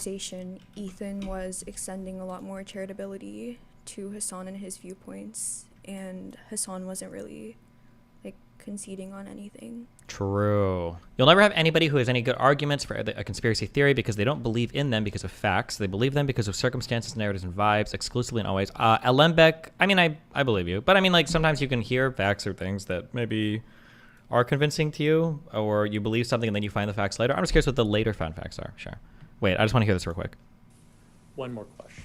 Ethan was extending a lot more charitability to Hassan and his viewpoints, and Hassan wasn't really like conceding on anything. True. You'll never have anybody who has any good arguments for a conspiracy theory because they don't believe in them because of facts. They believe them because of circumstances, narratives, and vibes, exclusively and always. Alembeck, I mean, I believe you, but I mean, like, sometimes you can hear facts or things that maybe are convincing to you, or you believe something and then you find the facts later. I'm just curious what the later found facts are. Sure. Wait, I just want to hear this real quick. One more question.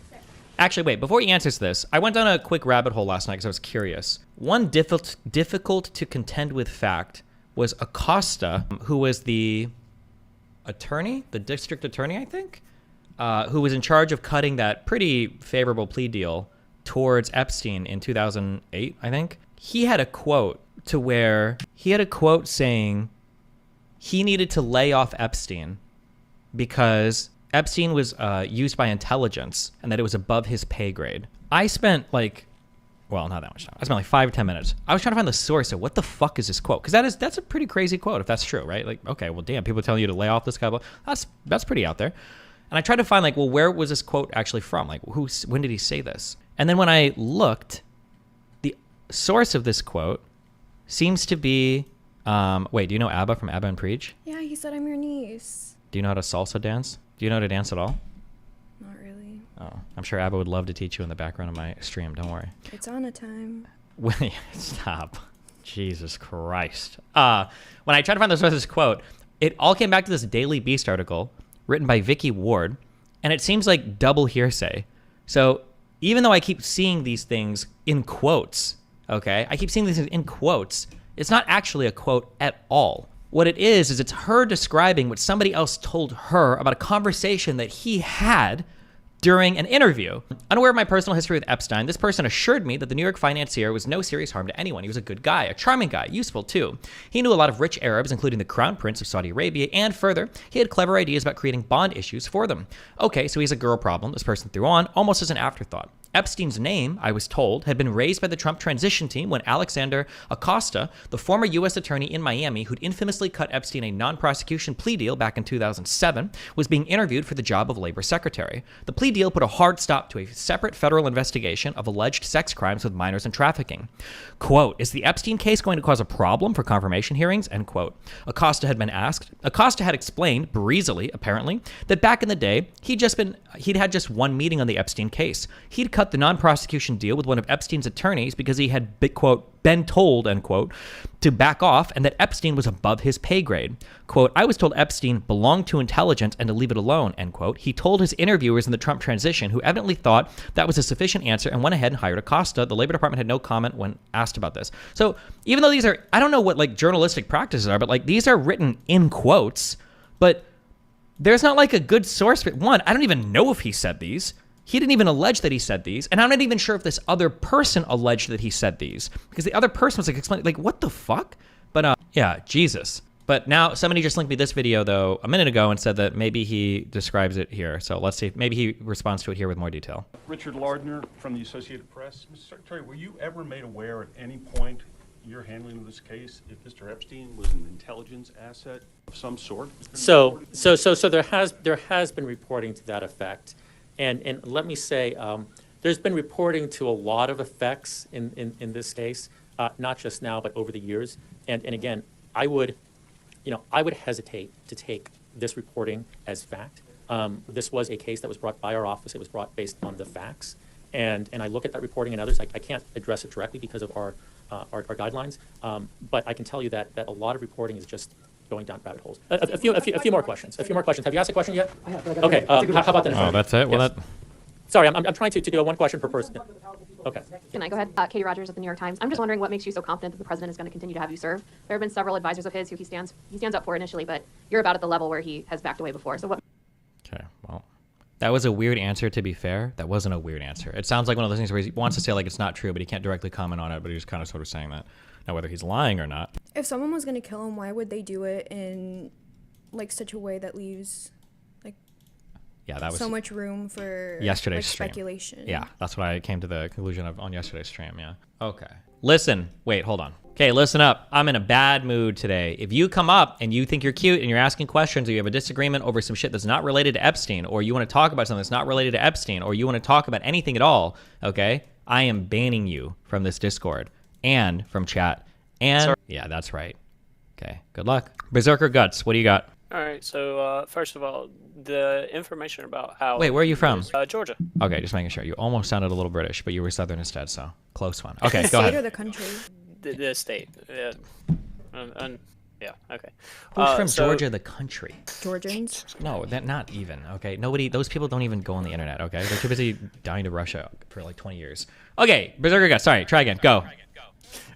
Actually, wait, before he answers this, I went down a quick rabbit hole last night because I was curious. One difficult to contend with fact was Acosta, who was the attorney, the district attorney, I think, who was in charge of cutting that pretty favorable plea deal towards Epstein in 2008, I think. He had a quote saying he needed to lay off Epstein because Epstein was used by intelligence and that it was above his pay grade. I spent like, well, not that much time. I spent like 5 or 10 minutes. I was trying to find the source of what the fuck is this quote? Because that's a pretty crazy quote if that's true, right? Like, okay, well, damn, people are telling you to lay off this guy. That's pretty out there. And I tried to find like, well, where was this quote actually from? Like, when did he say this? And then when I looked, the source of this quote seems to be, wait, do you know ABBA from ABBA and Preach? Yeah, he said I'm your niece. Do you know how to salsa dance? Do you know how to dance at all? Not really. Oh, I'm sure ABBA would love to teach you in the background of my stream. Don't worry. It's on a time. Stop. Jesus Christ. When I tried to find the source of this quote, it all came back to this Daily Beast article written by Vicky Ward, and it seems like double hearsay. So even though I keep seeing these things in quotes, okay, I keep seeing these things in quotes, it's not actually a quote at all. What it is it's her describing what somebody else told her about a conversation that he had during an interview. Unaware of my personal history with Epstein, this person assured me that the New York financier was no serious harm to anyone. He was a good guy, a charming guy, useful too. He knew a lot of rich Arabs, including the Crown Prince of Saudi Arabia, and further, he had clever ideas about creating bond issues for them. Okay, so he's a girl problem, this person threw on, almost as an afterthought. Epstein's name, I was told, had been raised by the Trump transition team when Alexander Acosta, the former U.S. attorney in Miami who'd infamously cut Epstein a non-prosecution plea deal back in 2007, was being interviewed for the job of labor secretary. The plea deal put a hard stop to a separate federal investigation of alleged sex crimes with minors and trafficking. Quote, is the Epstein case going to cause a problem for confirmation hearings? End quote. Acosta had been asked. Acosta had explained, breezily apparently, that back in the day, he'd had just one meeting on the Epstein case. He'd cut the non-prosecution deal with one of Epstein's attorneys because he had, quote, been told, end quote, to back off and that Epstein was above his pay grade. Quote, I was told Epstein belonged to intelligence and to leave it alone, end quote. He told his interviewers in the Trump transition, who evidently thought that was a sufficient answer and went ahead and hired Acosta. The Labor Department had no comment when asked about this. So even though these are, I don't know what like journalistic practices are, but like these are written in quotes, but there's not like a good source. One, I don't even know if he said these. He didn't even allege that he said these. And I'm not even sure if this other person alleged that he said these. Because the other person was like explaining, like, what the fuck? But yeah, Jesus. But now somebody just linked me this video, though, a minute ago and said that maybe he describes it here. So let's see. Maybe he responds to it here with more detail. Richard Lardner from the Associated Press. Mr. Secretary, were you ever made aware at any point in your handling of this case if Mr. Epstein was an intelligence asset of some sort? So there has been reporting to that effect. And let me say, there's been reporting to a lot of effects in this case, not just now, but over the years. And again, I would hesitate to take this reporting as fact. This was a case that was brought by our office. It was brought based on the facts. And I look at that reporting and others. I can't address it directly because of our guidelines. But I can tell you that a lot of reporting is just going down rabbit holes. A few more questions. A few more questions. Have you asked a question yet? Okay. How about that? Oh, that's it? Well, yes. Sorry, I'm trying to do one question per person. Okay. Can I go ahead? Katie Rogers of the New York Times. I'm just wondering what makes you so confident that the president is going to continue to have you serve. There have been several advisors of his who he stands up for initially, but you're about at the level where he has backed away before. So what? Okay, well, that was a weird answer, to be fair. That wasn't a weird answer. It sounds like one of those things where he wants to say like it's not true, but he can't directly comment on it, but he's kind of sort of saying that. Now, whether he's lying or not. If someone was going to kill him, why would they do it in like such a way that leaves like that was so much room for yesterday's like, stream. Speculation? Yeah, that's what I came to the conclusion of on yesterday's stream, yeah. Okay. Listen, wait, hold on. Okay, listen up. I'm in a bad mood today. If you come up and you think you're cute and you're asking questions, or you have a disagreement over some shit that's not related to Epstein, or you want to talk about something that's not related to Epstein, or you want to talk about anything at all, okay, I am banning you from this Discord and from chat. And yeah, that's right. Okay, good luck. Berserker Guts, what do you got? All right, so first of all, the information about how... Wait, where are you from? Georgia. Okay, just making sure. You almost sounded a little British, but you were Southern instead, so close one. Okay, The go state ahead. or the country? The state. Yeah, okay. Who's from so- Georgia, the country? Georgians? No, that not even. Okay, nobody. Those people don't even go on the internet. Okay, they're too busy dying to Russia for like 20 years. Okay, Berserker Guts. Sorry, try again. Go.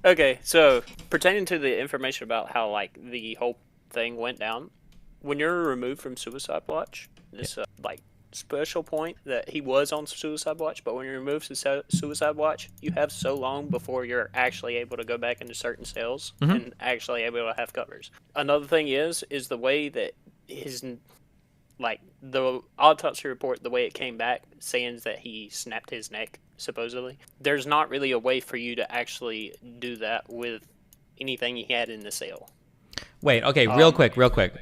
Okay, so pertaining to the information about how like the whole thing went down, when you're removed from suicide watch, this like special point that he was on suicide watch, but when you're removed from suicide watch, you have so long before you're actually able to go back into certain cells and actually able to have covers. Another thing is the way that his like the autopsy report, the way it came back saying that he snapped his neck supposedly, there's not really a way for you to actually do that with anything he had in the cell. Wait. Okay. Real quick.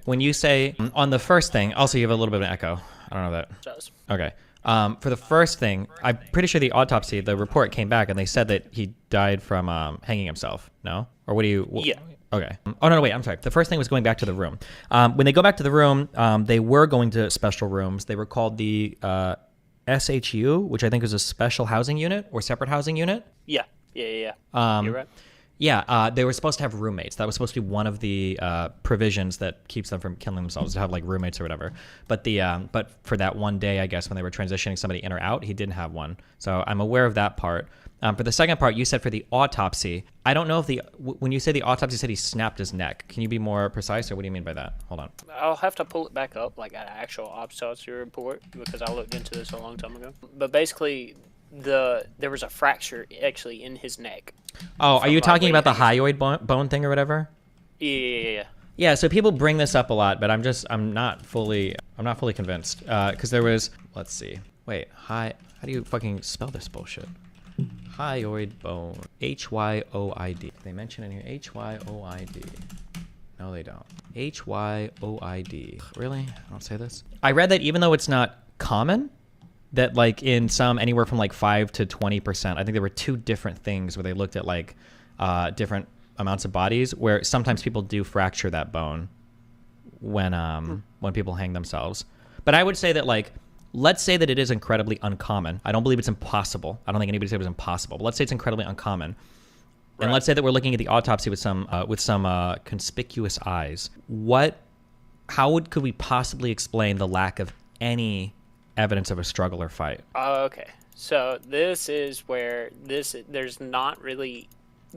When you say on the first thing, also you have a little bit of an echo. I don't know that. Does. Okay. For the first thing, I'm pretty sure the autopsy, the report came back and they said that he died from hanging himself. No? Or what do you? Yeah. Okay. Oh no, wait. I'm sorry. The first thing was going back to the room. When they go back to the room, they were going to special rooms. They were called the SHU, which I think is a special housing unit or separate housing unit. Yeah. You're right. Yeah, they were supposed to have roommates. That was supposed to be one of the provisions that keeps them from killing themselves, to have like roommates or whatever. But but for that one day, I guess when they were transitioning somebody in or out, he didn't have one. So I'm aware of that part. For the second part, you said for the autopsy. I don't know if when you say the autopsy said he snapped his neck. Can you be more precise, or what do you mean by that? Hold on. I'll have to pull it back up, like an actual autopsy report, because I looked into this a long time ago. But basically, there was a fracture actually in his neck. Oh, are you talking about the high? hyoid bone thing or whatever? Yeah. Yeah, so people bring this up a lot, but I'm not fully convinced. Because there was, let's see. Wait, how do you fucking spell this bullshit? Hyoid bone. Hyoid. They mention in here Hyoid. No, they don't. Hyoid. Really? I don't say this? I read that even though it's not common, that like in some anywhere from like 5 to 20%. I think there were two different things where they looked at like different amounts of bodies where sometimes people do fracture that bone when people hang themselves. But I would say that like, let's say that it is incredibly uncommon. I don't believe it's impossible. I don't think anybody said it was impossible. But let's say it's incredibly uncommon. And let's say that we're looking at the autopsy with some conspicuous eyes. How could we possibly explain the lack of any evidence of a struggle or fight? Okay, so this is where there's not really,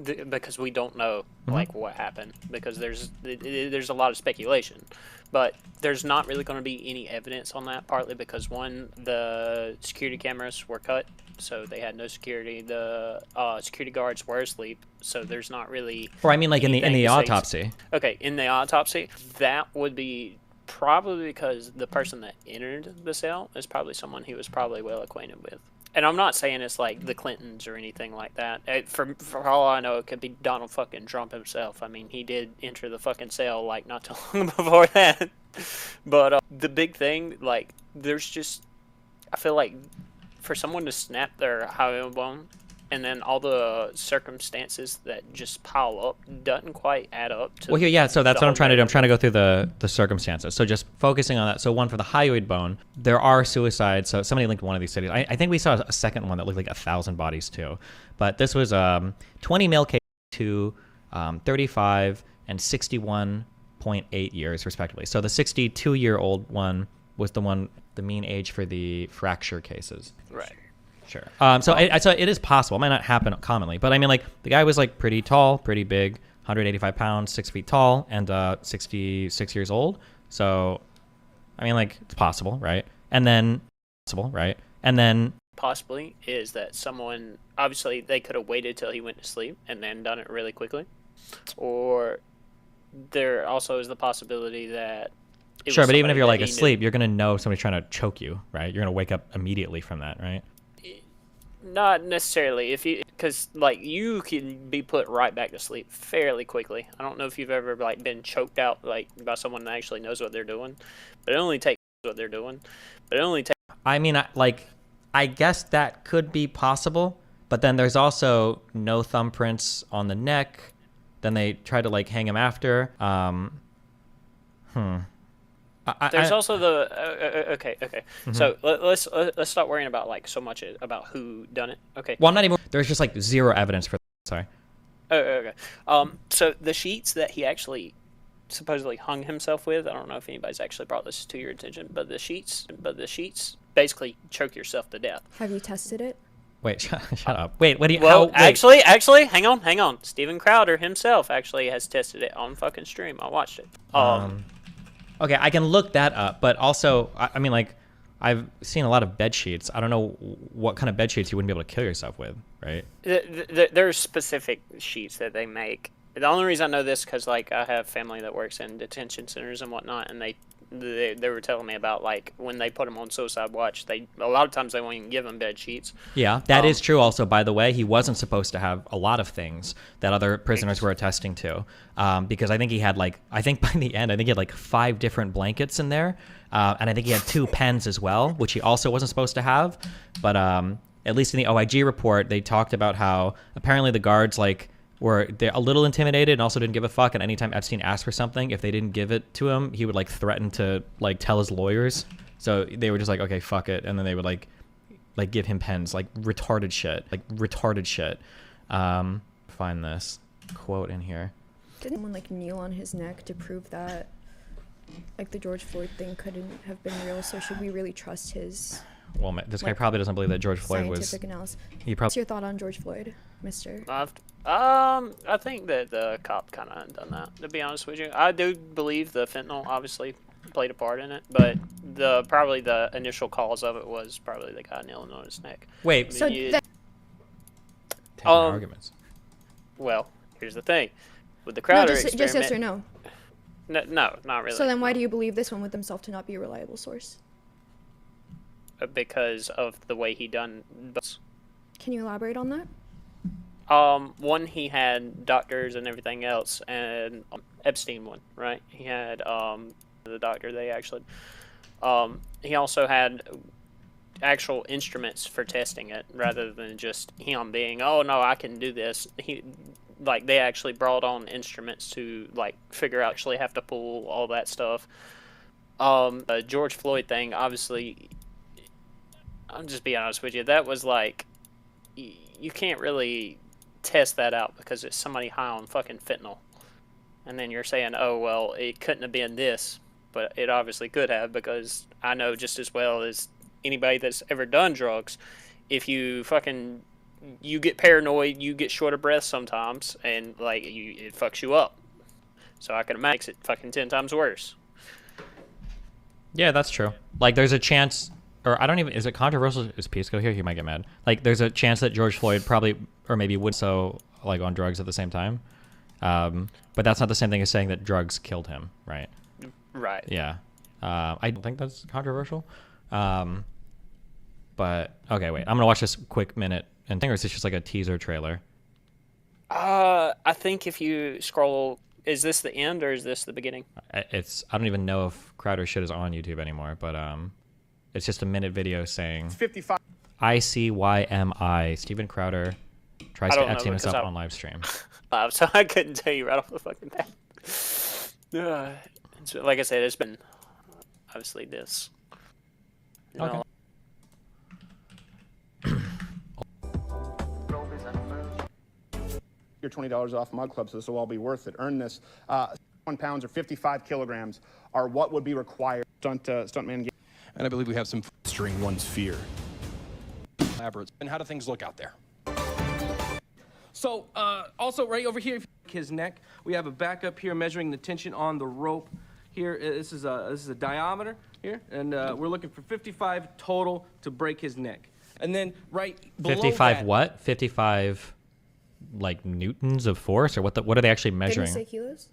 because we don't know like what happened, because there's a lot of speculation, but there's not really going to be any evidence on that, partly because one, the security cameras were cut, so they had no security. The security guards were asleep, so there's not really. Or I mean, like in the anything to say- autopsy. Okay, in the autopsy, that would be probably because the person that entered the cell is probably someone he was probably well acquainted with. And I'm not saying it's like the Clintons or anything like that. For all I know, it could be Donald fucking Trump himself. I mean, he did enter the fucking cell like not too long before that. But the big thing, like, there's just, I feel like for someone to snap their hyoid bone and then all the circumstances that just pile up doesn't quite add up to. Well, yeah, so that's the what I'm whole trying to do. I'm narrative. trying to go through the circumstances. So just focusing on that. So one, for the hyoid bone, there are suicides. So somebody linked one of these cities. I think we saw a second one that looked like 1,000 bodies too. But this was 20 male cases to 35 and 61.8 years respectively. So the 62-year-old one was the mean age for the fracture cases. Right. Sure. So it is possible. It might not happen commonly, but I mean, like, the guy was like pretty tall, pretty big, 185 pounds, 6 feet tall, and 66 years old. So, I mean, like, it's possible, right? And then Possibly is that someone, obviously they could have waited till he went to sleep and then done it really quickly, or there also is the possibility that it sure, was but even if somebody you're that like he knew. asleep, you're gonna know somebody's trying to choke you, right? You're gonna wake up immediately from that, right? Not necessarily. If you, because like you can be put right back to sleep fairly quickly. I don't know if you've ever like been choked out like by someone that actually knows what they're doing, but it only takes what they're doing. But it only takes. I mean, I guess that could be possible, but then there's also no thumbprints on the neck. Then they try to like hang him after. There's also the okay. So let's stop worrying about like so much about who done it. Okay. Well, not even. There's just like zero evidence for. Sorry. Okay. So the sheets that he actually supposedly hung himself with, I don't know if anybody's actually brought this to your attention, but the sheets basically choke yourself to death. Have you tested it? Wait, shut up. Wait, what do you? Well, how, actually, hang on. Steven Crowder himself actually has tested it on fucking stream. I watched it. Okay, I can look that up, but also, I mean, like, I've seen a lot of bed sheets. I don't know what kind of bed sheets you wouldn't be able to kill yourself with, right? There's specific sheets that they make. The only reason I know this because like I have family that works in detention centers and whatnot, and they were telling me about like when they put them on suicide watch, a lot of times they won't even give them bed sheets. Yeah, that is true. Also, by the way, he wasn't supposed to have a lot of things that other prisoners were attesting to, because I think he had by the end, I think he had like 5 different blankets in there, and I think he had 2 pens as well, which he also wasn't supposed to have. But at least in the OIG report, they talked about how apparently the guards they're a little intimidated and also didn't give a fuck. And anytime Epstein asked for something, if they didn't give it to him, he would like threaten to like tell his lawyers. So they were just like, okay, fuck it. And then they would like give him pens, like retarded shit. Find this quote in here. Didn't someone like kneel on his neck to prove that like the George Floyd thing couldn't have been real? So should we really trust his Well, this guy probably doesn't believe that George Floyd was. scientific analysis? He What's your thought on George Floyd, Mister? I think that the cop kind of done that. To be honest with you, I do believe the fentanyl obviously played a part in it, but probably the initial cause of it was probably the guy kneeling on his neck. Wait, So arguments. Well, here's the thing, with the Crowder experiment. just yes or no. No, not really. So then why do you believe this one with himself to not be a reliable source? Because of the way he done. Can you elaborate on that? One, he had doctors and everything else, and Epstein one, right? He had the doctor they actually. He also had actual instruments for testing it, rather than just him being, oh no, I can do this. They actually brought on instruments to like figure out, actually have to pull all that stuff. The George Floyd thing, obviously. I'm just being honest with you. That was like, you can't really test that out because it's somebody high on fucking fentanyl. And then you're saying, oh, well, it couldn't have been this. But it obviously could have, because I know just as well as anybody that's ever done drugs, if you get paranoid, you get short of breath sometimes, and like it fucks you up. So I can imagine it makes it fucking 10 times worse. Yeah, that's true. Like there's a chance. Or I don't even, is it controversial? Is Pisco here? He might get mad. Like, there's a chance that George Floyd probably, or maybe would like on drugs at the same time. But that's not the same thing as saying that drugs killed him, right? Right. Yeah. I don't think that's controversial. But, okay, wait. I'm going to watch this quick minute. And I think it's just like a teaser trailer. I think if you scroll, is this the end or is this the beginning? I don't even know if Crowder shit is on YouTube anymore, but, it's just a minute video saying 55. ICYMI. Steven Crowder tries to Epstein himself on live stream. So I couldn't tell you right off the fucking bat. So like I said, it's been obviously this. Okay. You're $20 off Mug Club, so this will all be worth it. Earn this. 1 pounds or 55 kilograms are what would be required. Stuntman. And I believe we have some fostering one's fear. Elaborate. And how do things look out there? So, also right over here, his neck, we have a backup here measuring the tension on the rope. Here, this is a diameter here, and we're looking for 55 total to break his neck. And then right below 55 that, what? 55 like newtons of force, or what are they actually measuring? Didn't he say kilos?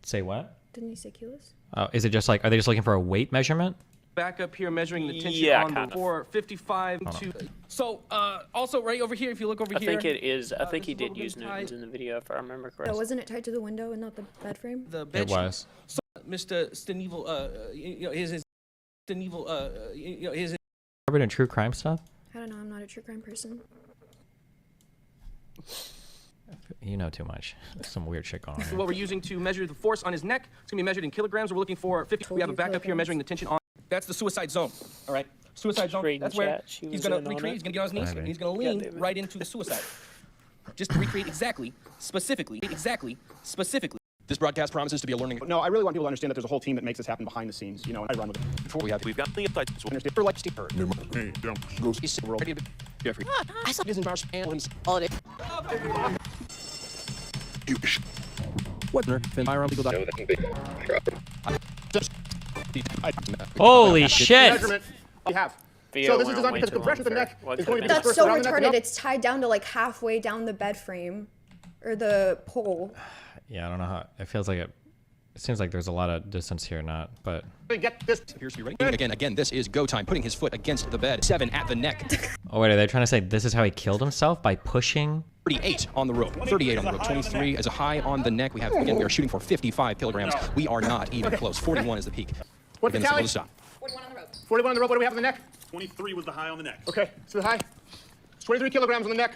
Say what? Didn't he say kilos? Is it just like, are they just looking for a weight measurement? back up here measuring the tension Yeah, on the kind of. floor, 55 to. So, also right over here, if you look over I here. think it is. I think this he is did what we've use been Newtons tied- in the video, if I remember So correctly. wasn't it tied to the window and not the bed frame? The bed It was. So, Mr. Steneval, his Steneval, his. Ever doing true crime stuff? I don't know. I'm not a true crime person. You know too much. There's some weird shit going on This is here. what we're using to measure the force on his neck. It's gonna be measured in kilograms. We're looking for 50. We have a backup here measuring the tension on. That's the suicide zone. All right. Suicide zone. Reading That's where chat, she he's was gonna in on recreate. it. He's gonna get on his knees Maybe. and he's gonna God lean damn it. right into the suicide. Just to recreate exactly, specifically. This broadcast promises to be a learning. No, I really want people to understand that there's a whole team that makes this happen behind the scenes. You know, and I run with it. Before we've got the insights. Understand. For like Steve Bird. He's ready to Jeffrey. I saw his embarrassed and holiday. What? Firearm legal. Holy shit! Measurement we have. Video So this is went designed way because the too compression of the long neck for what is could going to have be been. That's dispersed so around the neck. retarded. It's tied down to like halfway down the bed frame, or the pole. Yeah, I don't know how. It feels like it. It seems like there's a lot of distance here, not. But Get this. Appears to be ready. Again, this is go time. Putting his foot against the bed. 7 at the neck. oh wait, are they trying to say this is how he killed himself by pushing? 38 on the rope. 38 on the rope. 23 is a high on the neck. We are shooting for 55 kilograms. We are not even close. 41 is the peak. What's the Again, tally? this will stop. 41 on the rope. 41 on the rope. What do we have on the neck? 23 was the high on the neck. Okay, so the high. It's 23 kilograms on the neck.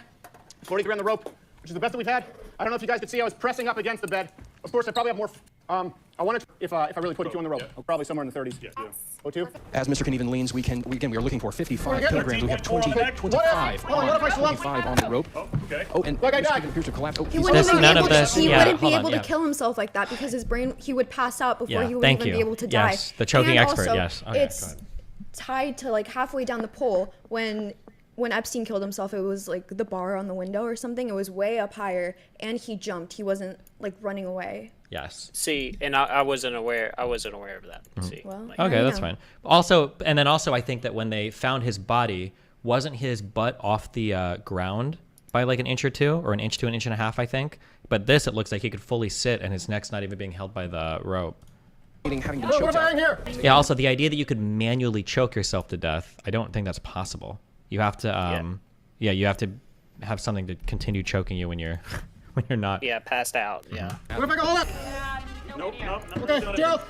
43 on the rope, which is the best that we've had. I don't know if you guys could see. I was pressing up against the bed. Of course, I probably have more. I wanted to, if I really put 2 on the rope, probably somewhere in the 30s. Yeah. O2. As Mr. Knieven leans, we are looking for 55 Again, kilograms. We have 20, what if- 25 hold on, what if I slump? 25 on the rope. Oh, okay. Oh, and Like I Mr. died. Knieven appears to collapse. Oh, He he's wouldn't This- even be none of able to. this- He yeah, wouldn't be hold on, able yeah. to kill himself like that because his brain. He would pass out before Yeah, he would thank even you. be able to Yes, die. the choking And expert, also, yes. Okay, it's go ahead. tied to like halfway down the pole when Epstein killed himself. It was like the bar on the window or something. It was way up higher, and he jumped. He wasn't like running away. Yes. See, and I wasn't aware. I wasn't aware of that. See, Well, like, Okay, I that's know. fine. Also, and then also, I think that when they found his body, wasn't his butt off the ground by like an inch or two, or an inch to an inch and a half, I think. But this, it looks like he could fully sit, and his neck's not even being held by the rope. having been What choked am I out. in here? Yeah. Also, the idea that you could manually choke yourself to death, I don't think that's possible. You have to, you have to have something to continue choking you when you're when you're not. yeah, passed out. Yeah, What if I go hold up? Nope. Okay, Gerald,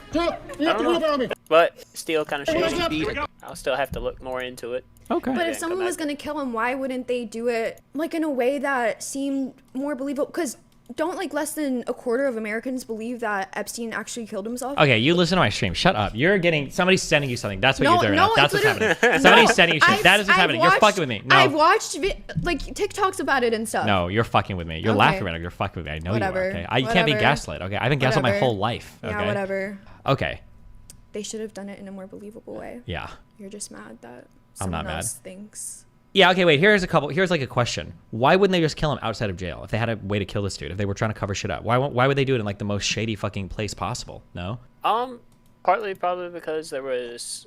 you have to wheelbarrow me. but still kind of What's shady. up? I'll still have to look more into it. Okay. But Yeah, if someone come was back. gonna kill him, why wouldn't they do it like in a way that seemed more believable? Because don't like less than a quarter of Americans believe that Epstein actually killed himself? Okay, you listen to my stream. Shut up. You're getting somebody's sending you something. That's what No, you're doing. no, now. That's it's what's happening. literally- Somebody's No, sending you shit. That is what's I've happening. You're watched- fucking with me. No, I've watched like TikToks about it and stuff. no, you're fucking with me. You're Okay. laughing right now. You're fucking with me. I know Whatever. you are. Okay, you can't be Whatever. gaslit. Okay, I've been gaslit my Whatever. whole life. Okay. Yeah, whatever. Okay. They should have done it in a more believable way. Yeah. You're just mad that I'm not someone mad. else thinks. Yeah. Okay. Wait. Here's like a question. Why wouldn't they just kill him outside of jail if they had a way to kill this dude? If they were trying to cover shit up, why would they do it in like the most shady fucking place possible? No. Partly probably because there was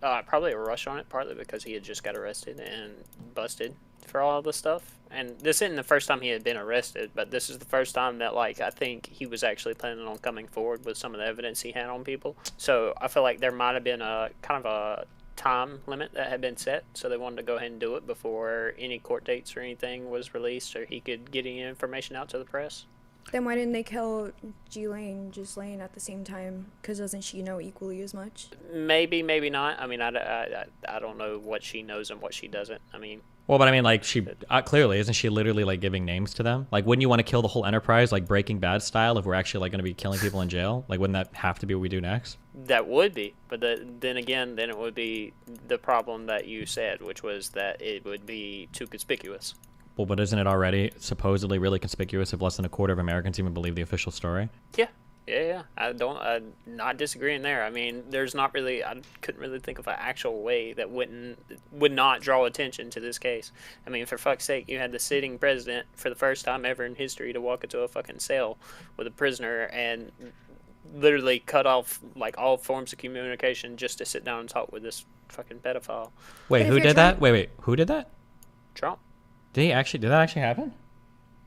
probably a rush on it. Partly because he had just got arrested and busted for all the stuff. And this isn't the first time he had been arrested, but this is the first time that like I think he was actually planning on coming forward with some of the evidence he had on people. So I feel like there might have been a kind of a time limit that had been set, so they wanted to go ahead and do it before any court dates or anything was released, or he could get any information out to the press. Then why didn't they kill Ghislaine at the same time? Because doesn't she know equally as much? Maybe, maybe not. I mean, I don't know what she knows and what she doesn't. I mean, Well, but I mean, like, she clearly isn't she literally like giving names to them? Like, wouldn't you want to kill the whole enterprise, like Breaking Bad style, if we're actually like going to be killing people in jail? Like, wouldn't that have to be what we do next? that would be, but then again, then it would be the problem that you said, which was that it would be too conspicuous. Well, but isn't it already supposedly really conspicuous if less than a quarter of Americans even believe the official story? Yeah. I'm not disagreeing there. I mean, there's not really, I couldn't really think of an actual way that would not draw attention to this case. I mean, for fuck's sake, you had the sitting president for the first time ever in history to walk into a fucking cell with a prisoner and literally cut off like all forms of communication just to sit down and talk with this fucking pedophile. Wait, if who you're did trying- that? Wait, who did that? Trump. Did that actually happen?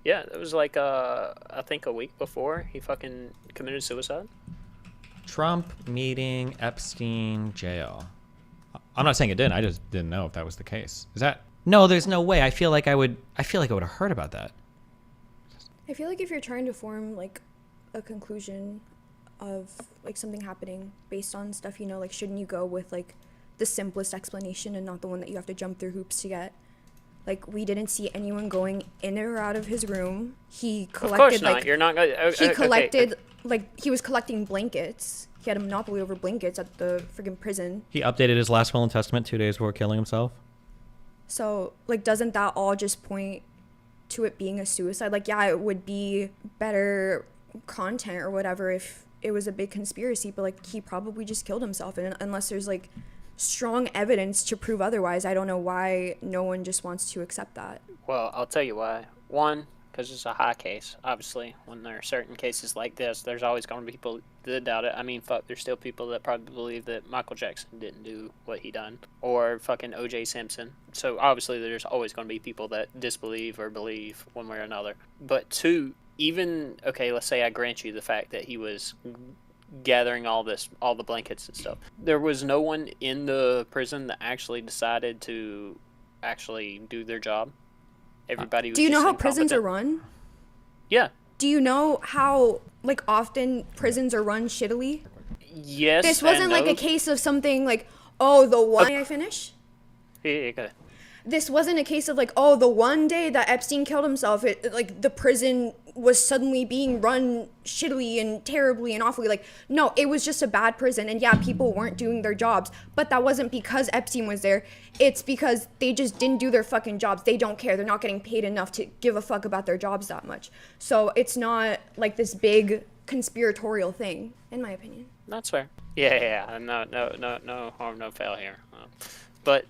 Yeah, it was like I think a week before he fucking committed suicide. Trump meeting Epstein jail. I'm not saying it didn't. I just didn't know if that was the case. Is that? No, there's no way. I feel like I would have heard about that. I feel like if you're trying to form like a conclusion of like something happening based on stuff you know, like shouldn't you go with like the simplest explanation and not the one that you have to jump through hoops to get? Like, we didn't see anyone going in or out of his room. He collected, of course not. like, You're not gonna, he collected, like, he was collecting blankets. He had a monopoly over blankets at the friggin' prison. He updated his last will and testament 2 days before killing himself. So, like, doesn't that all just point to it being a suicide? Like, yeah, it would be better content or whatever if it was a big conspiracy, but, like, he probably just killed himself. And unless there's, like, strong evidence to prove otherwise, I don't know why no one just wants to accept that. Well, I'll tell you why. One, because it's a high case. Obviously, when there are certain cases like this, there's always going to be people that doubt it. I mean, fuck, there's still people that probably believe that Michael Jackson didn't do what he done, or fucking O.J. Simpson. So obviously, there's always going to be people that disbelieve or believe one way or another. But two, even, okay, let's say I grant you the fact that he was gathering all the blankets and stuff. There was no one in the prison that actually decided to actually do their job. Everybody was Do you know just how prisons incompetent. are run? Yeah. Do you know how, like, often prisons are run shittily? Yes. This wasn't and like no. a case of something like, oh, the one day I finish? Yeah, go ahead. This wasn't a case of like, oh, the one day that Epstein killed himself, like the prison was suddenly being run shittily and terribly and awfully. Like, no, it was just a bad prison. And yeah, people weren't doing their jobs, but that wasn't because Epstein was there. It's because they just didn't do their fucking jobs. They don't care. They're not getting paid enough to give a fuck about their jobs that much. So it's not like this big conspiratorial thing, in my opinion. That's fair. Yeah. No harm, no foul here. But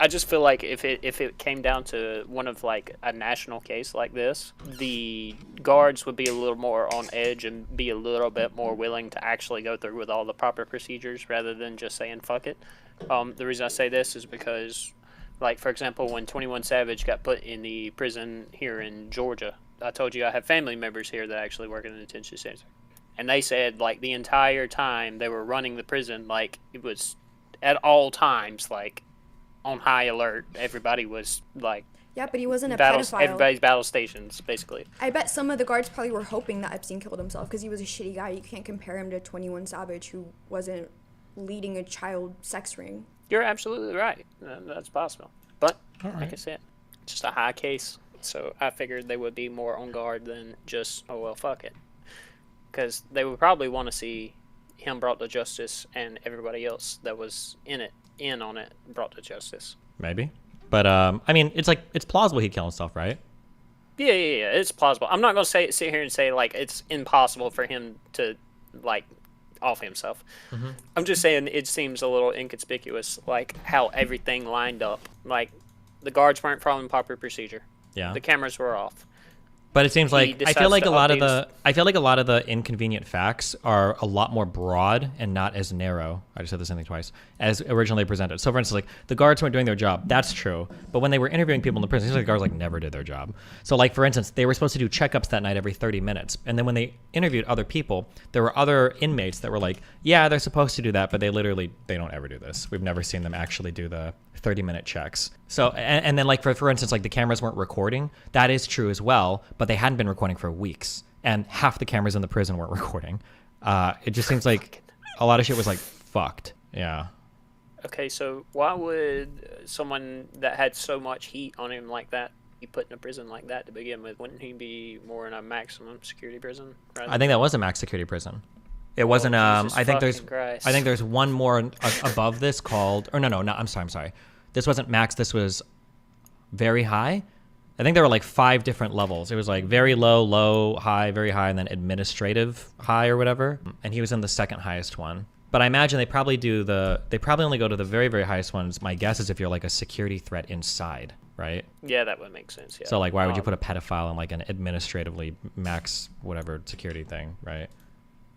I just feel like if it came down to one of like a national case like this, the guards would be a little more on edge and be a little bit more willing to actually go through with all the proper procedures rather than just saying fuck it. The reason I say this is because, like, for example, when 21 Savage got put in the prison here in Georgia, I told you I have family members here that actually work in the detention center. And they said, like, the entire time they were running the prison, like, it was at all times, like, on high alert. Everybody was like, yeah, but he wasn't a pedophile. Everybody's battle stations, basically. I bet some of the guards probably were hoping that Epstein killed himself because he was a shitty guy. You can't compare him to 21 Savage, who wasn't leading a child sex ring. You're absolutely right. That's possible. But All right. like I said, just a high case. So I figured they would be more on guard than just, oh well, fuck it, because they would probably want to see him brought to justice and everybody else that was in on it brought to justice. Maybe. But, I mean, it's plausible he'd kill himself, right? Yeah, it's plausible. I'm not going to sit here and say, like, it's impossible for him to, like, off himself. Mm-hmm. I'm just saying it seems a little inconspicuous, like, how everything lined up. Like, the guards weren't following proper procedure. Yeah. The cameras were off. But it seems like I feel like a lot of the inconvenient facts are a lot more broad and not as narrow. I just said the same thing twice as originally presented. So, for instance, like the guards weren't doing their job. That's true. But when they were interviewing people in the prison, it seems like the guards like never did their job. So, like for instance, they were supposed to do checkups that night every 30 minutes, and then when they interviewed other people, there were other inmates that were like, "Yeah, they're supposed to do that, but they don't ever do this. We've never seen them actually do the 30-minute checks." So, and then like for instance, like the cameras weren't recording. That is true as well, but they hadn't been recording for weeks, and half the cameras in the prison weren't recording. It just seems like a lot of shit was like fucked. Yeah. Okay, so why would someone that had so much heat on him like that be put in a prison like that to begin with? Wouldn't he be more in a maximum security prison? I think that was a max security prison. It wasn't. I think there's one more above this called. Or no. I'm sorry. This wasn't max. This was very high. I think there were like 5 different levels. It was like very low, low, high, very high, and then administrative high or whatever. And he was in the second highest one. But I imagine they probably only go to the very, very highest ones. My guess is if you're like a security threat inside, right? Yeah, that would make sense. Yeah. So like, why would you put a pedophile in like an administratively max whatever security thing, right?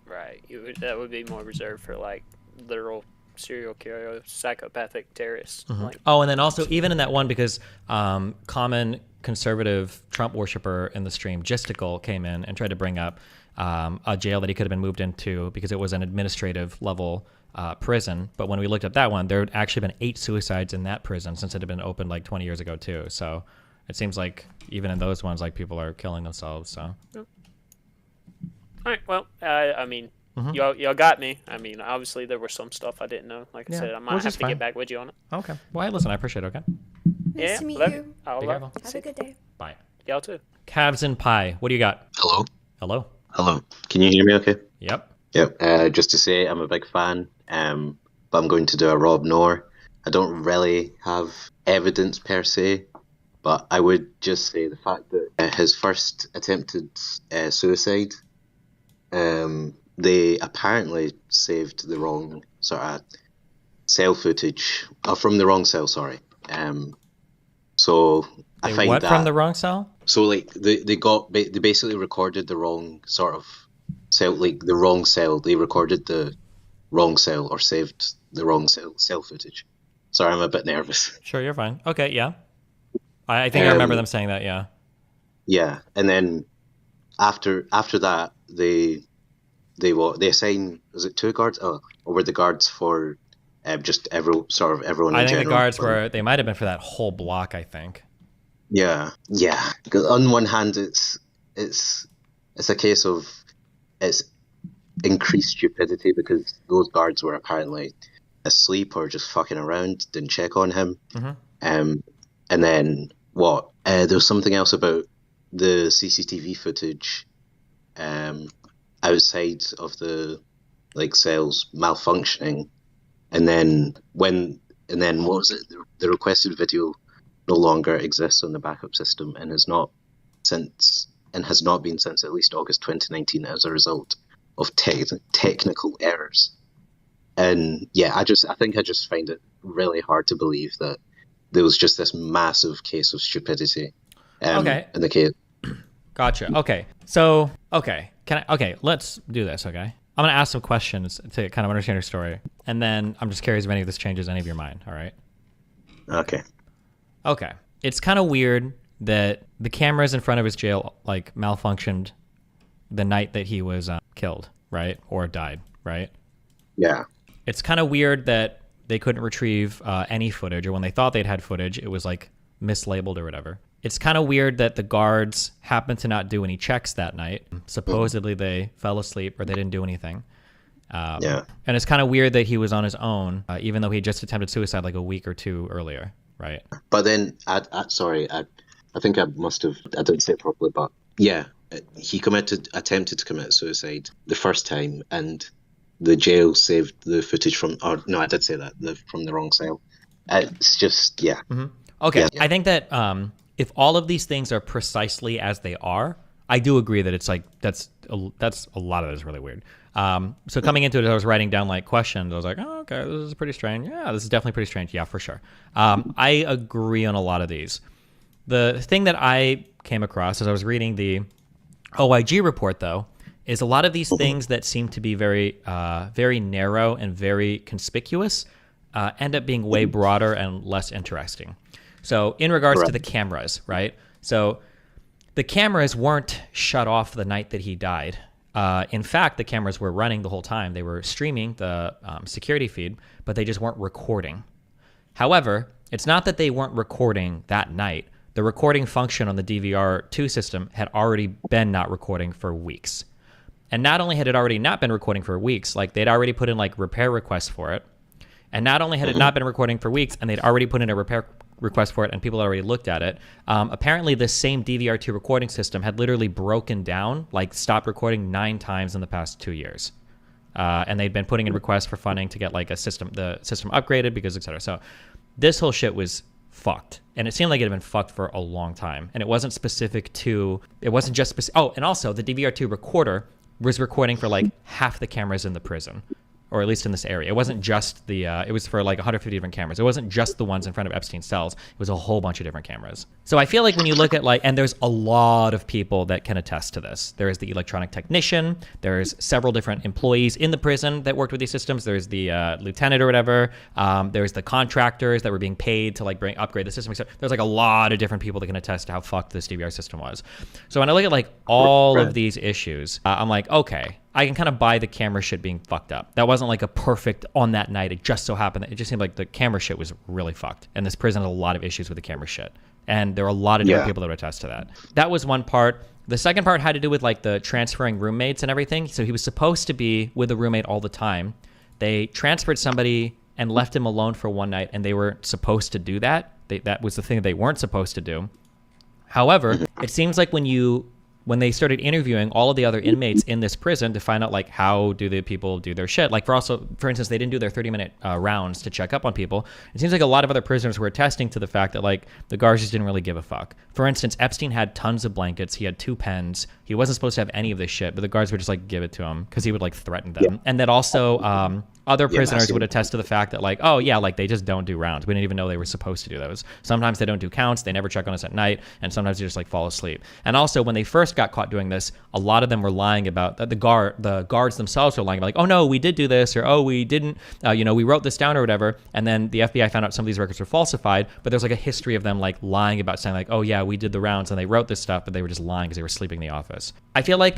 Right. That would be more reserved for like literal serial killer, psychopathic terrorists. Mm-hmm. Like, and then also even in that one, because Common conservative Trump worshiper in the stream, Gisticle, came in and tried to bring up a jail that he could have been moved into because it was an administrative level prison. But when we looked at that one, there had actually been 8 suicides in that prison since it had been opened like 20 years ago too. So it seems like even in those ones, like people are killing themselves. So. All right. Well, I mean, y'all got me. I mean, obviously there was some stuff I didn't know. Like I said, I might have to get back with you on it. Okay. Well, hey, listen, I appreciate it. Okay. Nice to meet love you. All Be right. careful. Have a good day. Bye. Y'all too. Calves and pie. What do you got? Hello? Hello. Hello. Can you hear me okay? Yep. Yep. Just to say, I'm a big fan, but I'm going to do a Rob Noor. I don't really have evidence per se, but I would just say the fact that his first attempted suicide, they apparently saved the wrong sort of cell footage, from the wrong cell, sorry. So I find what that... from the wrong cell? So like they basically recorded the wrong sort of cell, like the wrong cell. They recorded the wrong cell or saved the wrong cell footage. Sorry, I'm a bit nervous. Sure, you're fine. Okay, yeah. I think I remember them saying that, yeah. Yeah, and then after that, they assign, was it 2 guards? Oh, or were the guards for just everyone in general? I think the guards they might have been for that whole block, I think. Yeah. 'Cause on one hand, it's a case of it's increased stupidity because those guards were apparently asleep or just fucking around, didn't check on him. And then there was something else about the CCTV footage outside of the cells malfunctioning, and then what was it? The requested video no longer exists on the backup system and has not been since at least August 2019 as a result of technical errors. And yeah, I think I just find it really hard to believe that there was just this massive case of stupidity in the case. Gotcha. Okay. So, let's do this, okay? I'm going to ask some questions to kind of understand your story. And then I'm just curious if any of this changes any of your mind, all right? Okay. It's kind of weird that the cameras in front of his jail, malfunctioned the night that he was killed, right? Or died, right? Yeah. It's kind of weird that they couldn't retrieve any footage, or when they thought they'd had footage, it was mislabeled or whatever. It's kind of weird that the guards happened to not do any checks that night. Supposedly they fell asleep or they didn't do anything. And it's kind of weird that he was on his own, even though he just attempted suicide a week or 2 earlier, right? But then, I think I didn't say it properly, but yeah, he attempted to commit suicide the first time, and the jail saved the footage from the wrong cell. It's just, yeah. Mm-hmm. Okay, yeah. I think that if all of these things are precisely as they are, I do agree that it's that's a lot of it is really weird. So coming into it, I was writing down questions. I was like, oh, okay, this is pretty strange. Yeah, this is definitely pretty strange. Yeah, for sure. I agree on a lot of these. The thing that I came across as I was reading the OIG report, though, is a lot of these things that seem to be very, very narrow and very conspicuous end up being way broader and less interesting. So in regards to the cameras, right? So the cameras weren't shut off the night that he died. In fact, the cameras were running the whole time. They were streaming the security feed, but they just weren't recording. However, it's not that they weren't recording that night. The recording function on the DVR2 system had already been not recording for weeks. And not only had it already not been recording for weeks, they'd already put in repair requests for it. And not only had it not been recording for weeks, and they'd already put in a repair request for it, and people had already looked at it. Apparently, this same DVR2 recording system had literally broken down, stopped recording 9 times in the past 2 years. And they'd been putting in requests for funding to get the system upgraded because et cetera. So this whole shit was fucked, and it seemed like it had been fucked for a long time. And it wasn't just specific. Oh, and also the DVR2 recorder was recording for half the cameras in the prison. or at least in this area. It wasn't just the, it was for like 150 different cameras. It wasn't just the ones in front of Epstein's cells. It was a whole bunch of different cameras. So I feel like when you look at like, and there's a lot of people that can attest to this. There is the electronic technician. There's several different employees in the prison that worked with these systems. There's the lieutenant or whatever. There's the contractors that were being paid to like upgrade the system. There's like a lot of different people that can attest to how fucked this DVR system was. So when I look at like all of these issues, I'm like, okay, I can kind of buy the camera shit being fucked up. That wasn't like a perfect on that night. It just so happened that it just seemed like the camera shit was really fucked. And this prison has a lot of issues with the camera shit. And there are a lot of different people that would attest to that. That was one part. The second part had to do with like the transferring roommates and everything. So he was supposed to be with a roommate all the time. They transferred somebody and left him alone for one night, and they were supposed to do that. That was the thing that they weren't supposed to do. However, it seems like when they started interviewing all of the other inmates in this prison to find out like how do the people do their shit, like for instance, they didn't do their 30-minute rounds to check up on people. It seems like a lot of other prisoners were attesting to the fact that like the guards just didn't really give a fuck. For instance, Epstein had tons of blankets. He had 2 pens. He wasn't supposed to have any of this shit, but the guards would just like give it to him because he would like threaten them. And that also other prisoners would attest to the fact that like, oh yeah, like they just don't do rounds. We didn't even know they were supposed to do those. Sometimes they don't do counts. They never check on us at night, and sometimes they just like fall asleep. And also when they first got caught doing this, a lot of them were lying about that. The guards themselves were lying about like, oh no, we did do this, or oh we didn't, we wrote this down or whatever. And then the FBI found out some of these records were falsified, but there's like a history of them like lying about saying like, oh yeah, we did the rounds and they wrote this stuff, but they were just lying because they were sleeping in the office. I feel like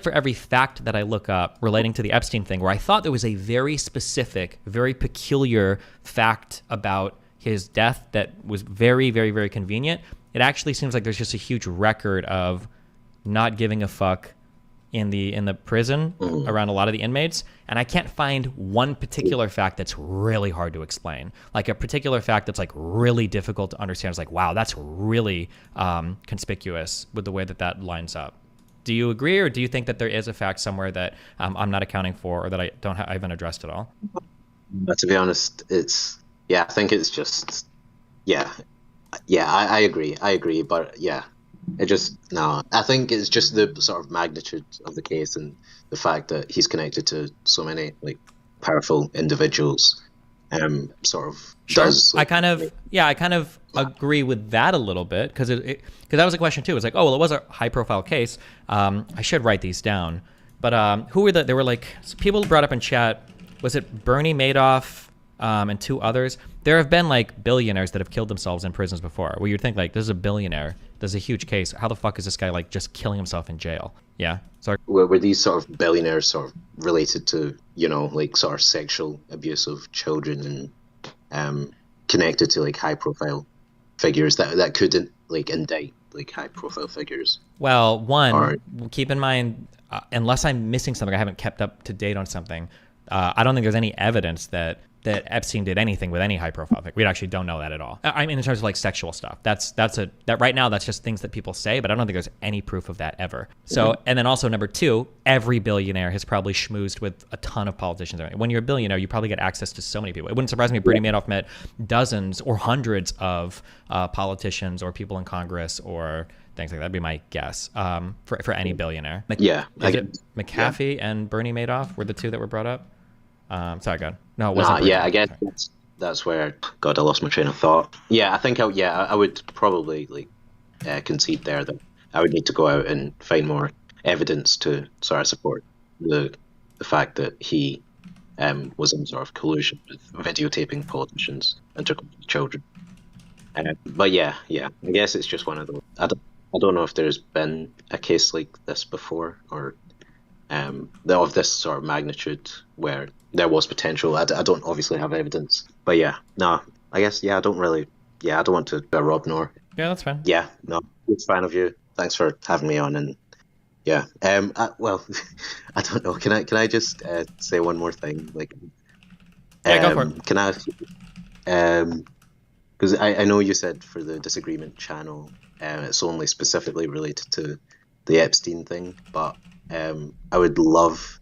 for every fact that I look up relating to the Epstein thing, where I thought there was a very specific, very peculiar fact about his death that was very, very, very convenient, it actually seems like there's just a huge record of not giving a fuck in the prison around a lot of the inmates. And I can't find one particular fact that's really hard to explain. Like a particular fact that's like really difficult to understand. It's like, wow, that's really conspicuous with the way that lines up. Do you agree, or do you think that there is a fact somewhere that I'm not accounting for, or that I haven't addressed at all? But to be honest, I think it's just, I agree, but yeah, I think it's just the sort of magnitude of the case and the fact that he's connected to so many like powerful individuals, sort of does. I kind of agree with that a little bit, because that was a question too. It's like, oh well, it was a high profile case. I should write these down. But who were there were like people brought up in chat. Was it Bernie Madoff and 2 others? There have been like billionaires that have killed themselves in prisons before, where you'd think like, this is a billionaire, there's a huge case. How the fuck is this guy like just killing himself in jail? Yeah. So were these sort of billionaires sort of related to, like sort of sexual abuse of children and connected to like high profile figures that couldn't like indict like high profile figures? Well, keep in mind, unless I'm missing something, I haven't kept up to date on something. I don't think there's any evidence that Epstein did anything with any high profile thing. We actually don't know that at all. I mean, in terms of like sexual stuff, that right now, that's just things that people say, but I don't think there's any proof of that ever. So, and then also number 2, every billionaire has probably schmoozed with a ton of politicians. When you're a billionaire, you probably get access to so many people. It wouldn't surprise me if Bernie Madoff met dozens or hundreds of politicians or people in Congress or things like that. That'd be my guess for any billionaire. McAfee and Bernie Madoff were the 2 that were brought up? Sorry, God. No, it wasn't. I guess that's where I lost my train of thought. Yeah, I think I would probably like concede there that I would need to go out and find more evidence to sort of support the fact that he was in sort of collusion with videotaping politicians and took children. But yeah, I guess it's just one of those. I don't know if there's been a case like this before, or of this sort of magnitude where there was potential. I don't obviously have evidence, but I guess I don't want to rob nor. Yeah, that's fine. Yeah, no, big fan of you. Thanks for having me on, and well, I don't know. Can I just say one more thing? Like, go for it. Can I? Because I know you said for the disagreement channel, it's only specifically related to the Epstein thing, but I would love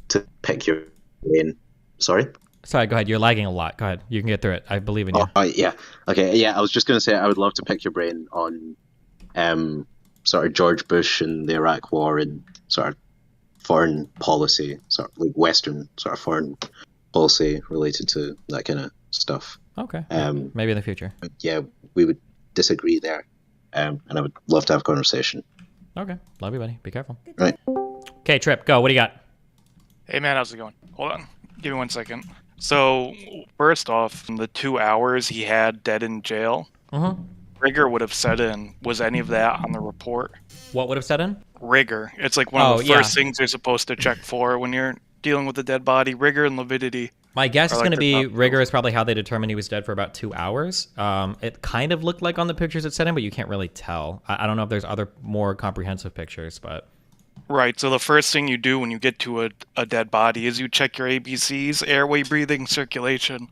to pick your brain. Sorry, go ahead. You're lagging a lot. Go ahead. You can get through it. I believe in you. Yeah. Okay. Yeah, I was just going to say I would love to pick your brain on sort of George Bush and the Iraq War and sort of foreign policy, sort of like Western sort of foreign policy related to that kind of stuff. Okay. Maybe in the future. Yeah, we would disagree there, and I would love to have a conversation. Okay. Love you, buddy. Be careful. Right. Okay, Trip, go. What do you got? Hey man, how's it going? Hold on. Give me 1 second. So, first off, the 2 hours he had dead in jail, rigor would have set in. Was any of that on the report? What would have set in? Rigor. It's like one of the first things you're supposed to check for when you're dealing with a dead body. Rigor and lividity. My guess is like going to be the top rigor is probably how they determined he was dead for about 2 hours. It kind of looked like on the pictures it set in, but you can't really tell. I don't know if there's other more comprehensive pictures, but... Right, so the first thing you do when you get to a dead body is you check your ABCs, airway, breathing, circulation.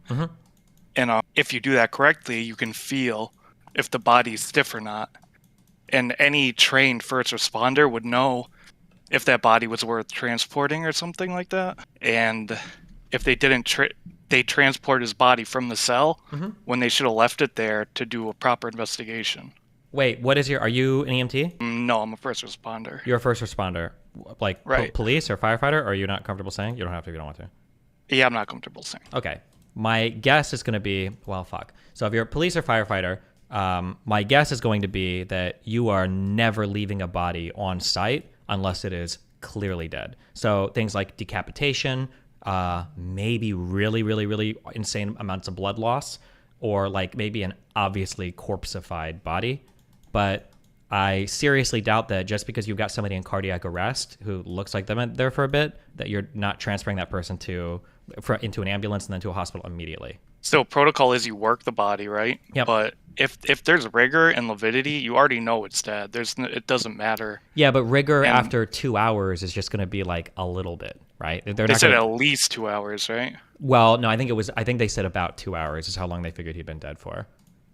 And if you do that correctly, you can feel if the body's stiff or not. And any trained first responder would know if that body was worth transporting or something like that. And if they didn't, they transport his body from the cell when they should have left it there to do a proper investigation. Wait, are you an EMT? No, I'm a first responder. You're a first responder. Like police or firefighter, or are you not comfortable saying? You don't have to if you don't want to. Yeah, I'm not comfortable saying. Okay. My guess is going to be, well, fuck. So if you're a police or firefighter, my guess is going to be that you are never leaving a body on site unless it is clearly dead. So things like decapitation, maybe really, really, really insane amounts of blood loss, or like maybe an obviously corpseified body. But I seriously doubt that just because you've got somebody in cardiac arrest who looks like them there for a bit, that you're not transferring that person into an ambulance and then to a hospital immediately. So protocol is you work the body, right? Yep. But if there's rigor and lividity, you already know it's dead. It doesn't matter. Yeah, but rigor after 2 hours is just going to be like a little bit, right? They said at least 2 hours, right? Well, no, I think they said about 2 hours is how long they figured he'd been dead for.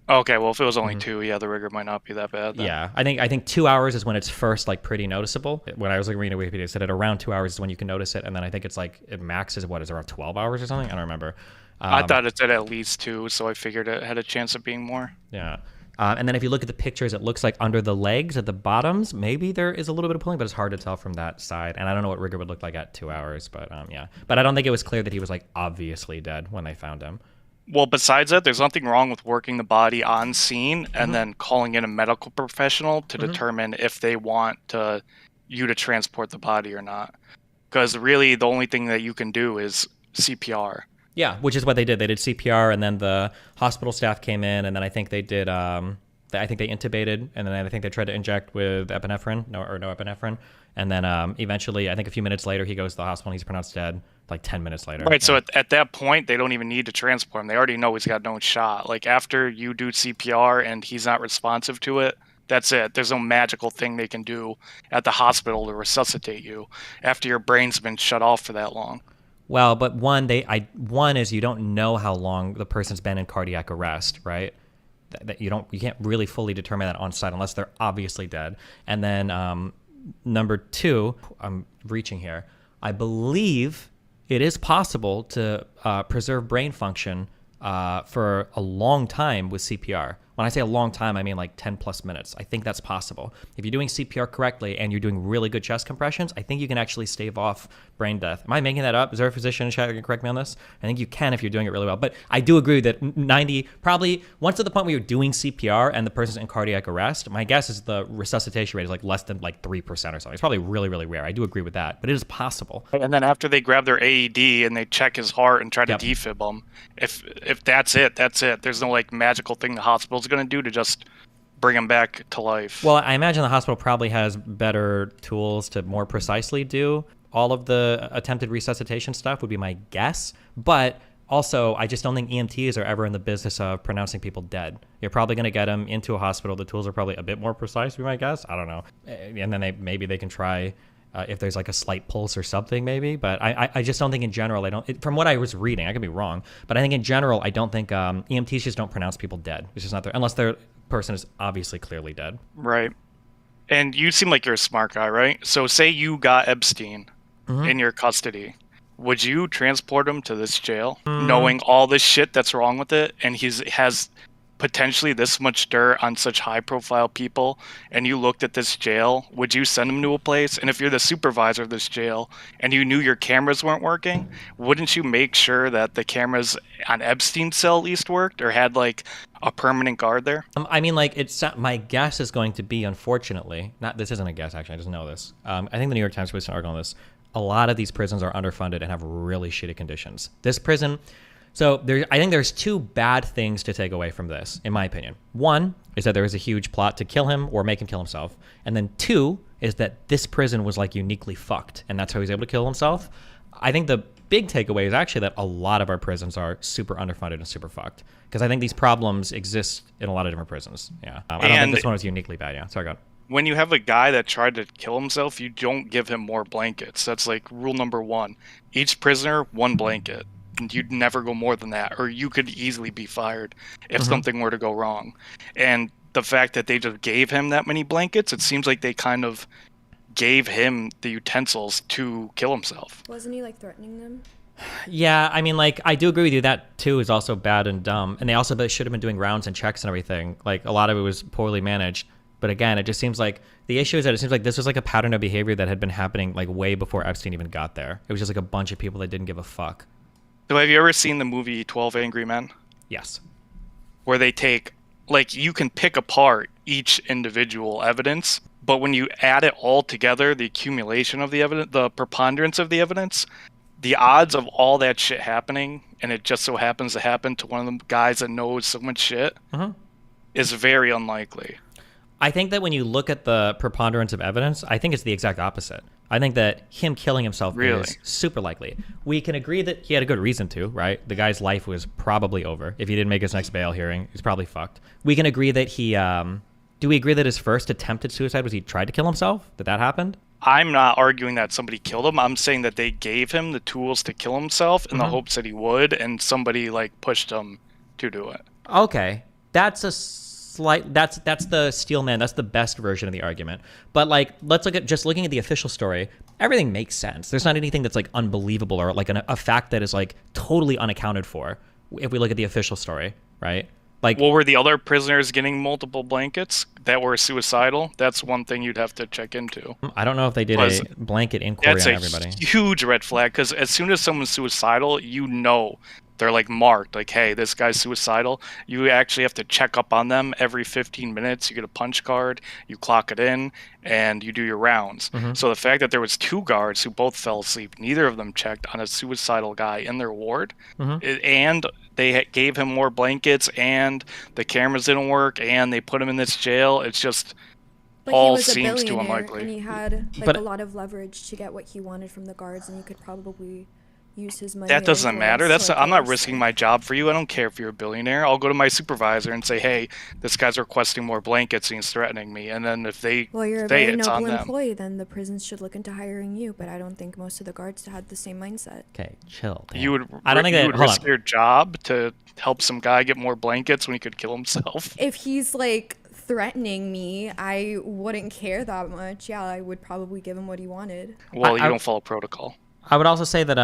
Okay, well, if it was only 2, yeah, the rigor might not be that bad then. Yeah, I think 2 hours is when it's first like pretty noticeable. When I was like reading Wikipedia, it said at around 2 hours is when you can notice it, and then I think it's like it max is around 12 hours or something. I don't remember. I thought it said at least 2, so I figured it had a chance of being more. Yeah. And then if you look at the pictures, it looks like under the legs at the bottoms, maybe there is a little bit of pulling, but it's hard to tell from that side. And I don't know what rigor would look like at 2 hours, but yeah. But I don't think it was clear that he was like obviously dead when they found him. Well, besides that, there's nothing wrong with working the body on scene and then calling in a medical professional to determine if they want you to transport the body or not. Because really, the only thing that you can do is CPR. Yeah, which is what they did. They did CPR, and then the hospital staff came in, and then I think they did. I think they intubated, and then I think they tried to inject with epinephrine, no epinephrine, and then eventually, I think a few minutes later, he goes to the hospital, and he's pronounced dead. Like 10 minutes later. Right. So at that point, they don't even need to transport him. They already know he's got no shot. Like after you do CPR and he's not responsive to it, that's it. There's no magical thing they can do at the hospital to resuscitate you after your brain's been shut off for that long. Well, but one is you don't know how long the person's been in cardiac arrest, right? That you can't really fully determine that on site unless they're obviously dead. And then number 2, I'm reaching here. I believe it is possible to preserve brain function for a long time with CPR. When I say a long time, I mean like 10 plus minutes. I think that's possible. If you're doing CPR correctly and you're doing really good chest compressions, I think you can actually stave off brain death. Am I making that up? Is there a physician in chat who can correct me on this? I think you can if you're doing it really well. But I do agree that 90, probably once to the point where you're doing CPR and the person's in cardiac arrest, my guess is the resuscitation rate is like less than like 3% or something. It's probably really, really rare. I do agree with that, but it is possible. And then after they grab their AED and they check his heart and try to defib him, if that's it, that's it. There's no like magical thing the hospital's going to do to just bring him back to life. Well, I imagine the hospital probably has better tools to more precisely do all of the attempted resuscitation stuff would be my guess. But also, I just don't think EMTs are ever in the business of pronouncing people dead. You're probably going to get them into a hospital. The tools are probably a bit more precise, would be my guess. I don't know. And then maybe they can try if there's like a slight pulse or something maybe. But I just don't think in general, from what I was reading, I could be wrong, but I think in general, I don't think EMTs just don't pronounce people dead. It's just not there, unless their person is obviously clearly dead. Right. And you seem like you're a smart guy, right? So say you got Epstein in your custody. Would you transport him to this jail knowing all this shit that's wrong with it? And he has potentially this much dirt on such high-profile people, and you looked at this jail, would you send them to a place? And if you're the supervisor of this jail and you knew your cameras weren't working, wouldn't you make sure that the cameras on Epstein's cell at least worked, or had like a permanent guard there? I mean, like, my guess is going to be, unfortunately, this isn't a guess, actually, I just know this. I think the New York Times released an article on this. A lot of these prisons are underfunded and have really shitty conditions. This prison, I think there's two bad things to take away from this, in my opinion. One is that there was a huge plot to kill him or make him kill himself. And then two is that this prison was like uniquely fucked, and that's how he was able to kill himself. I think the big takeaway is actually that a lot of our prisons are super underfunded and super fucked. Because I think these problems exist in a lot of different prisons. Yeah. I don't think this one was uniquely bad. Yeah. Sorry, go on. When you have a guy that tried to kill himself, you don't give him more blankets. That's like rule number one. Each prisoner, one blanket. And you'd never go more than that, or you could easily be fired if something were to go wrong. And the fact that they just gave him that many blankets, it seems like they kind of gave him the utensils to kill himself. Wasn't he like threatening them? Yeah, I mean, like, I do agree with you. That too is also bad and dumb. And they should have been doing rounds and checks and everything. Like, a lot of it was poorly managed. But again, it just seems like the issue is that it seems like this was like a pattern of behavior that had been happening like way before Epstein even got there. It was just like a bunch of people that didn't give a fuck. So have you ever seen the movie 12 Angry Men? Yes. Where they take, like, you can pick apart each individual evidence, but when you add it all together, the accumulation of the evidence, the preponderance of the evidence, the odds of all that shit happening, and it just so happens to happen to one of the guys that knows so much shit, is very unlikely. I think that when you look at the preponderance of evidence, I think it's the exact opposite. I think that him killing himself is super likely. We can agree that he had a good reason to, right? The guy's life was probably over. If he didn't make his next bail hearing, he's probably fucked. We can agree that he, do we agree that his first attempted suicide was he tried to kill himself? That happened? I'm not arguing that somebody killed him. I'm saying that they gave him the tools to kill himself in the hopes that he would, and somebody like pushed him to do it. Okay. That's the steel man. That's the best version of the argument. But like, let's look at just looking at the official story. Everything makes sense. There's not anything that's like unbelievable or like a fact that is like totally unaccounted for if we look at the official story, right? Like, well, were the other prisoners getting multiple blankets that were suicidal? That's one thing you'd have to check into. I don't know if they did a blanket inquiry on everybody. That's a huge red flag, because as soon as someone's suicidal, you know they're like marked, like, hey, this guy's suicidal. You actually have to check up on them every 15 minutes. You get a punch card, you clock it in, and you do your rounds. So the fact that there was two guards who both fell asleep, neither of them checked on a suicidal guy in their ward, and they gave him more blankets, and the cameras didn't work, and they put him in this jail. It's just all seems too unlikely. And he had like a lot of leverage to get what he wanted from the guards, and he could probably use his money. That doesn't matter. I'm not risking my job for you. I don't care if you're a billionaire. I'll go to my supervisor and say, hey, this guy's requesting more blankets and he's threatening me. And then if they you're a very noble employee, then the prisons should look into hiring you. But I don't think most of the guards had the same mindset. Okay, chill. I don't think you would risk your job to help some guy get more blankets when he could kill himself. If he's like threatening me, I wouldn't care that much. Yeah, I would probably give him what he wanted. Well, you don't follow protocol. I would also say that,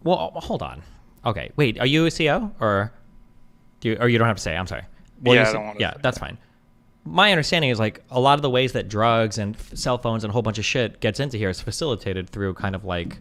well, hold on. Okay, wait, are you a CO or you don't have to say? I'm sorry. Well, I don't want to. Yeah, that's fine. My understanding is like a lot of the ways that drugs and cell phones and a whole bunch of shit gets into here is facilitated through kind of like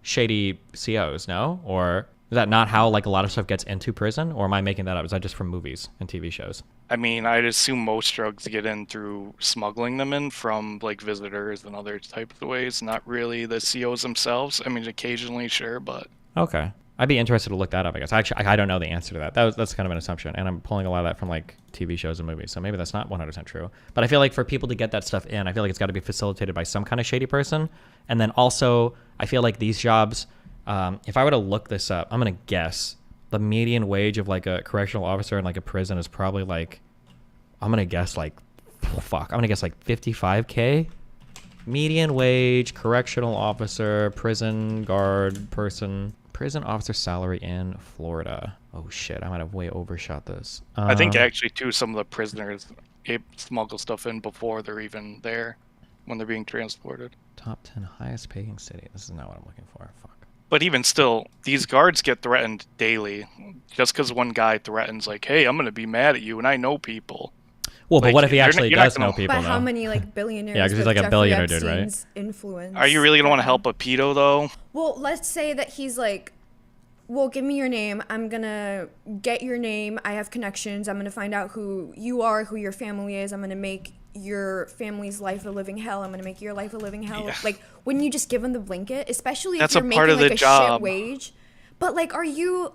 shady COs, no? Or is that not how like a lot of stuff gets into prison? Or am I making that up? Is that just from movies and TV shows? I mean, I'd assume most drugs get in through smuggling them in from like visitors and other types of ways, not really the COs themselves. I mean, occasionally, sure, but... Okay. I'd be interested to look that up, I guess. Actually, I don't know the answer to that. That's kind of an assumption, and I'm pulling a lot of that from like TV shows and movies, so maybe that's not 100% true. But I feel like for people to get that stuff in, I feel like it's got to be facilitated by some kind of shady person. And then also, I feel like these jobs, if I were to look this up, I'm going to guess the median wage of like a correctional officer in like a prison is probably like, I'm going to guess like 55K. Median wage, correctional officer, prison guard person, prison officer salary in Florida. Oh shit, I might have way overshot this. I think actually too, some of the prisoners smuggle stuff in before they're even there when they're being transported. Top 10 highest paying city. This is not what I'm looking for. Fuck. But even still, these guards get threatened daily. Just because one guy threatens, like, hey, I'm going to be mad at you, and I know people. Well, but Like, what if he actually you're not does gonna- know people, But how though? many like billionaires? Yeah, 'cause he's with like a Jeffrey billionaire dude, right? Epstein's influence. Are you really going to want to help a pedo, though? Well, let's say that he's like, well, give me your name. I'm gonna get your name. I have connections. I'm gonna find out who you are, who your family is. I'm gonna make your family's life a living hell. I'm gonna make your life a living hell. Yeah. Like, wouldn't you just give him the blanket? Especially That's if a you're part making of like the a shit job. wage. But like, are you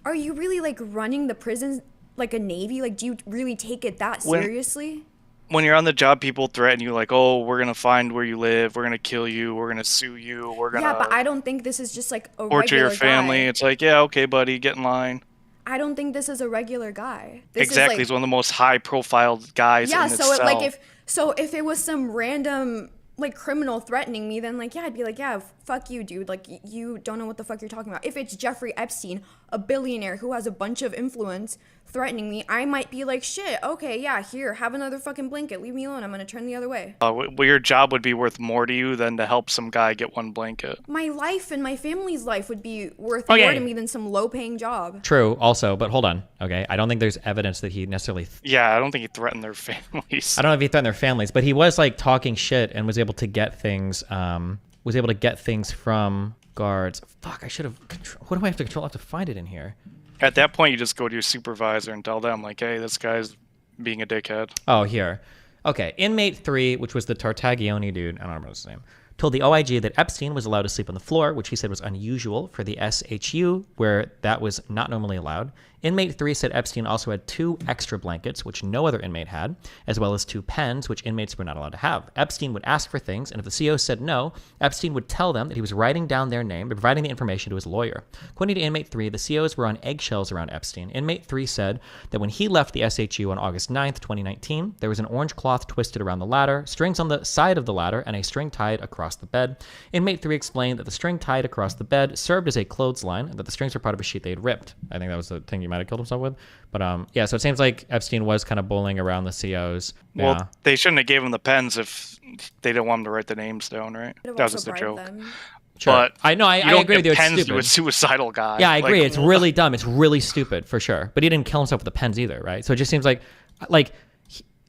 really like running the prisons like a navy? Like, do you really take it that When- seriously? When you're on the job, people threaten you, like, oh, we're going to find where you live, we're going to kill you, we're going to sue you, we're going to Yeah, but I don't think this is just like a torture regular your family. guy. It's like, yeah, okay, buddy, get in line. I don't think this is a regular guy. This Exactly, Is he's like, one of the most high-profile guys yeah, in so this cell. if it was some random like criminal threatening me, then like yeah, I'd be like, yeah, fuck you, dude. Like you don't know what the fuck you're talking about. If it's Jeffrey Epstein, a billionaire who has a bunch of influence threatening me, I might be like, shit, okay, yeah, here, have another fucking blanket. Leave me alone. I'm gonna turn the other way. Well, your job would be worth more to you than to help some guy get one blanket. My life and my family's life would be worth Okay. more to me than some low-paying job. True, also, but hold on, okay? I don't think there's evidence that he necessarily... Yeah, I don't think he threatened their families. I don't know if he threatened their families, but he was, like, talking shit and was able to get things, from guards. Fuck, I should have... What do I have to control? I have to find it in here. At that point, you just go to your supervisor and tell them, like, hey, this guy's being a dickhead. Oh, here. Okay, inmate 3, which was the Tartaglione dude, I don't remember his name, told the OIG that Epstein was allowed to sleep on the floor, which he said was unusual for the SHU, where that was not normally allowed. Inmate 3 said Epstein also had 2 extra blankets, which no other inmate had, as well as 2 pens, which inmates were not allowed to have. Epstein would ask for things, and if the CO said no, Epstein would tell them that he was writing down their name and providing the information to his lawyer. According to Inmate 3, the COs were on eggshells around Epstein. Inmate 3 said that when he left the SHU on August 9th, 2019, there was an orange cloth twisted around the ladder, strings on the side of the ladder, and a string tied across the bed. Inmate 3 explained that the string tied across the bed served as a clothesline, and that the strings were part of a sheet they had ripped. I think that was the thing he might have killed himself with. But yeah, so it seems like Epstein was kind of bullying around the COs. Yeah. Well, they shouldn't have gave him the pens if they didn't want him to write the names down, right? Could have That was also just a bribed joke. them. Sure. But I know, I you don't agree with give you. It's pens to stupid. a suicidal guy. Yeah, I agree. Like, It's really dumb. It's really stupid, for sure. But he didn't kill himself with the pens either, right? So it just seems like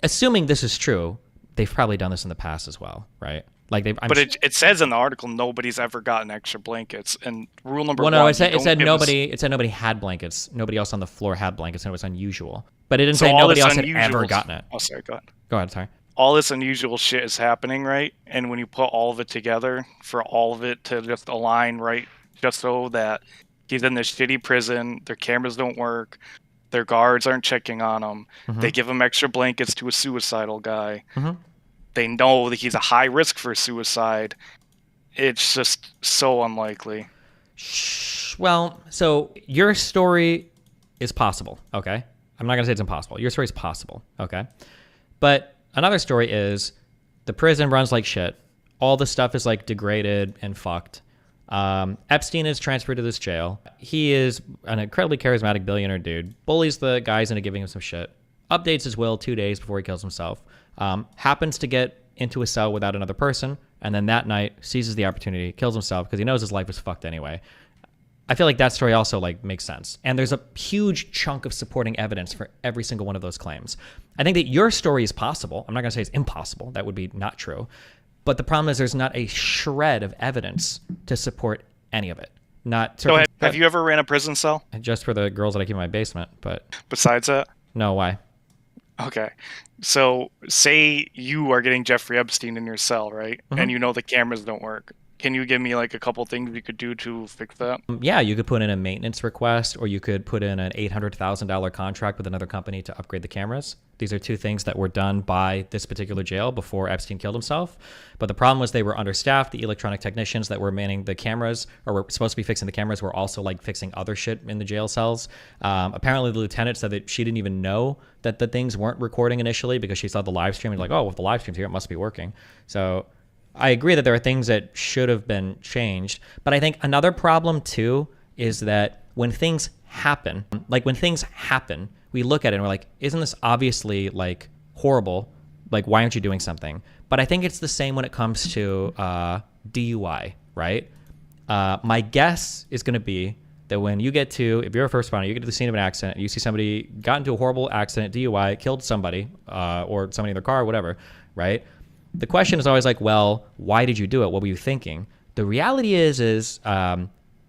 assuming this is true, they've probably done this in the past as well, right? Like they've. But it says in the article nobody's ever gotten extra blankets. And rule number Well, one. no, it said you don't give nobody. It said nobody had blankets. Nobody else on the floor had blankets, and it was unusual. But it didn't So say all nobody this else had unusual- ever gotten it. Oh, sorry, go ahead. Go ahead. Sorry. All this unusual shit is happening, right? And when you put all of it together, for all of it to just align right, just so that he's in this shitty prison, their cameras don't work, their guards aren't checking on him, they give him extra blankets to a suicidal guy, they know that he's a high risk for suicide. It's just so unlikely. Well, so your story is possible, okay? I'm not going to say it's impossible. Your story is possible, okay? But another story is the prison runs like shit. All the stuff is like degraded and fucked. Epstein is transferred to this jail. He is an incredibly charismatic billionaire dude. Bullies the guys into giving him some shit. Updates his will 2 days before he kills himself. Happens to get into a cell without another person. And then that night seizes the opportunity, kills himself because he knows his life is fucked anyway. I feel like that story also like makes sense. And there's a huge chunk of supporting evidence for every single one of those claims. I think that your story is possible. I'm not going to say it's impossible. That would be not true. But the problem is there's not a shred of evidence to support any of it. Not So have you ever ran a prison cell? just for the girls that I keep in my basement, but Besides that? no, why? Okay. So say you are getting Jeffrey Epstein in your cell, right? And you know the cameras don't work. Can you give me like a couple things you could do to fix that? Yeah, you could put in a maintenance request, or you could put in an $800,000 contract with another company to upgrade the cameras. These are 2 things that were done by this particular jail before Epstein killed himself. But the problem was they were understaffed. The electronic technicians that were manning the cameras, or were supposed to be fixing the cameras, were also like fixing other shit in the jail cells. Apparently the lieutenant said that she didn't even know that the things weren't recording initially because she saw the live stream and like, oh, well, if the live stream's here, it must be working. So I agree that there are things that should have been changed. But I think another problem too is that when things happen, we look at it and we're like, isn't this obviously like horrible? Like, why aren't you doing something? But I think it's the same when it comes to DUI, right? My guess is going to be that when you get to, if you're a first responder, you get to the scene of an accident, and you see somebody got into a horrible accident, DUI, killed somebody, or somebody in their car, or whatever, right? The question is always like, well, why did you do it? What were you thinking? The reality is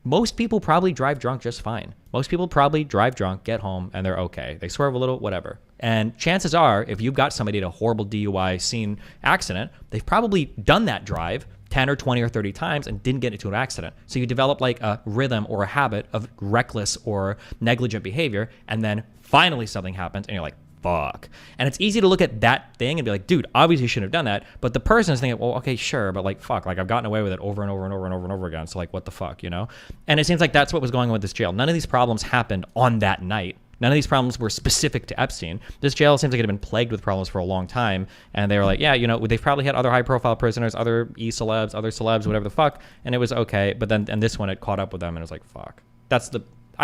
most people probably drive drunk just fine. Most people probably drive drunk, get home, and they're okay. They swerve a little, whatever. And chances are, if you've got somebody at a horrible DUI scene accident, they've probably done that drive 10 or 20 or 30 times and didn't get into an accident. So you develop like a rhythm or a habit of reckless or negligent behavior, and then finally something happens and you're like, fuck. And it's easy to look at that thing and be like, dude, obviously you shouldn't have done that. But the person is thinking, well, okay, sure, but like, fuck, like I've gotten away with it over and over and over and over and over again. So like, what the fuck, you know? And it seems like that's what was going on with this jail. None of these problems happened on that night. None of these problems were specific to Epstein. This jail seems like it had been plagued with problems for a long time. And they were like, yeah, you know, they've probably had other high-profile prisoners, other E-celebs, other celebs, whatever the fuck. And it was okay. But then, and this one, it caught up with them and it was like, fuck. That's the...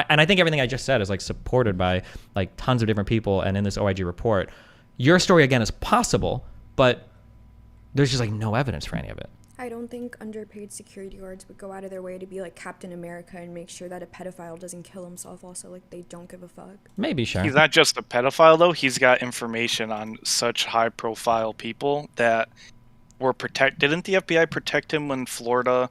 And I think everything I just said is like supported by like tons of different people. And in this OIG report, your story again is possible, but there's just like no evidence for any of it. I don't think underpaid security guards would go out of their way to be like Captain America and make sure that a pedophile doesn't kill himself also. Like, they don't give a fuck. Maybe, sure. He's not just a pedophile, though. He's got information on such high-profile people that were protected. Didn't the FBI protect him when Florida...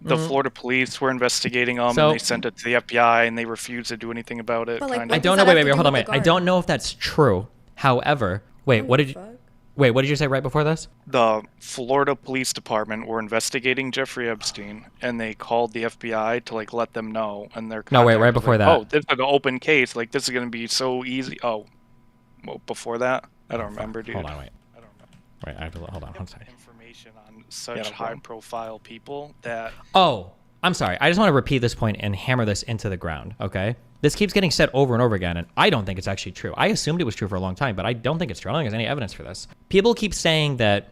The Florida police were investigating him, and they sent it to the FBI, and they refused to do anything about it. But, like, I don't know. Wait, hold on. Wait. I don't know if that's true. However, wait, what did you say right before this? The Florida Police Department were investigating Jeffrey Epstein, and they called the FBI to like let them know. And they're right before that. Oh, this is an open case. Like this is gonna be so easy. Oh, well, before that, I don't remember, dude. Hold on, wait. I don't know. Wait, I have to hold on. One second. Information on such high-profile people that. Oh, I'm sorry. I just want to repeat this point and hammer this into the ground. Okay. This keeps getting said over and over again, and I don't think it's actually true. I assumed it was true for a long time, but I don't think it's true. I don't think there's any evidence for this. People keep saying that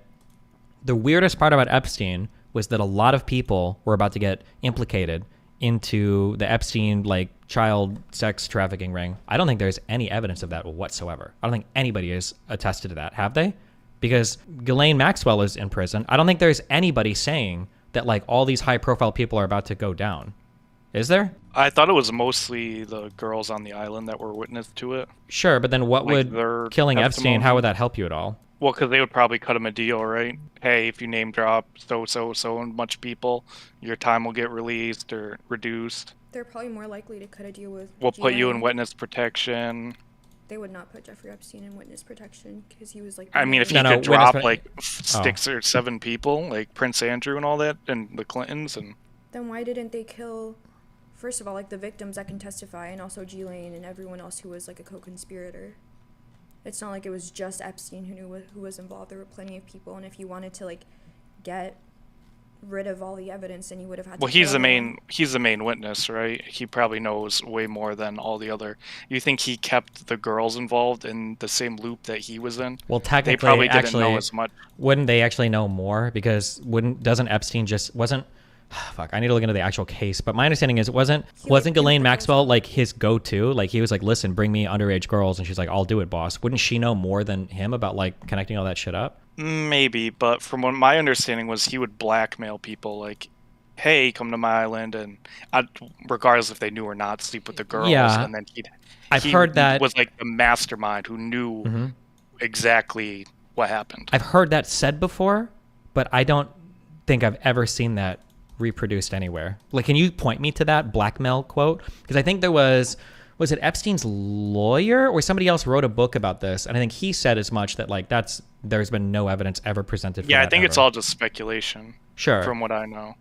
the weirdest part about Epstein was that a lot of people were about to get implicated into the Epstein, like, child sex trafficking ring. I don't think there's any evidence of that whatsoever. I don't think anybody has attested to that. Have they? Because Ghislaine Maxwell is in prison. I don't think there's anybody saying that, like, all these high-profile people are about to go down. Is there? I thought it was mostly the girls on the island that were witness to it. Sure, but then what would killing Epstein, how would that help you at all? Well, because they would probably cut him a deal, right? Hey, if you name drop so much people, your time will get released or reduced. They're probably more likely to cut a deal with We'll put you in witness protection. They would not put Jeffrey Epstein in witness protection because he was like... I mean, if you could drop like 6 or 7 people, like Prince Andrew and all that, and the Clintons, and... Then why didn't they kill, first of all, like the victims that can testify, and also Ghislaine and everyone else who was like a co-conspirator? It's not like it was just Epstein who was involved. There were plenty of people, and if you wanted to like get rid of all the evidence, then you would have had to. Well, he's the main witness, right? He probably knows way more than all the other. You think he kept the girls involved in the same loop that he was in? Well, technically, they probably didn't know as much. Wouldn't they actually know more? Because doesn't Epstein wasn't? Fuck, I need to look into the actual case. But my understanding is wasn't Ghislaine Maxwell like his go-to? Like he was like, listen, bring me underage girls, and she's like, I'll do it, boss. Wouldn't she know more than him about like connecting all that shit up? Maybe, but from what my understanding was, he would blackmail people like, hey, come to my island, and regardless if they knew or not, sleep with the girls. Yeah, and then I've heard that was like the mastermind who knew exactly what happened. I've heard that said before, but I don't think I've ever seen that reproduced anywhere. Like, can you point me to that blackmail quote? Because I think there was it Epstein's lawyer or somebody else wrote a book about this, and I think he said as much that like there's been no evidence ever presented for I that think ever. It's all just speculation. Sure. From what I know.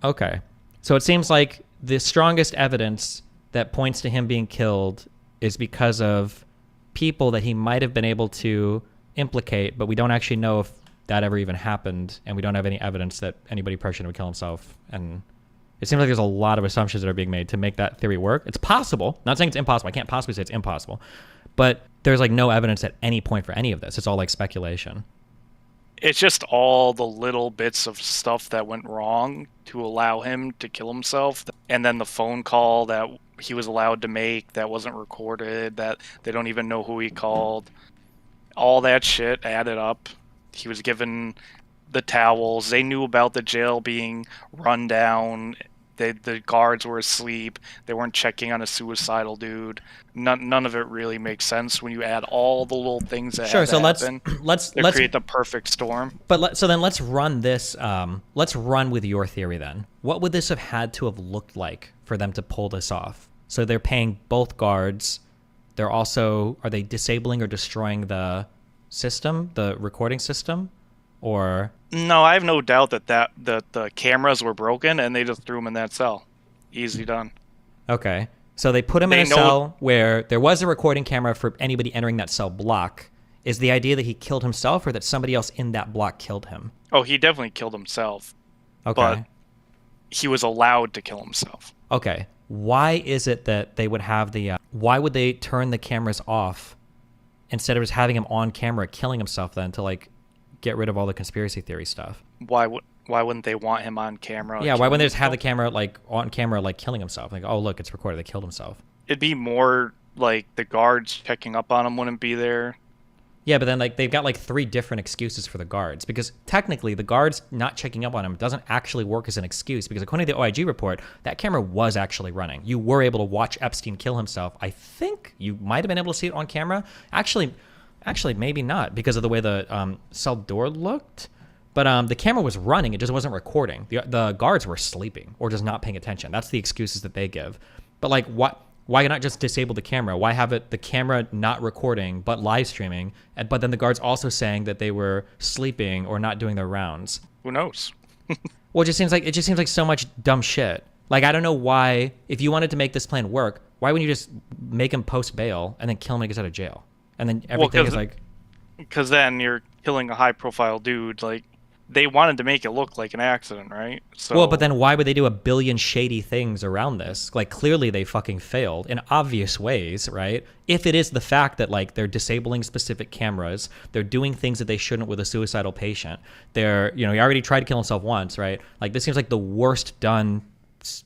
Okay. So it seems like the strongest evidence that points to him being killed is because of people that he might have been able to implicate, but we don't actually know if that ever even happened, and we don't have any evidence that anybody pressured him to kill himself. And it seems like there's a lot of assumptions that are being made to make that theory work. It's possible. Not saying it's impossible. I can't possibly say it's impossible. But there's like no evidence at any point for any of this. It's all like speculation. It's just all the little bits of stuff that went wrong to allow him to kill himself. And then the phone call that he was allowed to make that wasn't recorded, that they don't even know who he called. All that shit added up. He was given the towels. They knew about the jail being run down The guards were asleep. They weren't checking on a suicidal dude. None of it really makes sense when you add all the little things that Sure. had to So happen let's create the perfect storm. But so then let's run this. Let's run with your theory then. What would this have had to have looked like for them to pull this off? So they're paying both guards. They're also, are they disabling or destroying the system, the recording system, or? No, I have no doubt that the cameras were broken and they just threw him in that cell. Easy done. Okay. So they put him in a cell where there was a recording camera for anybody entering that cell block. Is the idea that he killed himself or that somebody else in that block killed him? Oh, he definitely killed himself. Okay. But he was allowed to kill himself. Okay. Why is it that they would have the, why would they turn the cameras off instead of just having him on camera killing himself then to like get rid of all the conspiracy theory stuff? Why wouldn't they want him on camera? Yeah, why wouldn't they just have the camera like on camera like killing himself? Like, oh look, it's recorded, they killed himself. It'd be more like the guards checking up on him wouldn't be there. Yeah, but then like they've got like 3 different excuses for the guards, because technically the guards not checking up on him doesn't actually work as an excuse, because according to the OIG report, that camera was actually running. You were able to watch Epstein kill himself. I think you might have been able to see it on camera. Actually maybe not, because of the way the cell door looked. But the camera was running, it just wasn't recording. The guards were sleeping or just not paying attention. That's the excuses that they give. But like, why not just disable the camera? Why have the camera not recording but live streaming? But then the guards also saying that they were sleeping or not doing their rounds. Who knows? Well, it just seems like so much dumb shit. Like, I don't know why, if you wanted to make this plan work, why wouldn't you just make him post bail and then kill him when he gets out of jail? And then everything is like... Because then you're killing a high profile dude. Like, they wanted to make it look like an accident, right? So, well, but then why would they do a billion shady things around this? Like, clearly they fucking failed in obvious ways, right? If it is the fact that, like, they're disabling specific cameras, they're doing things that they shouldn't with a suicidal patient. They're, you know, he already tried to kill himself once, right? Like, this seems like the worst done,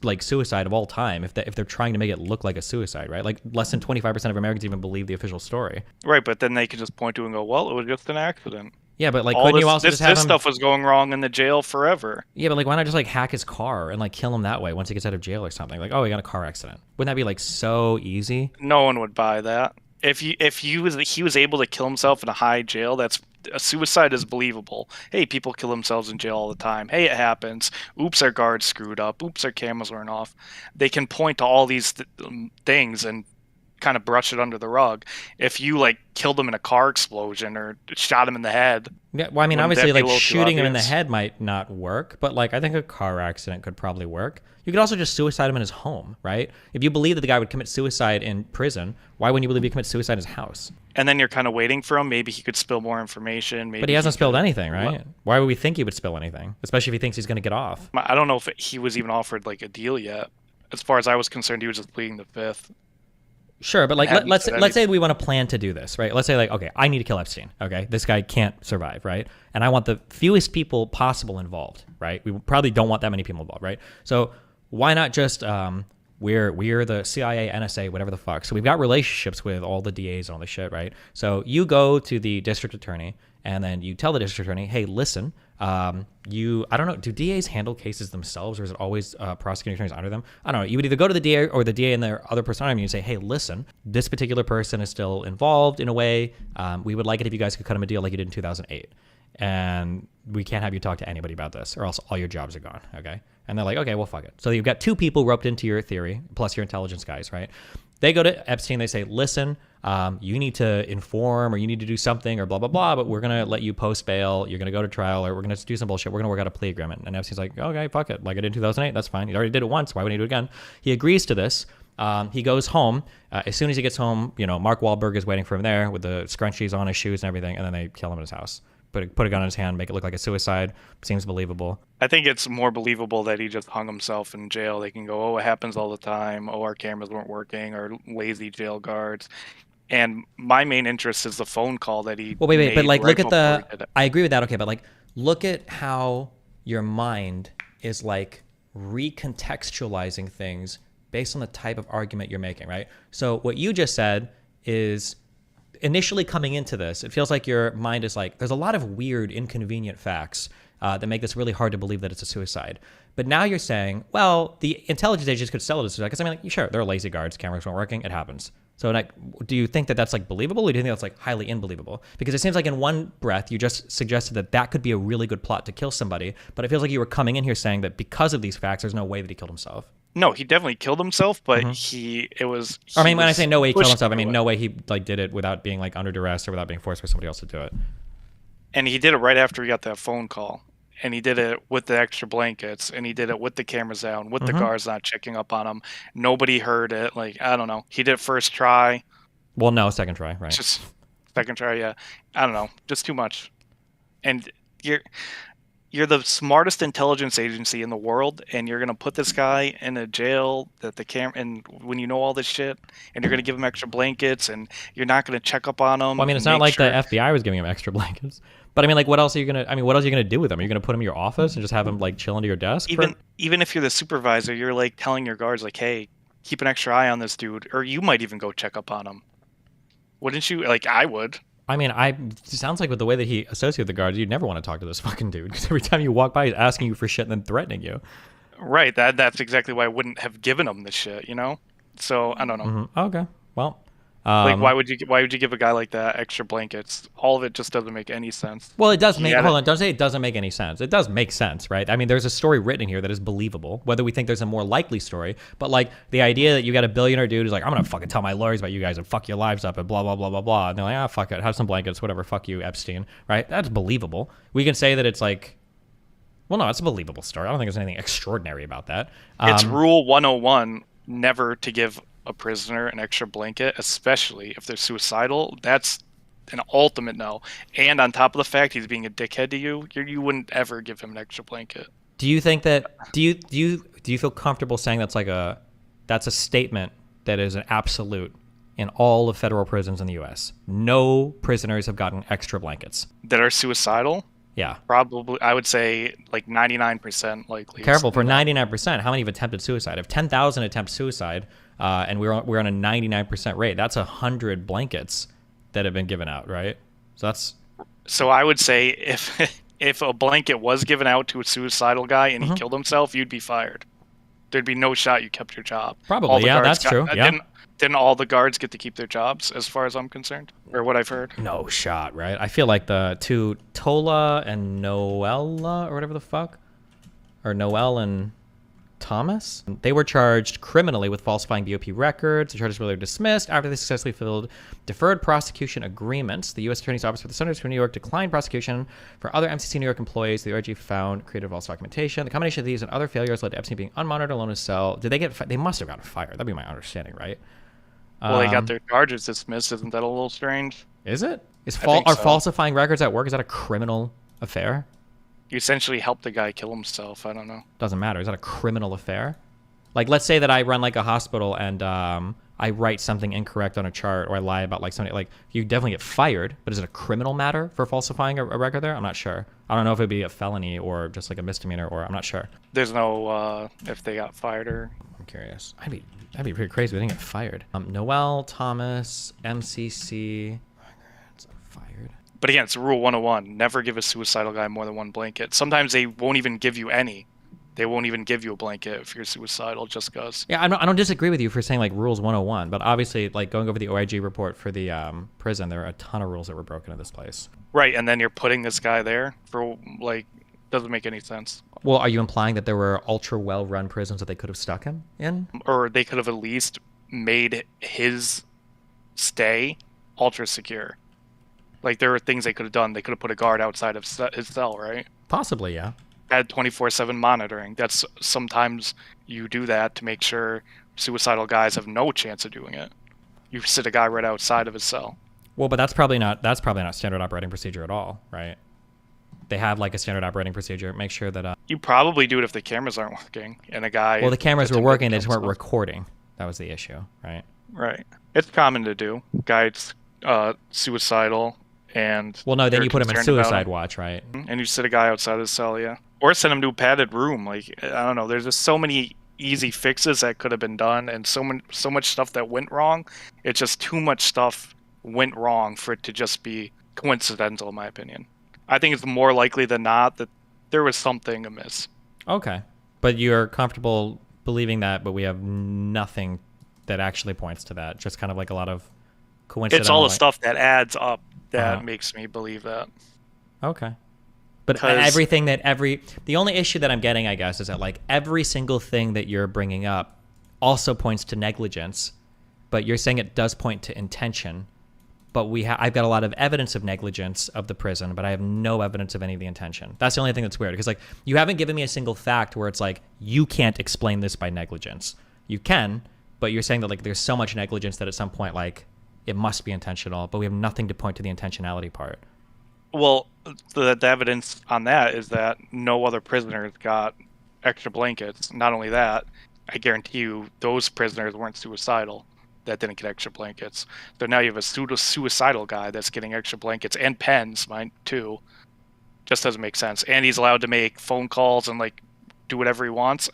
like, suicide of all time if they're trying to make it look like a suicide, right? Like, less than 25% of Americans even believe the official story. Right, but then they could just point to it and go, well, it was just an accident. Yeah, but like, couldn't you also just have this him... stuff was going wrong in the jail forever. Yeah, but like, why not just like hack his car and like kill him that way once he gets out of jail or something? Like, oh, he got a car accident. Wouldn't that be like so easy? No one would buy that. If he was able to kill himself in a high jail, that's a suicide is believable. Hey, people kill themselves in jail all the time. Hey, it happens. Oops, our guards screwed up. Oops, our cameras weren't off. They can point to all these things and kind of brush it under the rug. If you like killed him in a car explosion or shot him in the head. Yeah, well, I mean, obviously, like shooting him in the head might not work, but like I think a car accident could probably work. You could also just suicide him in his home, right? If you believe that the guy would commit suicide in prison, why wouldn't you believe he commit suicide in his house? And then you're kind of waiting for him. Maybe he could spill more information. Maybe but he hasn't spilled anything, right? What? Why would we think he would spill anything? Especially if he thinks he's going to get off. I don't know if he was even offered like a deal yet. As far as I was concerned, he was just pleading the fifth. Sure, but like let's say we want to plan to do this, right? Let's say like, okay, I need to kill Epstein. Okay, this guy can't survive, right? And I want the fewest people possible involved, right? We probably don't want that many people involved, right? So why not just we're the CIA, NSA, whatever the fuck. So we've got relationships with all the DAs and all this shit, right? So you go to the district attorney and then you tell the district attorney, hey, listen, I don't know, do DAs handle cases themselves or is it always prosecuting attorneys under them? I don't know. You would either go to the DA or the DA and their other person and you say, hey, listen, this particular person is still involved in a way. We would like it if you guys could cut him a deal like you did in 2008. And we can't have you talk to anybody about this or else all your jobs are gone, okay? And they're like, okay, well, fuck it. So you've got 2 people roped into your theory, plus your intelligence guys, right? They go to Epstein, they say, listen, you need to inform or you need to do something or blah, blah, blah, but we're going to let you post bail. You're going to go to trial or we're going to do some bullshit. We're going to work out a plea agreement. And Epstein's like, okay, fuck it. Like I did in 2008, that's fine. He already did it once. Why would he do it again? He agrees to this. He goes home. As soon as he gets home, you know, Mark Wahlberg is waiting for him there with the scrunchies on his shoes and everything. And then they kill him in his house. Put a gun in his hand, make it look like a suicide. Seems believable. I think it's more believable that he just hung himself in jail. They can go, oh, it happens all the time. Oh, our cameras weren't working, or lazy jail guards. And my main interest is the phone call that he. Well, wait, but like, right look at I agree with that. Okay, but like, look at how your mind is like recontextualizing things based on the type of argument you're making, right? So what you just said is, initially coming into this, it feels like your mind is like, there's a lot of weird, inconvenient facts that make this really hard to believe that it's a suicide. But now you're saying, well, the intelligence agents could sell it as suicide. Because I mean, like, sure, they're lazy guards, cameras weren't working, it happens. So like, do you think that that's like believable, or do you think that's like highly unbelievable? Because it seems like in one breath you just suggested that that could be a really good plot to kill somebody, but it feels like you were coming in here saying that because of these facts, there's no way that he killed himself. No, he definitely killed himself, but I mean, when I say no way he killed himself, I mean no way he like did it without being like under duress or without being forced by somebody else to do it. And he did it right after he got that phone call. And he did it with the extra blankets, and he did it with the cameras down, with the guards not checking up on him. Nobody heard it. Like, I don't know. He did it first try. Well, no, second try, right? Just second try, yeah. I don't know. Just too much. And you're the smartest intelligence agency in the world, and you're gonna put this guy in a jail that and when you know all this shit, and you're gonna give him extra blankets, and you're not gonna check up on him. Well, I mean, it's not like the FBI was giving him extra blankets. But I mean, like, what else are you gonna? I mean, what else are you gonna do with him? Are you gonna put him in your office and just have him like chill under your desk? Even if you're the supervisor, you're like telling your guards, like, hey, keep an extra eye on this dude, or you might even go check up on him. Wouldn't you? Like, I would. I mean, it sounds like with the way that he associates with the guards, you'd never want to talk to this fucking dude, because every time you walk by, he's asking you for shit and then threatening you. Right. That's exactly why I wouldn't have given him the shit. You know. So I don't know. Mm-hmm. Okay. Well. Like, why would you give a guy like that extra blankets? All of it just doesn't make any sense. Well, it does make. Hold on, don't say it doesn't make any sense. It does make sense, right? I mean, there's a story written in here that is believable. Whether we think there's a more likely story, but like the idea that you got a billionaire dude who's like, I'm gonna fucking tell my lawyers about you guys and fuck your lives up and blah blah blah blah blah, and they're like, fuck it, have some blankets, whatever, fuck you, Epstein, right? That's believable. We can say that it's like, well, no, it's a believable story. I don't think there's anything extraordinary about that. It's Rule 101, never to give a prisoner an extra blanket, especially if they're suicidal. That's an ultimate no. And on top of the fact he's being a dickhead to you, you wouldn't ever give him an extra blanket. Do you think that? Do you feel comfortable saying that's a statement that is an absolute in all of federal prisons in the U.S.? No prisoners have gotten extra blankets that are suicidal. Yeah, probably. I would say like 99% likely. Careful, for 99%, how many have attempted suicide? If 10,000 attempt suicide, and we're on a 99% rate, that's 100 blankets that have been given out, right? So I would say if a blanket was given out to a suicidal guy and he killed himself, you'd be fired. There'd be no shot you kept your job. Probably, yeah, that's true. Yeah. Didn't all the guards get to keep their jobs, as far as I'm concerned, or what I've heard? No shot, right? I feel like the two Tola and Noella, or whatever the fuck, or Noel and Thomas, they were charged criminally with falsifying BOP records. The charges were later dismissed after they successfully fulfilled deferred prosecution agreements. The U.S. Attorney's Office for the Southern District of New York declined prosecution for other MCC New York employees. The OIG found created false documentation. The combination of these and other failures led to Epstein being unmonitored alone in his cell. Did they get? They must have gotten fired. That'd be my understanding, right? Well, they got their charges dismissed. Isn't that a little strange? Is it? Are falsifying records at work? Is that a criminal affair? You essentially helped the guy kill himself. I don't know. Doesn't matter. Is that a criminal affair? Like, let's say that I run like a hospital and I write something incorrect on a chart, or I lie about like something. Like, you definitely get fired. But is it a criminal matter for falsifying a record there? I'm not sure. I don't know if it'd be a felony or just like a misdemeanor, or I'm not sure. There's no if they got fired or. I'm curious. That'd be pretty crazy if they didn't get fired. Noel, Thomas, MCC. Fired. But again, it's Rule 101. Never give a suicidal guy more than one blanket. Sometimes they won't even give you any. They won't even give you a blanket if you're suicidal, just because. Yeah, I don't disagree with you for saying like Rules 101, but obviously, like going over the OIG report for the prison, there are a ton of rules that were broken in this place. Right, and then you're putting this guy there for like, doesn't make any sense. Well, are you implying that there were ultra well-run prisons that they could have stuck him in? Or they could have at least made his stay ultra secure. Like, there were things they could have done. They could have put a guard outside of his cell, right? Possibly, yeah. Had 24/7 monitoring. That's sometimes you do that to make sure suicidal guys have no chance of doing it. You sit a guy right outside of his cell. Well, but that's probably not standard operating procedure at all, right? They have like a standard operating procedure. Make sure that you probably do it if the cameras aren't working and a guy. Well, the cameras were working, they just weren't recording. That was the issue, right? Right. It's common to do. Guys, suicidal. And well, no, then you put him in suicide watch, right? And you sit a guy outside his cell, yeah. Or send him to a padded room. Like, I don't know. There's just so many easy fixes that could have been done, and so much stuff that went wrong. It's just too much stuff went wrong for it to just be coincidental, in my opinion. I think it's more likely than not that there was something amiss. Okay. But you're comfortable believing that, but we have nothing that actually points to that. Just kind of like a lot of coincidental. It's all the stuff that adds up that makes me believe that. Okay. But the only issue that I'm getting, I guess, is that like every single thing that you're bringing up also points to negligence, but you're saying it does point to intention. But I've got a lot of evidence of negligence of the prison, but I have no evidence of any of the intention. That's the only thing that's weird, because like you haven't given me a single fact where it's like you can't explain this by negligence. You can, but you're saying that like there's so much negligence that at some point like it must be intentional, but we have nothing to point to the intentionality part. Well, the evidence on that is that no other prisoners got extra blankets. Not only that, I guarantee you those prisoners weren't suicidal that didn't get extra blankets. So now you have a suicidal guy that's getting extra blankets and pens, mine too. Just doesn't make sense. And he's allowed to make phone calls and like do whatever he wants.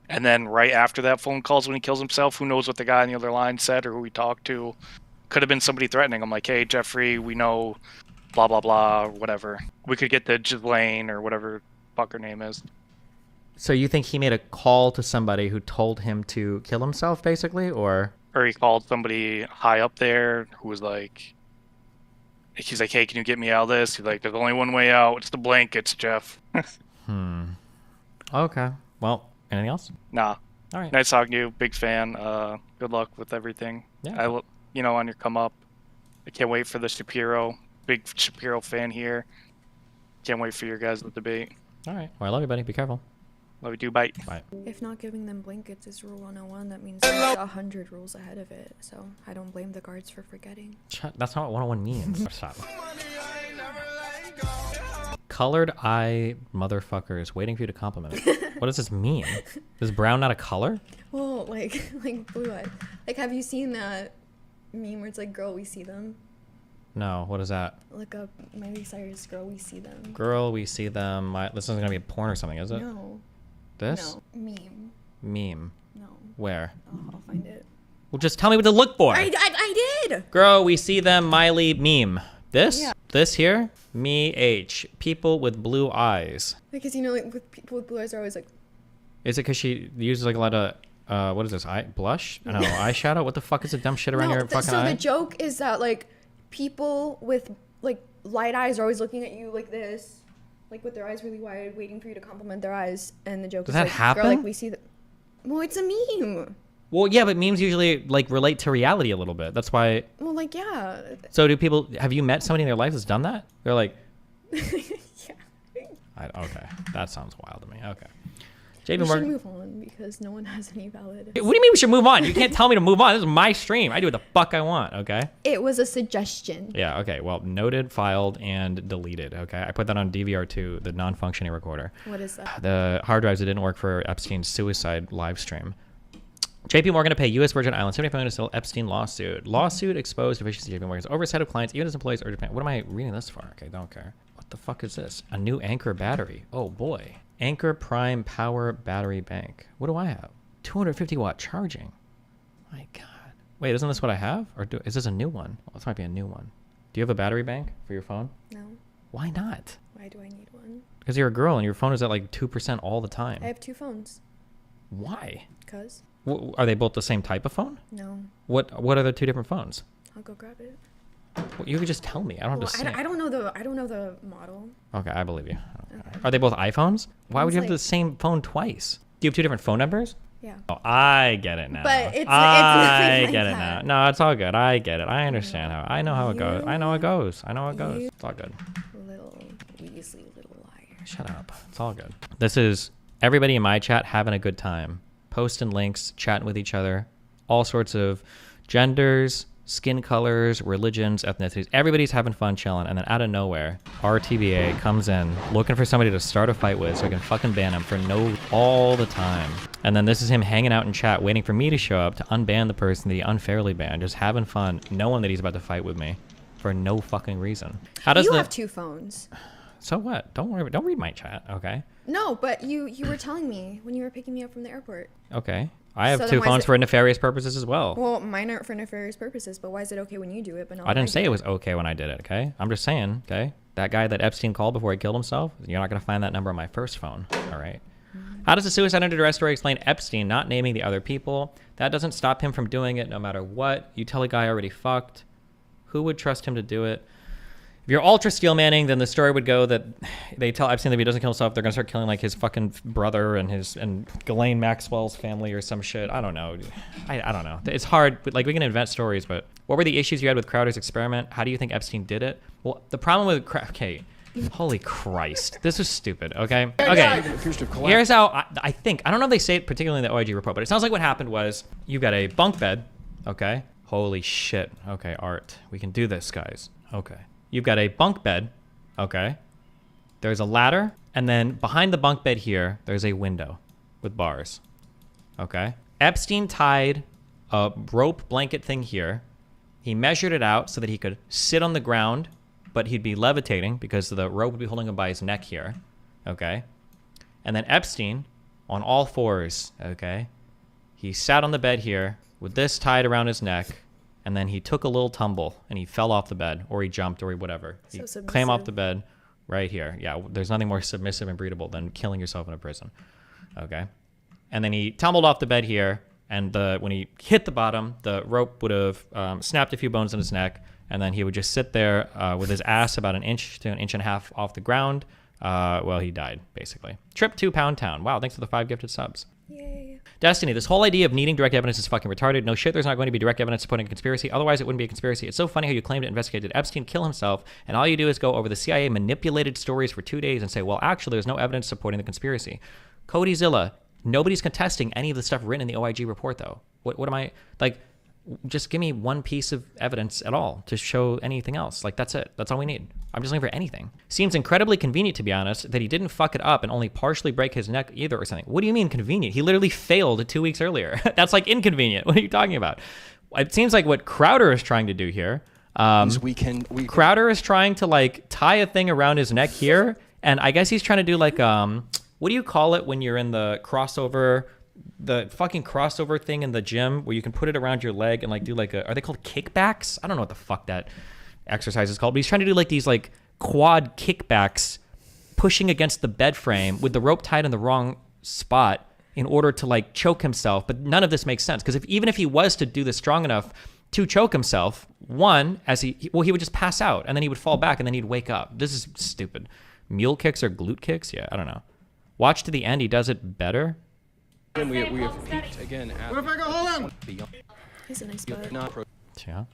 And then right after that phone calls when he kills himself, who knows what the guy on the other line said or who he talked to. Could have been somebody threatening him like, hey, Jeffrey, we know blah, blah, blah, or whatever. We could get the Ghislaine or whatever fuck her name is. So you think he made a call to somebody who told him to kill himself, basically, or he called somebody high up there who was like, he's like, hey, can you get me out of this? He's like, there's only one way out. It's the blankets, Jeff. Okay. Well, anything else? Nah. All right. Nice talking to you. Big fan. Good luck with everything. Yeah. On your come up. I can't wait for the Shapiro. Big Shapiro fan here. Can't wait for your guys' debate. All right. Well, I love you, buddy. Be careful. Love you too. Bye. Bye. If not giving them blankets is rule 101, that means there's 100 rules ahead of it. So I don't blame the guards for forgetting. That's not what 101 means. Stop. Colored eye motherfuckers waiting for you to compliment it. What does this mean? Is brown not a color? Well, like blue eye. Like, have you seen that meme where it's like, girl, we see them? No. What is that? Look up Miley Cyrus, girl, we see them. Girl, we see them. This isn't gonna be a porn or something, is it? No. This? No. Meme. Meme. No. Where? I'll find it. Well, just tell me what to look for. I did! Girl, we see them. Miley meme. This? Yeah. This here? Me H. People with blue eyes. Because, you know, like, with people with blue eyes are always like... Is it because she uses like a lot of, what is this? Blush? I don't know. Eyeshadow? What the fuck is the dumb shit around your fucking eye? So the joke is that, like, people with, like, light eyes are always looking at you like this. Like, with their eyes really wide, waiting for you to compliment their eyes. And the joke Does is that like, happen? girl, like, we see them. Well, it's a meme. Well, yeah, but memes usually like relate to reality a little bit. That's why. Well, like, yeah. So do people? Have you met somebody in their life that's done that? They're like. Yeah. Okay, that sounds wild to me. Okay. We should move on because no one has any valid. What do you mean we should move on? You can't tell me to move on. This is my stream. I do what the fuck I want. Okay. It was a suggestion. Yeah. Okay. Well, noted, filed, and deleted. Okay. I put that on DVR2, the non-functioning recorder. What is that? The hard drives that didn't work for Epstein's suicide live stream. JP Morgan to pay U.S. Virgin Islands $75 million to settle Epstein lawsuit. Lawsuit exposed deficiencies of JP Morgan's oversight of clients, even as employees urge Japan. What am I reading this for? Okay, don't care. What the fuck is this? A new Anchor battery. Oh boy. Anchor Prime Power Battery Bank. What do I have? 250 watt charging. My God. Wait, isn't this what I have? Or is this a new one? Well, this might be a new one. Do you have a battery bank for your phone? No. Why not? Why do I need one? Because you're a girl and your phone is at like 2% all the time. I have 2 phones. Why? Because. Are they both the same type of phone? No. What are the 2 different phones? I'll go grab it. Well, you could just tell me. I don't have to say. I don't know the model. Okay, I believe you. Okay. Are they both iPhones? Why would you have like- the same phone twice? Do you have 2 different phone numbers? Yeah. Oh, I get it now. But it's I nothing get like it that. now. No, it's all good. I get it. I understand how. I know how it goes. I know it goes. I know it goes. It's all good. Little Weasley, little liar. Shut up. It's all good. This is everybody in my chat having a good time. Posting links, chatting with each other, all sorts of genders, skin colors, religions, ethnicities. Everybody's having fun chilling, and then out of nowhere, RTBA comes in looking for somebody to start a fight with so I can fucking ban him for no all the time. And then this is him hanging out in chat waiting for me to show up to unban the person that he unfairly banned, just having fun, knowing that he's about to fight with me for no fucking reason. How does You have 2 phones. So what? Don't worry. Don't read my chat, okay? No, but you were telling me when you were picking me up from the airport. Okay. I have So 2 then why is phones it- for nefarious purposes as well. Well, mine aren't for nefarious purposes, but why is it okay when you do it, but not I didn't when say do it was okay when I did it, okay? I'm just saying, okay? that guy that Epstein called before he killed himself, you're not going to find that number on my first phone. All right. How does the suicide under duress story explain Epstein not naming the other people? That doesn't stop him from doing it no matter what. You tell a guy already fucked. Who would trust him to do it? If you're ultra steel manning, then the story would go that they tell Epstein that if he doesn't kill himself, they're going to start killing like his fucking brother and Ghislaine Maxwell's family or some shit. I don't know. I don't know. It's hard. Like, we can invent stories, but what were the issues you had with Crowder's experiment? How do you think Epstein did it? Well, the problem with okay, holy Christ, this is stupid. Okay. Here's how I think. I don't know if they say it particularly in the OIG report, but it sounds like what happened was you've got a bunk bed. Okay. Holy shit. Okay, Art, we can do this, guys. Okay. You've got a bunk bed, okay? There's a ladder, and then behind the bunk bed here, there's a window with bars, okay? Epstein tied a rope blanket thing here. He measured it out so that he could sit on the ground, but he'd be levitating because the rope would be holding him by his neck here, okay? And then Epstein, on all fours, okay? He sat on the bed here with this tied around his neck, and then he took a little tumble and he fell off the bed, or he jumped, or whatever. He came off the bed right here. Yeah, there's nothing more submissive and breedable than killing yourself in a prison. Okay. And then he tumbled off the bed here, and when he hit the bottom, the rope would have snapped a few bones in his neck, and then he would just sit there with his ass about an inch to an inch and a half off the ground. Well, he died, basically. Trip to Pound Town. Wow, thanks for the 5 gifted subs. Yay. Destiny, this whole idea of needing direct evidence is fucking retarded. No shit, there's not going to be direct evidence supporting a conspiracy. Otherwise, it wouldn't be a conspiracy. It's so funny how you claim to investigate did Epstein kill himself, and all you do is go over the CIA manipulated stories for 2 days and say, well, actually, there's no evidence supporting the conspiracy. Cody Zilla, nobody's contesting any of the stuff written in the OIG report, though. What am I, like, just give me one piece of evidence at all to show anything else. Like, that's it. That's all we need. I'm just looking for anything. Seems incredibly convenient, to be honest, that he didn't fuck it up and only partially break his neck either or something. What do you mean convenient? He literally failed 2 weeks earlier. That's like inconvenient. What are you talking about? It seems like what Crowder is trying to do here. Crowder is trying to like tie a thing around his neck here. And I guess he's trying to do like, what do you call it when you're in the crossover, the fucking crossover thing in the gym where you can put it around your leg and like do like are they called kickbacks? I don't know what the fuck that exercise is called, but he's trying to do like these like quad kickbacks pushing against the bed frame with the rope tied in the wrong spot in order to like choke himself. But none of this makes sense because even if he was to do this strong enough to choke himself, he would just pass out and then he would fall back and then he'd wake up. This is stupid. Mule kicks or glute kicks? Yeah, I don't know. Watch to the end, he does it better. And we have peaked again at What if I go, hold on? He's a nice bud. Yeah.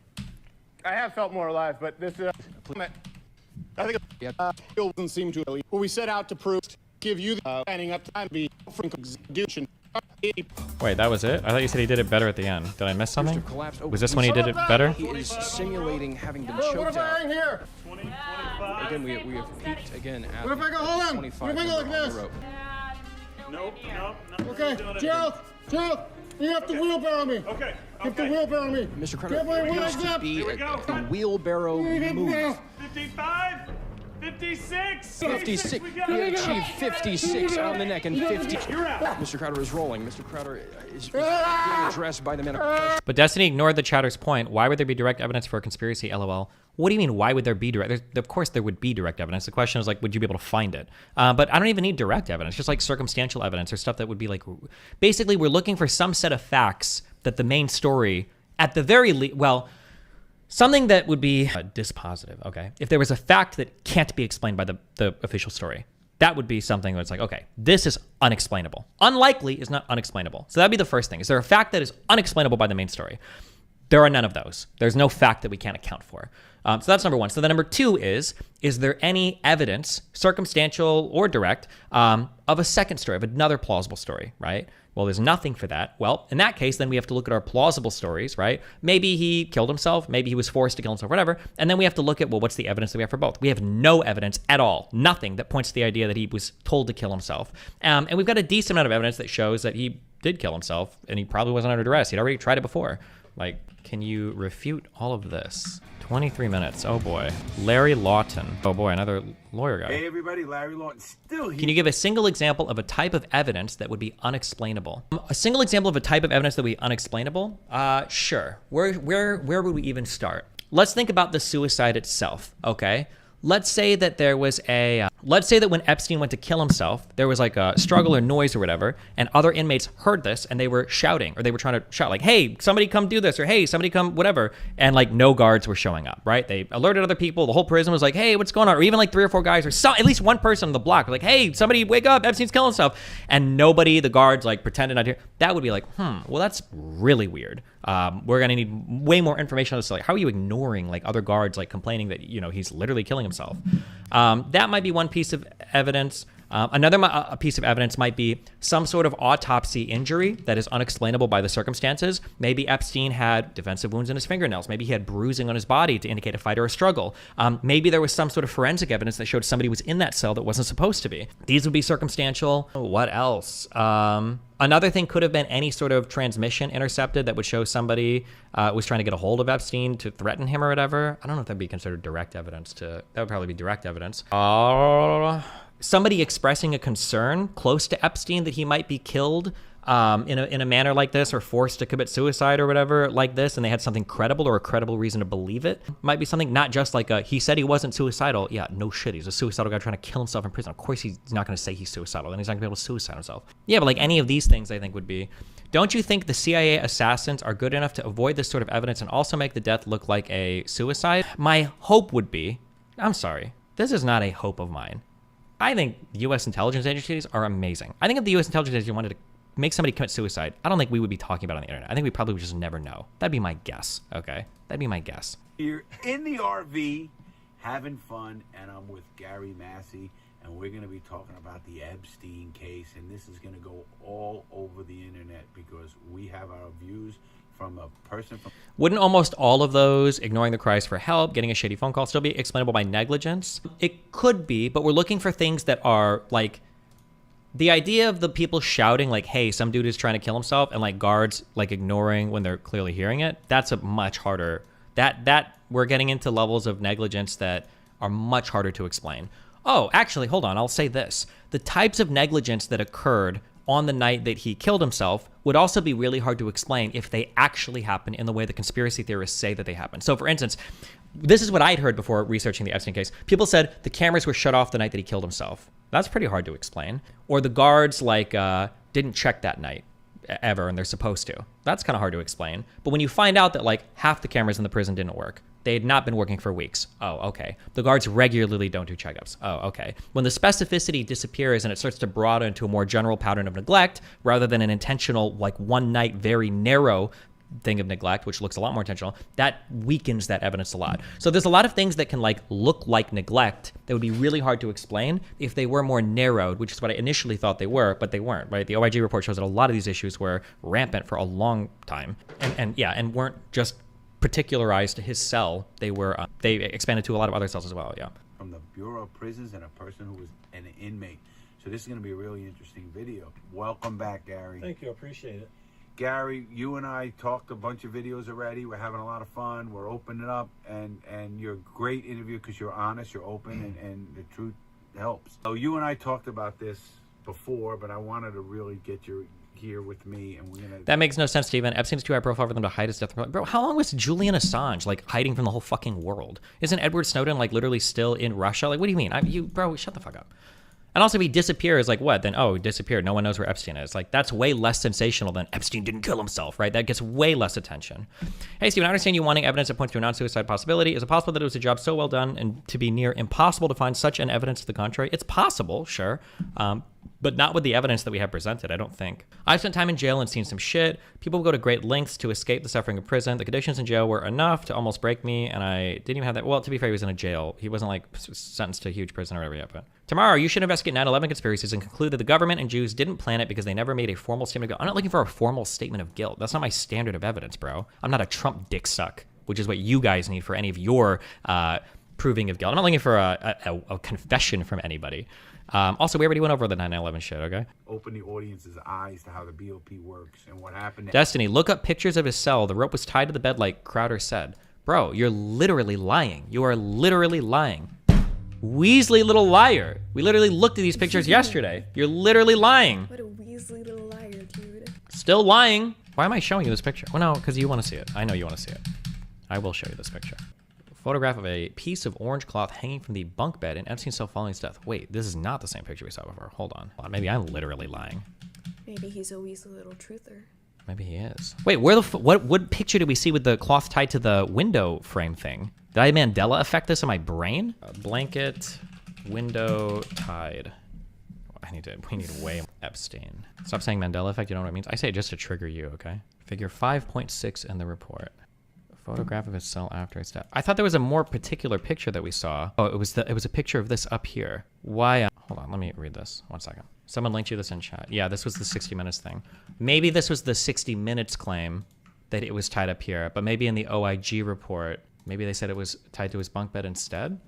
I have felt more alive, but this, I think it doesn't seem to really. What we set out to prove, give you the standing up time to be from execution. Wait, that was it? I thought you said he did it better at the end. Did I miss something? Was this when he did it better? He is simulating having been choked out. Here? Again, we have peaked again at What if I go, hold on? 25 What if I go like this? Nope. Okay, Gerald, you have to wheelbarrow me. Okay. You have to wheelbarrow me. Mr. Crowder, Get my it wheels used to up. be a wheelbarrow move. 55, 56, 56. We achieved 56 on the neck and 50. Mr. Crowder is rolling. Mr. Crowder is being addressed by the manifesto. But Destiny ignored the chatter's point. Why would there be direct evidence for a conspiracy? LOL. What do you mean, why would there be direct? Of course there would be direct evidence. The question is like, would you be able to find it? But I don't even need direct evidence, just like circumstantial evidence or stuff that would be like, basically we're looking for some set of facts that the main story, at the very least, well, something that would be dispositive, okay? If there was a fact that can't be explained by the official story, that would be something that's like, okay, this is unexplainable. Unlikely is not unexplainable. So that'd be the first thing. Is there a fact that is unexplainable by the main story? There are none of those. There's no fact that we can't account for. So that's number one. So the number two is there any evidence, circumstantial or direct, of a second story, of another plausible story, right? Well, there's nothing for that. Well, in that case, then we have to look at our plausible stories, right? Maybe he killed himself. Maybe he was forced to kill himself, whatever. And then we have to look at, well, what's the evidence that we have for both? We have no evidence at all. Nothing that points to the idea that he was told to kill himself. And we've got a decent amount of evidence that shows that he did kill himself and he probably wasn't under duress. He'd already tried it before. Like, can you refute all of this? 23 minutes. Oh boy. Larry Lawton. Oh boy, another lawyer guy. Hey everybody, Larry Lawton still here. Can you give a single example of a type of evidence that would be unexplainable? A single example of a type of evidence that would be unexplainable? Sure. Where would we even start? Let's think about the suicide itself, okay? let's say that there was let's say that when Epstein went to kill himself, there was like a struggle or noise or whatever, and other inmates heard this and they were shouting, or they were trying to shout like, hey, somebody come do this, or hey, somebody come whatever, and like no guards were showing up, right? They alerted other people. The whole prison was like, hey, what's going on? Or even like 3 or 4 guys, or at least one person on the block was like, hey, somebody wake up, Epstein's killing himself. And nobody, the guards, like pretended not to hear. That would be like, well, that's really weird. We're gonna need way more information on this. Like, how are you ignoring like other guards like complaining that, you know, he's literally killing himself? That might be one piece of evidence. Another piece of evidence might be some sort of autopsy injury that is unexplainable by the circumstances. Maybe Epstein had defensive wounds in his fingernails. Maybe he had bruising on his body to indicate a fight or a struggle. Maybe there was some sort of forensic evidence that showed somebody was in that cell that wasn't supposed to be. These would be circumstantial. What else? Another thing could have been any sort of transmission intercepted that would show somebody was trying to get a hold of Epstein to threaten him or whatever. I don't know if that'd be considered direct evidence. That would probably be direct evidence. Somebody expressing a concern close to Epstein that he might be killed in a manner like this, or forced to commit suicide or whatever like this, and they had something credible or a credible reason to believe it. Might be something not just like he said he wasn't suicidal. Yeah, no shit. He's a suicidal guy trying to kill himself in prison. Of course he's not going to say he's suicidal, then he's not going to be able to suicide himself. Yeah, but like any of these things I think would be. Don't you think the CIA assassins are good enough to avoid this sort of evidence and also make the death look like a suicide? My hope would be, I'm sorry, this is not a hope of mine. I think U.S. intelligence agencies are amazing. I think if the U.S. intelligence agency wanted to make somebody commit suicide, I don't think we would be talking about it on the internet. I think we probably would just never know. That'd be my guess, okay? That'd be my guess. Here in the RV, having fun, and I'm with Gary Massey, and we're going to be talking about the Epstein case, and this is going to go all over the internet because we have our views from a person from... Wouldn't almost all of those, ignoring the cries for help, getting a shitty phone call, still be explainable by negligence? It could be, but we're looking for things that are like the idea of the people shouting like, hey, some dude is trying to kill himself, and like guards like ignoring when they're clearly hearing it. That's a much harder, that we're getting into levels of negligence that are much harder to explain. Oh, actually, hold on. I'll say this. The types of negligence that occurred on the night that he killed himself would also be really hard to explain if they actually happen in the way the conspiracy theorists say that they happen. So for instance, this is what I'd heard before researching the Epstein case. People said the cameras were shut off the night that he killed himself. That's pretty hard to explain. Or the guards like didn't check that night ever, and they're supposed to. That's kind of hard to explain. But when you find out that like half the cameras in the prison didn't work, they had not been working for weeks. Oh, okay. The guards regularly don't do checkups. Oh, okay. When the specificity disappears and it starts to broaden into a more general pattern of neglect, rather than an intentional, like one night, very narrow thing of neglect, which looks a lot more intentional, that weakens that evidence a lot. So there's a lot of things that can like look like neglect that would be really hard to explain if they were more narrowed, which is what I initially thought they were, but they weren't, right? The OIG report shows that a lot of these issues were rampant for a long time and weren't just particularized to his cell. They were they expanded to a lot of other cells as well. Yeah. From the Bureau of Prisons and a person who was an inmate. So this is going to be a really interesting video. Welcome back, Gary. Thank you. Appreciate it. Gary, you and I talked a bunch of videos already. We're having a lot of fun. We're opening up, and you're a great interview because you're honest, you're open, and the truth helps. So you and I talked about this before, but I wanted to really get your here with me, and we're gonna... That makes no sense, Steven. Epstein's too high profile for them to hide his death. Bro, how long was Julian Assange like hiding from the whole fucking world? Isn't Edward Snowden like literally still in Russia? Like, what do you mean? Bro, shut the fuck up. And also, if he disappears, like what? Then, oh, he disappeared. No one knows where Epstein is. Like, that's way less sensational than Epstein didn't kill himself, right? That gets way less attention. Hey, Steven, I understand you wanting evidence that points to a non-suicide possibility. Is it possible that it was a job so well done and to be near impossible to find such an evidence to the contrary? It's possible, sure. But not with the evidence that we have presented, I don't think. I've spent time in jail and seen some shit. People go to great lengths to escape the suffering of prison. The conditions in jail were enough to almost break me, and I didn't even have that. Well, to be fair, he was in a jail. He wasn't like sentenced to a huge prison or whatever yet. But tomorrow, you should investigate 9/11 conspiracies and conclude that the government and Jews didn't plan it because they never made a formal statement of guilt. I'm not looking for a formal statement of guilt. That's not my standard of evidence, bro. I'm not a Trump dick suck, which is what you guys need for any of your proving of guilt. I'm not looking for a confession from anybody. Also, we already went over the 9/11 shit, okay? Open the audience's eyes to how the BOP works and what happened. Destiny, look up pictures of his cell. The rope was tied to the bed like Crowder said. Bro, you're literally lying. You are literally lying. Weasley little liar. We literally looked at these pictures yesterday. You're literally lying. What a Weasley little liar, dude. Still lying. Why am I showing you this picture? Well, no, because you want to see it. I know you want to see it. I will show you this picture. Photograph of a piece of orange cloth hanging from the bunk bed in Epstein's cell following his death. Wait, this is not the same picture we saw before. Hold on. Maybe I'm literally lying. Maybe he's a Weasley little truther. Maybe he is. Wait, where the what picture did we see with the cloth tied to the window frame thing? Did I Mandela affect this in my brain? Blanket, window tied. We need way Epstein. Stop saying Mandela effect. You know what it means? I say it just to trigger you. Okay. Figure 5.6 in the report. Photograph of his cell after his death. I thought there was a more particular picture that we saw. Oh, it was a picture of this up here. Why? Hold on, let me read this. 1 second. Someone linked you this in chat. Yeah, this was the 60 Minutes thing. Maybe this was the 60 Minutes claim that it was tied up here, but maybe in the OIG report, maybe they said it was tied to his bunk bed instead.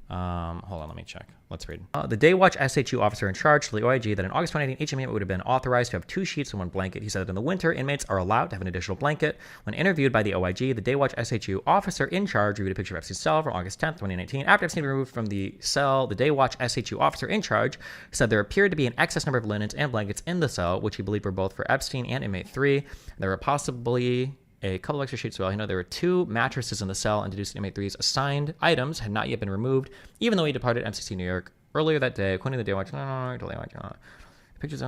Hold on, let me check. Let's read. The Daywatch SHU officer in charge told the OIG that in August 2018, each inmate would have been authorized to have 2 sheets and 1 blanket. He said that in the winter, inmates are allowed to have an additional blanket. When interviewed by the OIG, the Daywatch SHU officer in charge reviewed a picture of Epstein's cell from August 10th, 2019. After Epstein was removed from the cell, the Daywatch SHU officer in charge said there appeared to be an excess number of linens and blankets in the cell, which he believed were both for Epstein and inmate 3. There were possibly a couple extra sheets as well. You know, there were 2 mattresses in the cell, and deduced inmate 3's assigned items had not yet been removed, even though he departed MCC New York earlier that day. According to the Daywatch, pictures.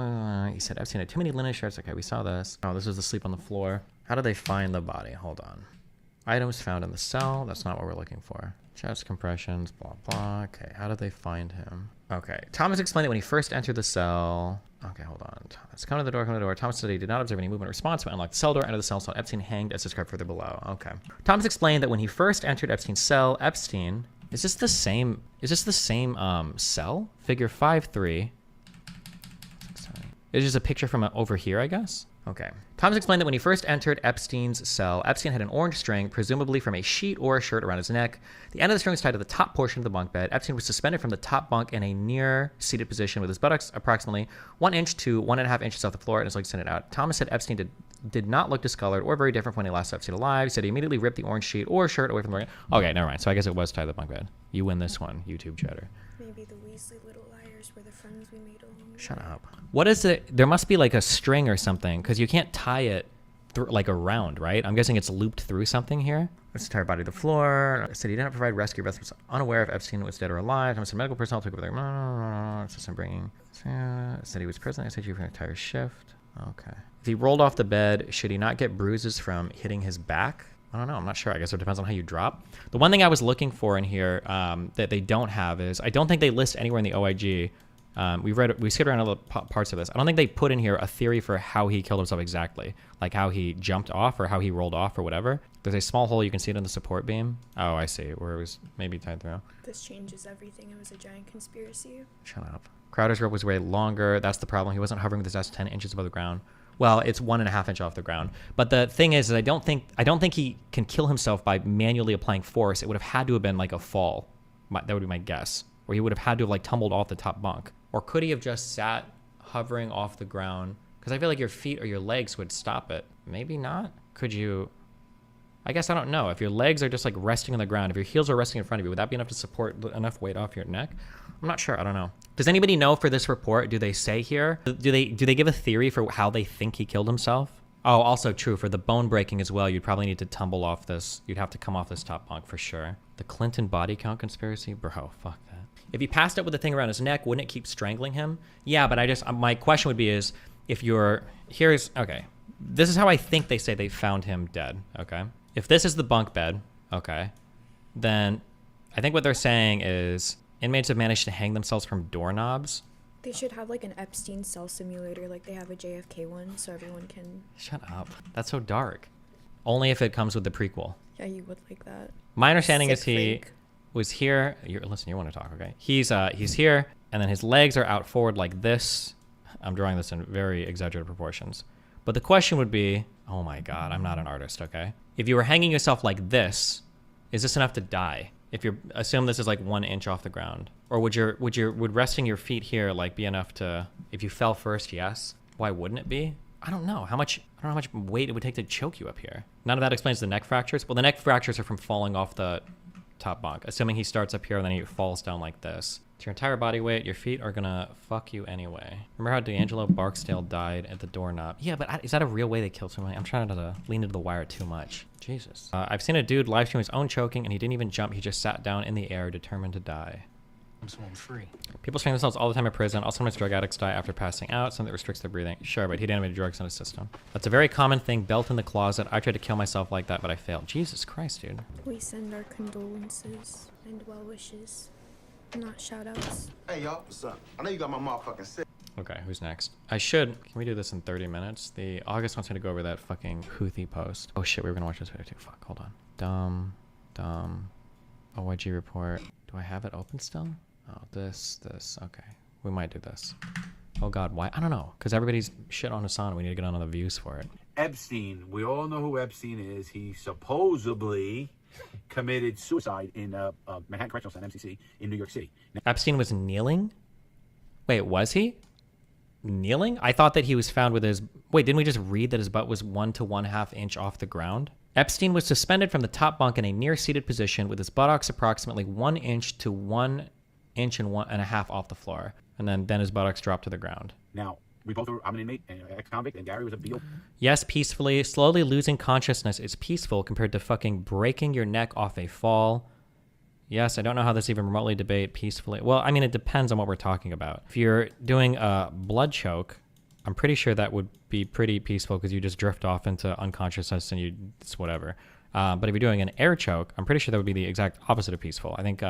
He said Epstein had too many linen shirts. Okay, we saw this. Oh, this was the sleep on the floor. How did they find the body? Hold on. Items found in the cell. That's not what we're looking for. Chest compressions. Blah blah. Okay, how did they find him? Okay, Thomas explained that when he first entered the cell. Okay, hold on. Thomas, come to the door. Thomas said he did not observe any movement or response, but unlocked the cell door, entered the cell, saw Epstein hanged as described further below. Okay. Thomas explained that when he first entered Epstein's cell, Epstein... Is this the same cell? Figure 5.3. It's just a picture from over here, I guess? Okay. Thomas explained that when he first entered Epstein's cell, Epstein had an orange string, presumably from a sheet or a shirt around his neck. The end of the string was tied to the top portion of the bunk bed. Epstein was suspended from the top bunk in a near-seated position with his buttocks approximately 1 inch to 1.5 inches off the floor and his legs extended out. Thomas said Epstein did not look discolored or very different from when he last saw Epstein alive. He said he immediately ripped the orange sheet or shirt away from the... Okay, never mind. So I guess it was tied to the bunk bed. You win this one, YouTube chatter. Maybe the Weasley little liars were the friends we made along the way. Shut up. What is it? There must be like a string or something, because you can't tie it through, like around, right? I'm guessing it's looped through something here. Its entire body to the floor. Said he did not provide rescue. Beth was unaware if Epstein was dead or alive. Thomas said medical personnel took over their... System bringing... Said he was present. I said you for an entire shift. Okay. If he rolled off the bed, should he not get bruises from hitting his back? I don't know. I'm not sure. I guess it depends on how you drop. The one thing I was looking for in here that they don't have is, I don't think they list anywhere in the OIG. We skipped around other parts of this. I don't think they put in here a theory for how he killed himself exactly, like how he jumped off or how he rolled off or whatever. There's a small hole. You can see it in the support beam. Oh, I see, where it was maybe tied through. This changes everything. It was a giant conspiracy. Shut up. Crowder's rope was way longer. That's the problem. He wasn't hovering with his ass 10 inches above the ground. Well, it's 1.5 inches off the ground. But the thing is I don't think he can kill himself by manually applying force. It would have had to have been like a fall. That would be my guess. Or he would have had to have like tumbled off the top bunk. Or could he have just sat hovering off the ground? Because I feel like your feet or your legs would stop it. Maybe not. Could you? I guess I don't know. If your legs are just like resting on the ground, if your heels are resting in front of you, would that be enough to support enough weight off your neck? I'm not sure. I don't know. Does anybody know for this report? Do they say here? Do they give a theory for how they think he killed himself? Oh, also true. For the bone breaking as well, you'd probably need to tumble off this. You'd have to come off this top bunk for sure. The Clinton body count conspiracy? Bro, fuck that. If he passed out with the thing around his neck, wouldn't it keep strangling him? Yeah, but my question would be is, if you're, okay. This is how I think they say they found him dead, okay? If this is the bunk bed, okay, then I think what they're saying is inmates have managed to hang themselves from doorknobs. They should have like an Epstein cell simulator like they have a JFK one so everyone can... Shut up. That's so dark. Only if it comes with the prequel. Yeah, you would like that. My understanding is he was here. Listen, you want to talk, okay? He's here, and then his legs are out forward like this. I'm drawing this in very exaggerated proportions. But the question would be, oh my God, I'm not an artist, okay? If you were hanging yourself like this, is this enough to die? If you're, assume this is like 1 inch off the ground, or would resting your feet here like be enough to, if you fell first, yes. Why wouldn't it be? I don't know how much weight it would take to choke you up here. None of that explains the neck fractures. Well, the neck fractures are from falling off the top bunk, assuming he starts up here and then he falls down like this. It's your entire body weight. Your feet are gonna fuck you anyway. Remember how D'Angelo Barksdale died at the doorknob? Yeah, but is that a real way they killed somebody? I'm trying not to lean into the wire too much. Jesus. I've seen a dude live stream his own choking, and he didn't even jump. He just sat down in the air, determined to die. So I'm free. People strain themselves all the time in prison. Also, sometimes drug addicts die after passing out, something that restricts their breathing. Sure, but he didn't have any drugs in his system. That's a very common thing, belt in the closet. I tried to kill myself like that, but I failed. Jesus Christ, dude. We send our condolences and well wishes, not shout outs. Hey, y'all, what's up? I know you got my motherfucking sick. Okay, who's next? Can we do this in 30 minutes? The August wants me to go over that fucking Houthi post. Oh shit, we were gonna watch this video too. Fuck, hold on. Dumb. OYG report. Do I have it open still? Oh, this. Okay. We might do this. Oh God, why? I don't know. Because everybody's shit on Hassan. We need to get on the views for it. Epstein. We all know who Epstein is. He supposedly committed suicide in Manhattan Correctional Center, MCC, in New York City. Epstein was kneeling? Wait, was he? Kneeling? I thought that he was found with his... Wait, didn't we just read that his butt was 1 to 1/2 inch off the ground? Epstein was suspended from the top bunk in a near-seated position with his buttocks approximately 1 inch to 1 inch and 1.5 off the floor. And then his buttocks dropped to the ground. Now, I'm an inmate, an ex-convict, and Gary was a BO. Yes, peacefully. Slowly losing consciousness is peaceful compared to fucking breaking your neck off a fall. Yes, I don't know how this even remotely debate peacefully. Well, I mean, it depends on what we're talking about. If you're doing a blood choke, I'm pretty sure that would be pretty peaceful because you just drift off into unconsciousness and it's whatever. But if you're doing an air choke, I'm pretty sure that would be the exact opposite of peaceful. I think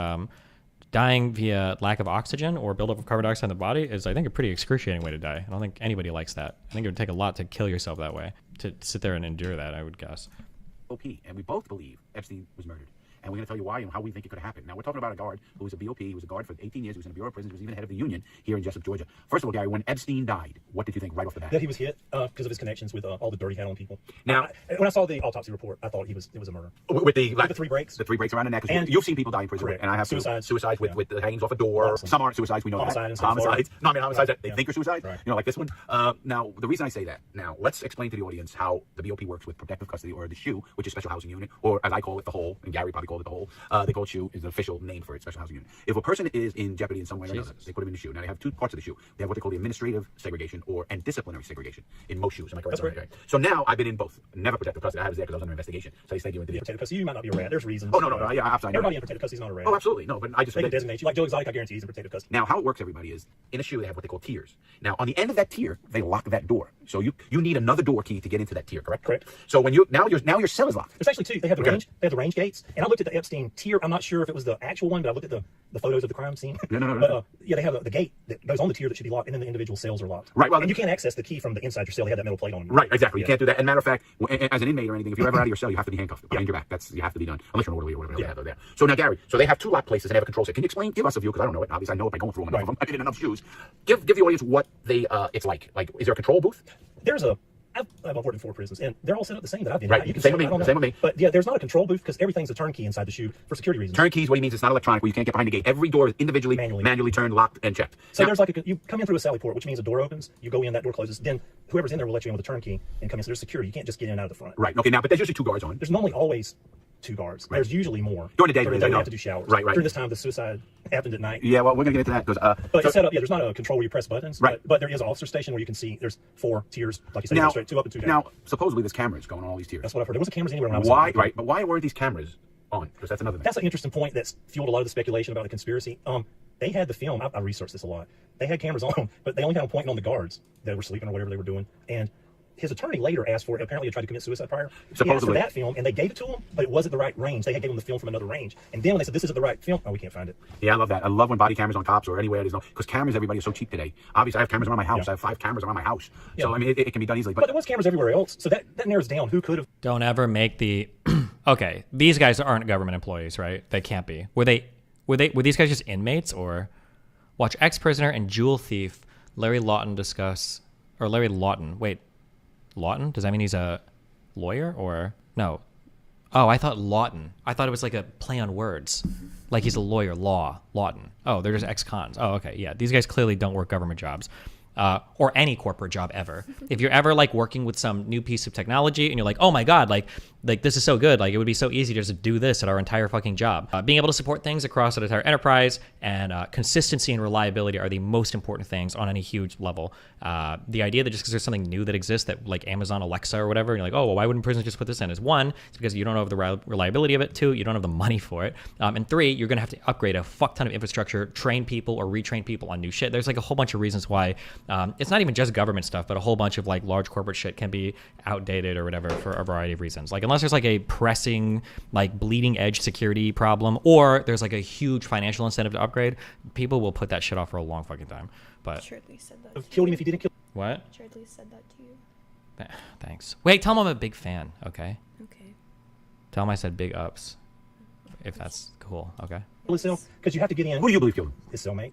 dying via lack of oxygen or buildup of carbon dioxide in the body is, I think, a pretty excruciating way to die. I don't think anybody likes that. I think it would take a lot to kill yourself that way, to sit there and endure that, I would guess. BOP, and we both believe Epstein was murdered. And we're going to tell you why and how we think it could have happened. Now, we're talking about a guard who was a BOP. He was a guard for 18 years. He was in the Bureau of Prisons. He was even head of the union here in Jessup, Georgia. First of all, Gary, when Epstein died, what did you think right off the bat? That he was hit because of his connections with all the dirt he had on people. Now, when I saw the autopsy report, I thought it was a murder. With the 3 breaks? The 3 breaks around the neck. And you've seen people die in prison. Correct. And I have suicides with the hangings off a door. Awesome. Some aren't suicides. We know Homicide that. and Homicides. No, I mean, homicides right. that they think are suicides. Right. You know, like this one. Now, the reason I say that, now, let's explain to the audience how the BOP works with protective custody, or the SHU, which is Special Housing Unit, or as I call it, the Hole, and Gary probably called it the Hole. They call it SHU, is the official name for it, Special Housing Unit. If a person is in jeopardy in some way or another, they put him in the SHU. Now, they have 2 parts of the SHU. They have what they call the administrative segregation and disciplinary segregation in most SHUs. Am I correct? That's right. So now I've been in both. Never protective custody. I was there because I was under investigation. So they stayed you into the Protective custody, you might not be a rat. There's reasons. Oh, no. Yeah, absolutely. Everybody in protective custody is not a rat. Oh, absolutely. No, but I just... They can designate you. Like Joe Exotic, I guarantee he's in protective custody. Now, how it works, everybody, is in a SHU, they have what they call tiers. Now, on the end of that tier, they lock that door. So you need another door key to get into that tier, correct? Correct. So when now your cell is locked. There's actually 2. They have the range. They have the range gates. And I looked at the Epstein tier. I'm not sure if it was the actual one, but I looked at the photos of the crime scene. No. But, yeah, they have the gate that goes on the tier that should be locked, and then the individual cells are locked. Right. Well, and you can't access the key from the inside your cell. They have that metal plate on them. Right. Exactly. Yeah. You can't do that. And matter of fact, as an inmate or anything, if you're ever out of your cell, you have to be handcuffed behind your back. You have to be done, unless you're an orderly or whatever they have there. So now, Gary, so they have 2 lock places and they have a control set. Can you give us a view? Because I don't know it. Obviously, I know it by going through enough of them. I've been in enough shoes. Give the audience what it's like. Like, is there a control booth? I've worked in 4 prisons, and they're all set up the same that I've been. Right. You can Same with me. But yeah, there's not a control booth because everything's a turnkey inside the SHU for security reasons. Turnkeys, what he means, it's not electronic, where you can't get behind the gate. Every door is individually, manually turned, locked, and checked. So there's you come in through a sally port, which means a door opens, you go in, that door closes, then whoever's in there will let you in with a turnkey and come in. So there's security. You can't just get in and out of the front. Right. Okay. Now, but there's usually 2 guards on. There's normally always 2 guards. Right. There's usually more. During the day, we have to do showers. Right. During this time, the suicide happened at night. Yeah, well, we're going to get into that. Because, but it's set up, there's not a control where you press buttons. Right. But there is an officer station where you can see there's 4 tiers, like you said, now, straight 2 up and 2 down. Now, supposedly there's cameras going on all these tiers. That's what I've heard. There wasn't cameras anywhere when I was Why? Right. But why weren't these cameras on? Because that's another thing. That's an interesting point that's fueled a lot of the speculation about the conspiracy. They had the film. I researched this a lot. They had cameras on, but they only had them pointing on the guards that were sleeping or whatever they were doing. And his attorney later asked for it. Apparently, he tried to commit suicide prior. He asked for that film, and they gave it to him, but it wasn't the right range. They had given him the film from another range. And then when they said, this isn't the right film, we can't find it. Yeah, I love that. I love when body cameras on cops or anywhere there's no... Because cameras, everybody, is so cheap today. Obviously, I have cameras around my house. I have 5 cameras around my house. Yeah. So, I mean, it can be done easily. But there was cameras everywhere else. So that narrows down who could have... Don't ever make the... Okay, these guys aren't government employees, right? They can't be. Were these guys just inmates, or... Watch ex-prisoner and jewel thief Larry Lawton discuss... Or Larry Lawton. Wait. Lawton? Does that mean he's a lawyer, or... No. Oh, I thought Lawton. I thought it was like a play on words. Like he's a lawyer, Lawton. Oh, they're just ex-cons. Oh, okay, yeah. These guys clearly don't work government jobs. or any corporate job ever. If you're ever like working with some new piece of technology and you're like, oh my God, like this is so good. Like it would be so easy just to do this at our entire fucking job. Being able to support things across an entire enterprise and consistency and reliability are the most important things on any huge level. The idea that just because there's something new that exists that like Amazon Alexa or whatever, and you're like, oh, well, why wouldn't prisons just put this in? Is one, it's because you don't know the reliability of it. Two, you don't have the money for it. And three, you're going to have to upgrade a fuck ton of infrastructure, train people or retrain people on new shit. There's like a whole bunch of reasons why it's not even just government stuff, but a whole bunch of like large corporate shit can be outdated or whatever for a variety of reasons. Like unless there's like a pressing, like bleeding edge security problem, or there's like a huge financial incentive to upgrade, people will put that shit off for a long fucking time. But Shirley said that. Killed him if he didn't kill. What? Shirley said that to you. Thanks. Wait, tell him I'm a big fan. Okay. Okay. Tell him I said big ups. If that's cool. Okay. Because you have to get in. Who do you believe killed him? His cellmate.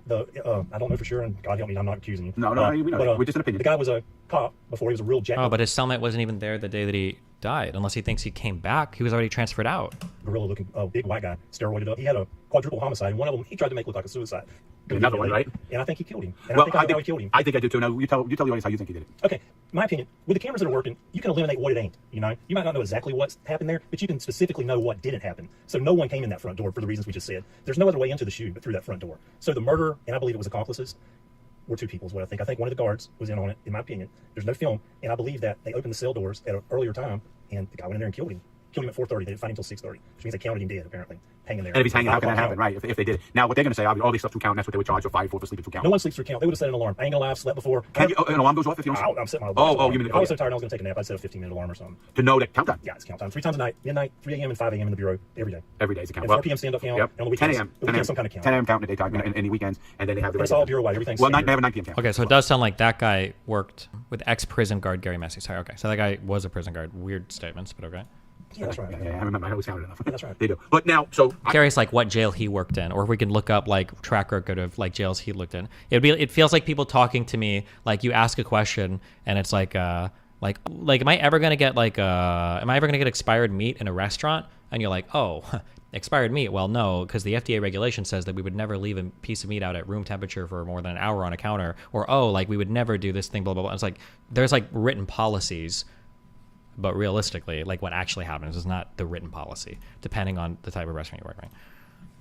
I don't know for sure, and God help me, I'm not accusing you. No, we know. But, We're just an opinion. The guy was a cop before he was a real jack. Oh, but his cellmate wasn't even there the day that he died. Unless he thinks he came back, he was already transferred out. Gorilla-looking, big white guy, steroided up. He had a quadruple homicide, and one of them he tried to make look like a suicide. Another one, right? And I think he killed him. And Well, I think how he killed him. I think I do too. Now you tell the audience how you think he did it. Okay, my opinion, with the cameras that are working, you can eliminate what it ain't. You know, you might not know exactly what's happened there, but you can specifically know what didn't happen. So no one came in that front door for the reasons we just said. There's no other way into the shoe but through that front door. So the murderer, and I believe it was accomplices, were two people is what I think. I think one of the guards was in on it, in my opinion. There's no film, and I believe that they opened the cell doors at an earlier time, and the guy went in there and killed him. Killed him at 4:30. They didn't find him until 6:30, which means they counted him dead, apparently, hanging there. And if he's hanging, how can that happen? Right, if they did it. Now, what they're going to say, all these stuff through count, and that's what they would charge or fine for sleeping through count. No one sleeps through count. They would have set an alarm. I ain't gonna lie, I've slept before. Can you, an alarm goes off if you don't? I'm setting my alarm. Oh, you mean, if I was so tired I was gonna take a nap, I'd set a 15-minute alarm or something. To know that count time? Yeah, it's count time. 3 times a night, midnight, 3 a.m. and 5 a.m. in the bureau, every day. Every day is a count. And 4 p.m. stand-up count, Yep. and on the weekends, 10 a.m. the weekends some kind of count. 10 a.m. count in the daytime, and any weekends, and then they have the But it's all bureau-wide. Everything's well, they standard. have a 9 p.m. count. Okay, so it does sound like that guy worked with ex-prison guard Gary Massey. Sorry, okay. So that guy was a prison guard. Weird statements, but okay. Yeah, that's right. Yeah, I remember. I always counted enough. Yeah, that's right. They do. But now, so Curious, like what jail he worked in, or if we can look up like track record of like jails he looked in. It feels like people talking to me, like you ask a question and it's like am I ever gonna get expired meat in a restaurant? And you're like, oh, expired meat. Well, no, because the FDA regulation says that we would never leave a piece of meat out at room temperature for more than an hour on a counter, or oh, like we would never do this thing, blah blah blah. It's like there's like written policies. But realistically, like what actually happens is not the written policy, depending on the type of restaurant you're working.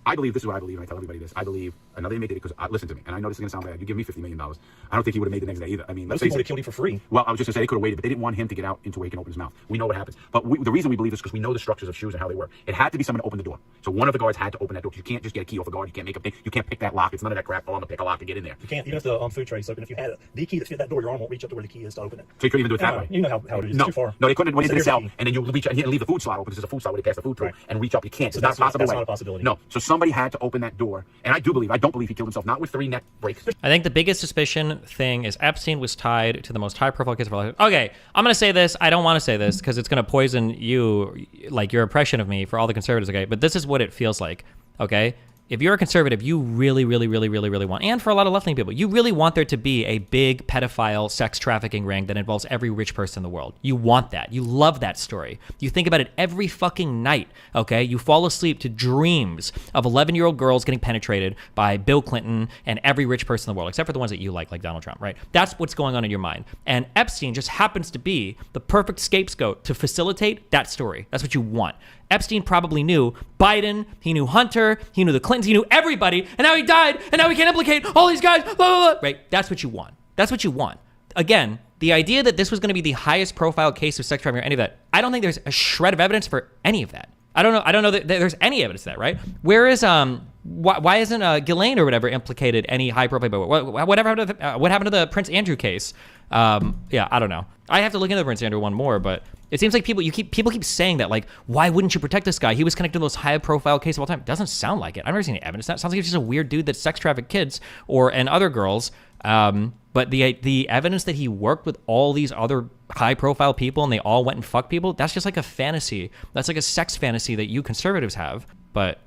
I believe, this is what I believe, and I tell everybody this. I believe another inmate did it because, listen to me, and I know this is going to sound bad. You give me $50 million. I don't think he would have made the next day either. I mean, most people would have killed him for free. Well, I was just going to say they could have waited, but they didn't want him to get out into where he can open his mouth. We know what happens. But the reason we believe this is because we know the structures of shoes and how they work. It had to be someone to open the door. So one of the guards had to open that door. You can't just get a key off a guard. You can't make a thing. You can't pick that lock. It's none of that crap. Oh, I'm going to pick a lock to get in there. You can't, even if the food tray is open, if you had the key that fit that door, your arm won't reach up to where the key is to open it. So you couldn't even do it that way. You know how it is. No, It's too far. no, they couldn't. When they did It's the cell, a and then you reach out and leave the food slot open because there's a food slot where they pass the food through, Right. and reach up. You can't. So It's not a possible that's way. not a possibility. No. So somebody had to open that door, and I don't believe he killed himself. Not with 3 neck breaks. I think the biggest suspicion thing is Epstein was tied to the most high-profile case of our life. Okay, I'm going to say this. I don't want to say this because it's going to poison you, like your impression of me for all the conservatives, okay? But this is what it feels like, okay? If you're a conservative, you really, really, really, really, really want, and for a lot of left-wing people, you really want there to be a big pedophile sex trafficking ring that involves every rich person in the world. You want that. You love that story. You think about it every fucking night, okay? You fall asleep to dreams of 11-year-old girls getting penetrated by Bill Clinton and every rich person in the world, except for the ones that you like Donald Trump, right? That's what's going on in your mind. And Epstein just happens to be the perfect scapegoat to facilitate that story. That's what you want. Epstein probably knew Biden, he knew Hunter, he knew the Clintons, he knew everybody, and now he died, and now we can't implicate all these guys, blah, blah, blah. Right? That's what you want. That's what you want. Again, the idea that this was going to be the highest profile case of sex trafficking or any of that, I don't think there's a shred of evidence for any of that. I don't know that there's any evidence of that, right? Where is why isn't Ghislaine or whatever implicated any high profile? What happened to the Prince Andrew case? Yeah, I don't know. I have to look into the Prince Andrew one more, but it seems like people keep saying that, like, why wouldn't you protect this guy? He was connected to the most high profile case of all time. It doesn't sound like it. I've never seen any evidence. That sounds like he's just a weird dude that sex trafficked kids and other girls. But the evidence that he worked with all these other high profile people and they all went and fucked people, that's just like a fantasy. That's like a sex fantasy that you conservatives have. But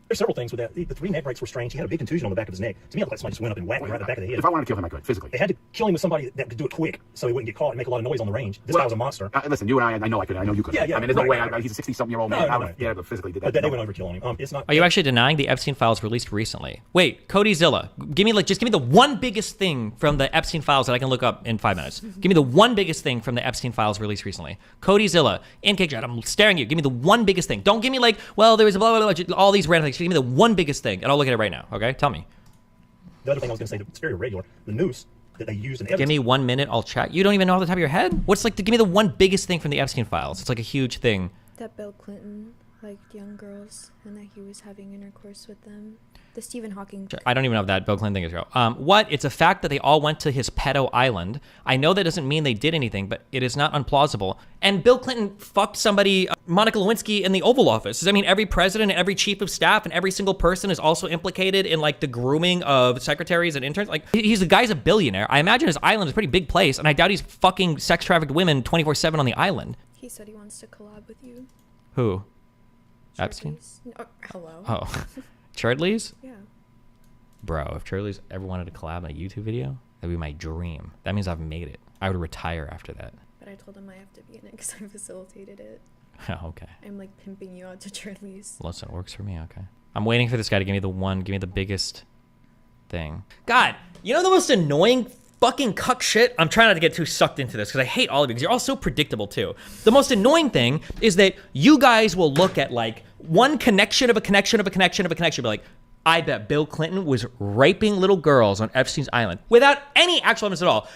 There's several things with that. The 3 neck breaks were strange. He had a big contusion on the back of his neck. To me, it looked like somebody just went up and whacked him right in the back of the head. If I wanted to kill him, I could, physically. They had to kill him with somebody that could do it quick so he wouldn't get caught and make a lot of noise on the range. This guy was a monster. Listen, you and I know I could. I know you could. Yeah, yeah. I mean, there's no way. He's a 60-something-year-old man. I would, yeah, but physically did that. But they went overkill on him. It's not. Are you actually denying the Epstein files released recently? Wait, Cody Zilla, give me the one biggest thing from the Epstein files that I can look up in 5 minutes. Give me the one biggest thing from the Epstein files released recently. Cody Zilla, in Cake Chat, I'm staring at you. Give me the one biggest thing. Don't give me like, well, there was a blah, blah, blah, all these random things. Give me the one biggest thing, and I'll look at it right now. Okay, tell me. The other thing I was going to say, it's very regular. The noose that they used in evidence. Give me 1 minute, I'll check. You don't even know off the top of your head? What's like, give me the one biggest thing from the Epstein files. It's like a huge thing. That Bill Clinton liked young girls and that he was having intercourse with them. The Stephen Hawking. I don't even know if that Bill Clinton thing is real. What? It's a fact that they all went to his pedo island. I know that doesn't mean they did anything, but it is not implausible. And Bill Clinton fucked somebody, Monica Lewinsky, in the Oval Office. Does that mean every president and every chief of staff and every single person is also implicated in like the grooming of secretaries and interns? Like the guy's a billionaire. I imagine his island is a pretty big place, and I doubt he's fucking sex trafficked women 24/7 on the island. He said he wants to collab with you. Who? Epstein? No, hello. Oh. Churdleys? Yeah. Bro, if Churdleys ever wanted to collab on a YouTube video, that'd be my dream. That means I've made it. I would retire after that. But I told him I have to be in it because I facilitated it. Oh, okay. I'm like pimping you out to Churdleys. Listen, it works for me, okay. I'm waiting for this guy to give me the biggest thing. God, you know the most annoying fucking cuck shit? I'm trying not to get too sucked into this because I hate all of you because you're all so predictable too. The most annoying thing is that you guys will look at like one connection of a connection of a connection of a connection, be like, I bet Bill Clinton was raping little girls on Epstein's island without any actual evidence at all.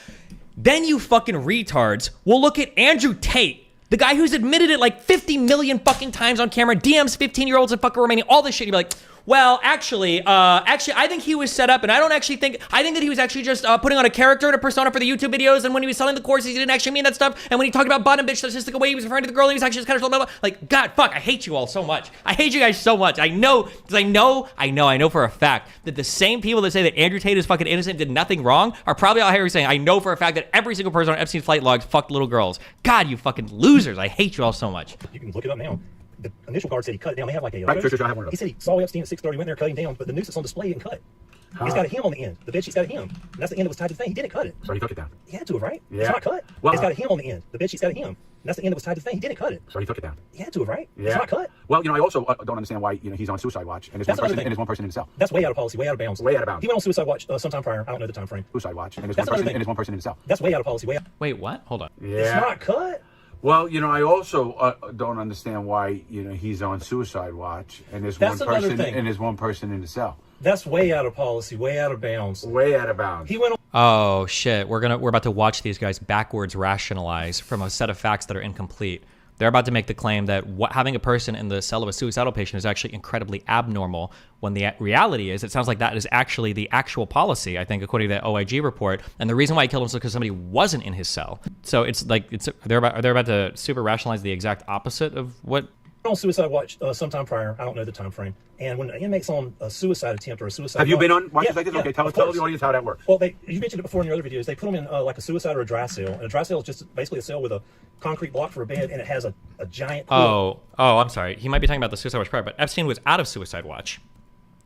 Then you fucking retards will look at Andrew Tate, the guy who's admitted it like 50 million fucking times on camera, DMs 15-year-olds in fucking Romania, all this shit. You'd be like, well, actually, I think he was set up, and I think that he was actually just putting on a character and a persona for the YouTube videos, and when he was selling the courses, he didn't actually mean that stuff, and when he talked about bottom bitch statistic way he was referring to the girl, he was actually just kind of blah, blah, blah. Like, God, fuck, I hate you all so much. I hate you guys so much. I know, because I know for a fact that the same people that say that Andrew Tate is fucking innocent, did nothing wrong, are probably out here saying, I know for a fact that every single person on Epstein's flight logs fucked little girls. God, you fucking losers. I hate you all so much. You can look it up now. The initial guard said he cut it down. They have like a. Right, sure, I have one of those. He said he saw Epstein at 6:30, went there, cut him down, but the noose that's on display didn't cut. He's got a hem on the end. The bedsheet's got a hem. And that's the end that was tied to the thing. He didn't cut it. So he took it down. He had to have, right? Yeah. It's not cut. Well, it's got a hem on the end. The bedsheet's got a hem. And that's the end that was tied to the thing. He didn't cut it. So he took it down. He had to have, right? Yeah. It's not cut. Well, I also don't understand why he's on suicide watch and there's one person in his cell. That's way out of policy, way out of bounds. Way out of bounds. He went on suicide watch sometime prior. I don't know the time frame. Suicide watch and there's one person in his cell. That's way out of policy. Wait, what? Hold on. Yeah. It's not cut. Well, I also don't understand why he's on suicide watch and there's one person in the cell. That's way out of policy, way out of bounds. Way out of bounds. He went on. Oh shit, we're about to watch these guys backwards rationalize from a set of facts that are incomplete. They're about to make the claim that having a person in the cell of a suicidal patient is actually incredibly abnormal, when the reality is, it sounds like that is actually the actual policy, I think, according to that OIG report. And the reason why he killed himself is because somebody wasn't in his cell. So it's like, they're about to super rationalize the exact opposite of what. On suicide watch sometime prior. I don't know the time frame. And when an inmate's on a suicide attempt or a suicide Have you watch, been on watches like this? Okay, tell the audience how that works. Well, you mentioned it before in your other videos. They put them in like a suicide or a dry cell. And a dry cell is just basically a cell with a concrete block for a bed, and it has a giant pool. Oh, I'm sorry. He might be talking about the suicide watch prior, but Epstein was out of suicide watch.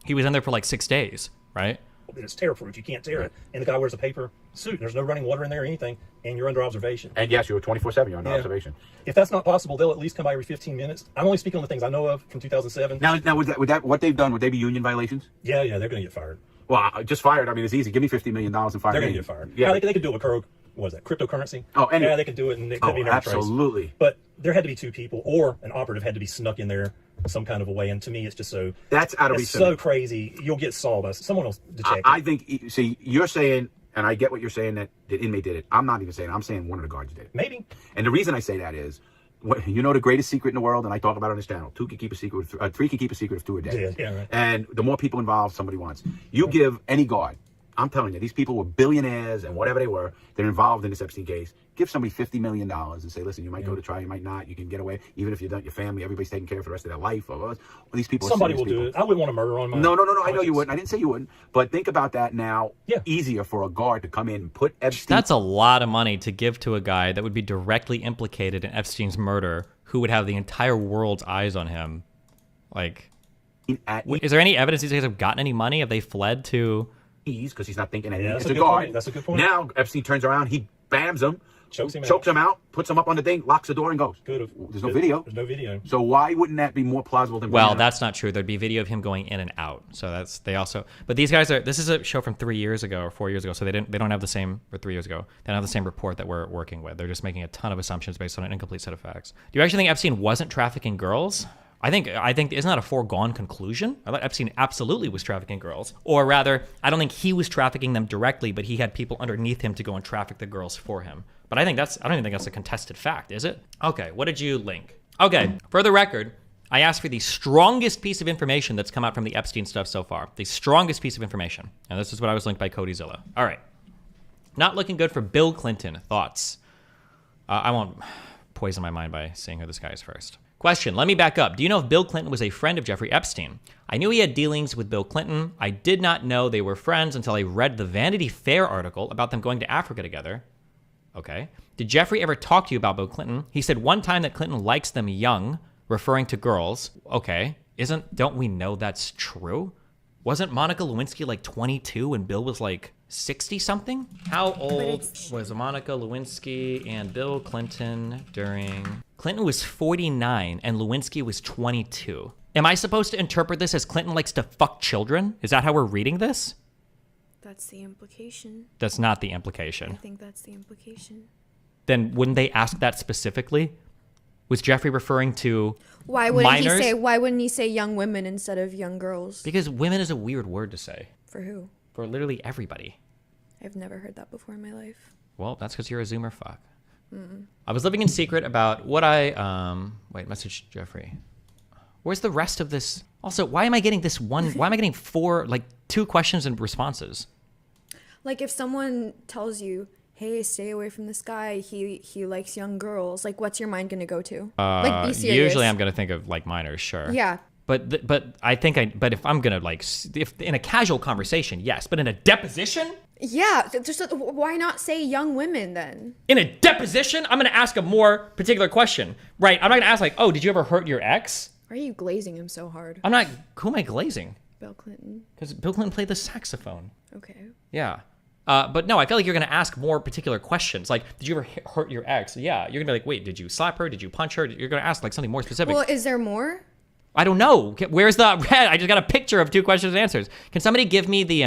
He was in there for like 6 days, right? It's tear-proof. You can't tear it. And the guy wears a paper suit. There's no running water in there or anything, and you're under observation. And yes, you're 24/7. You're under observation. If that's not possible, they'll at least come by every 15 minutes. I'm only speaking on the things I know of from 2007. Now, would that what they've done? Would they be union violations? Yeah, they're going to get fired. Well, just fired. I mean, it's easy. Give me $50 million and fire me. They're going to get fired. Yeah, they could do it with cryptocurrency. Oh, anyway. Yeah, they could do it, and it could be no trace. Absolutely. But there had to be two people, or an operative had to be snuck in there some kind of a way. And to me, it's just that's out of reach. So crazy. You'll get solved by someone else to check. I think. See, you're saying, and I get what you're saying, that the inmate did it. I'm not even saying. I'm saying one of the guards did it. Maybe. And the reason I say that is, the greatest secret in the world, and I talk about it on this channel. 2 can keep a secret. 3 can keep a secret of 2 a day. Yeah, right. And the more people involved somebody wants, you give any guard. I'm telling you, these people were billionaires and whatever they were. They're involved in this Epstein case. Give somebody $50 million and say, listen, you might go to trial, you might not. You can get away, even if you're done. Your family, everybody's taking care of for the rest of their life. These people. Somebody will do it. I wouldn't want to murder on my. No. I know you wouldn't. I didn't say you wouldn't. But think about that now. Yeah. Easier for a guard to come in and put Epstein. That's a lot of money to give to a guy that would be directly implicated in Epstein's murder, who would have the entire world's eyes on him. Like, Is there any evidence these guys have gotten any money? Have they fled to? Because he's not thinking anything. Yeah, It's a guard. That's a good point. Now Epstein turns around, he bams him, chokes him out, puts him up on the thing, locks the door, and goes. There's no video. There's no video. So why wouldn't that be more plausible than? Well, that's not true. There'd be video of him going in and out. So that's they also. But these guys are. This is a show from 3 years ago or 4 years ago. So they don't have the same, or 3 years ago. They don't have the same report that we're working with. They're just making a ton of assumptions based on an incomplete set of facts. Do you actually think Epstein wasn't trafficking girls? I think isn't that a foregone conclusion? I thought Epstein absolutely was trafficking girls, or rather, I don't think he was trafficking them directly, but he had people underneath him to go and traffic the girls for him. But I don't even think that's a contested fact, is it? Okay, what did you link? Okay, for the record, I asked for the strongest piece of information that's come out from the Epstein stuff so far. The strongest piece of information, and this is what I was linked by Codyzilla. All right, not looking good for Bill Clinton. Thoughts? I won't poison my mind by saying who this guy is first. Question, let me back up. Do you know if Bill Clinton was a friend of Jeffrey Epstein? I knew he had dealings with Bill Clinton. I did not know they were friends until I read the Vanity Fair article about them going to Africa together. Okay. Did Jeffrey ever talk to you about Bill Clinton? He said one time that Clinton likes them young, referring to girls. Okay. Don't we know that's true? Wasn't Monica Lewinsky like 22 and Bill was like 60 something? How old was Monica Lewinsky and Bill Clinton during... Clinton was 49 and Lewinsky was 22. Am I supposed to interpret this as Clinton likes to fuck children? Is that how we're reading this? That's the implication. That's not the implication. I think that's the implication. Then wouldn't they ask that specifically? Was Jeffrey referring to why wouldn't minors? Why wouldn't he say young women instead of young girls? Because women is a weird word to say. For who? For literally everybody. I've never heard that before in my life. Well, that's because you're a Zoomer fuck. Mm-mm. I was living in secret about what wait, message Jeffrey. Where's the rest of this? Also, why am I getting this one? Why am I getting two questions and responses? Like if someone tells you, hey, stay away from this guy, he likes young girls, like what's your mind gonna go to? Like be serious. Usually I'm gonna think of like minors, sure. Yeah. But I think but if I'm gonna if in a casual conversation, yes, but in a deposition? Yeah, just why not say young women then? In a deposition, I'm gonna ask a more particular question, right? I'm not gonna ask like, oh, did you ever hurt your ex? Why are you glazing him so hard? I'm not. Who am I glazing? Bill Clinton. Because Bill Clinton played the saxophone. Okay. Yeah. But no, I feel like you're gonna ask more particular questions. Like, did you ever hurt your ex? Yeah. You're gonna be like, wait, did you slap her? Did you punch her? You're gonna ask like something more specific. Well, is there more? I don't know. Where's the red? I just got a picture of 2 questions and answers. Can somebody give me the?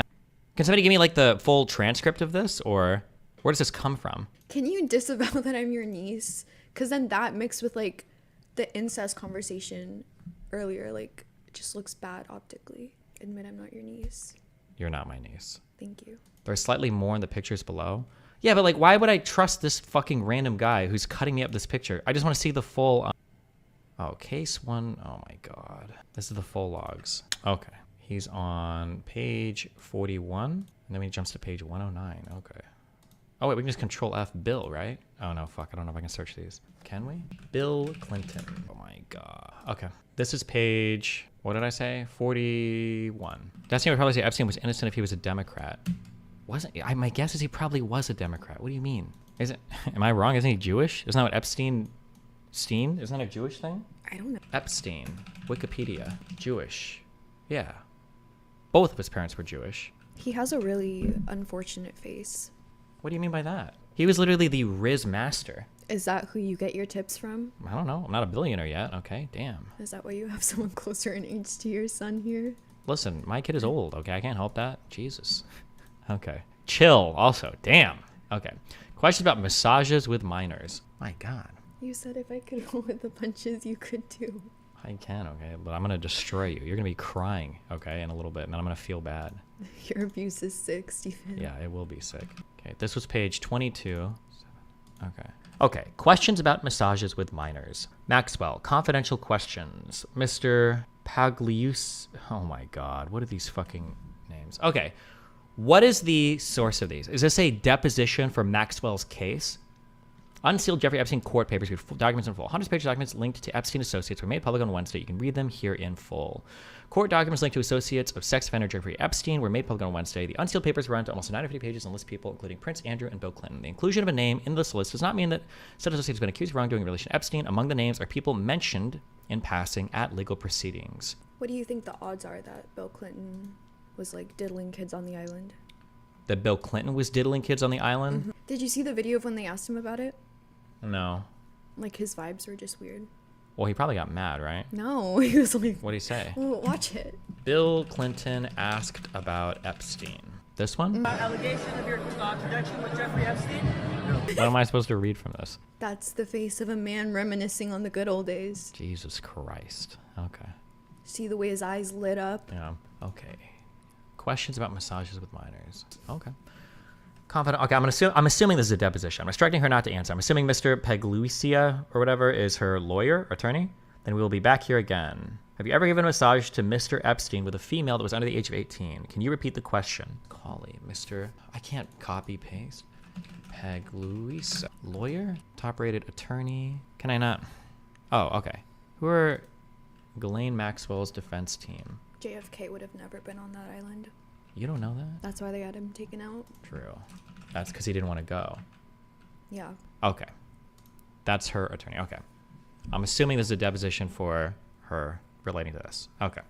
Can somebody give me like the full transcript of this, or where does this come from? Can you disavow that I'm your niece? Because then that mixed with like the incest conversation earlier, like it just looks bad optically. Admit I'm not your niece. You're not my niece. Thank you. There's slightly more in the pictures below. Yeah, but like, why would I trust this fucking random guy who's cutting me up this picture? I just want to see the full. Oh, case 1. Oh my god. This is the full logs. Okay. He's on page 41, and then he jumps to page 109. Okay. Oh, wait, we can just Control F Bill, right? Oh, no, fuck. I don't know if I can search these. Can we? Bill Clinton. Oh, my God. Okay. This is page, what did I say? 41. Destiny would probably say Epstein was innocent if he was a Democrat. Wasn't? My guess is he probably was a Democrat. What do you mean? Am I wrong? Isn't he Jewish? Isn't that what Epstein? Isn't that a Jewish thing? I don't know. Epstein. Wikipedia. Jewish. Yeah. Both of his parents were Jewish. He has a really unfortunate face. What do you mean by that? He was literally the Riz master. Is that who you get your tips from? I don't know. I'm not a billionaire yet. Okay, damn. Is that why you have someone closer in age to your son here? Listen, my kid is old, okay? I can't help that. Jesus. Okay. Chill, also. Damn. Okay. Questions about massages with minors. My God. You said if I could roll with the punches, you could too. I can, okay? But I'm going to destroy you. You're going to be crying, okay, in a little bit, and then I'm going to feel bad. Your abuse is sick, Stephen. Yeah, it will be sick. Okay, this was page 22. Okay. Okay, questions about massages with minors. Maxwell, confidential questions. Mr. Paglius. Oh my God, what are these fucking names? Okay, what is the source of these? Is this a deposition for Maxwell's case? Unsealed Jeffrey Epstein court papers with documents in full. Hundreds of page documents linked to Epstein associates were made public on Wednesday. You can read them here in full. Court documents linked to associates of sex offender Jeffrey Epstein were made public on Wednesday. The unsealed papers run to almost 950 pages and list people including Prince Andrew and Bill Clinton. The inclusion of a name in this list does not mean that said associate has been accused of wrongdoing in relation to Epstein. Among the names are people mentioned in passing at legal proceedings. What do you think the odds are that Bill Clinton was like diddling kids on the island? That Bill Clinton was diddling kids on the island? Mm-hmm. Did you see the video of when they asked him about it? No. Like his vibes were just weird. Well, he probably got mad, right? No, he was like, what did he say? Well, watch it. Bill Clinton asked about Epstein. This one? Allegation of your connection with Jeffrey Epstein? What am I supposed to read from this? That's the face of a man reminiscing on the good old days. Jesus Christ. Okay. See the way his eyes lit up? Yeah. Okay. Questions about massages with minors. Okay. Confident. Okay, I'm assuming this is a deposition. I'm instructing her not to answer. I'm assuming Mr. Peglucia or whatever is her lawyer, attorney. Then we will be back here again. Have you ever given a massage to Mr. Epstein with a female that was under the age of 18? Can you repeat the question? Collie, Mr. I can't copy paste. Peglucia. Lawyer? Top-rated attorney? Can I not? Oh, okay. Who are Ghislaine Maxwell's defense team? JFK would have never been on that island. You don't know that? That's why they got him taken out. True. That's because he didn't want to go. Yeah. Okay. That's her attorney. Okay. I'm assuming this is a deposition for her relating to this. Okay.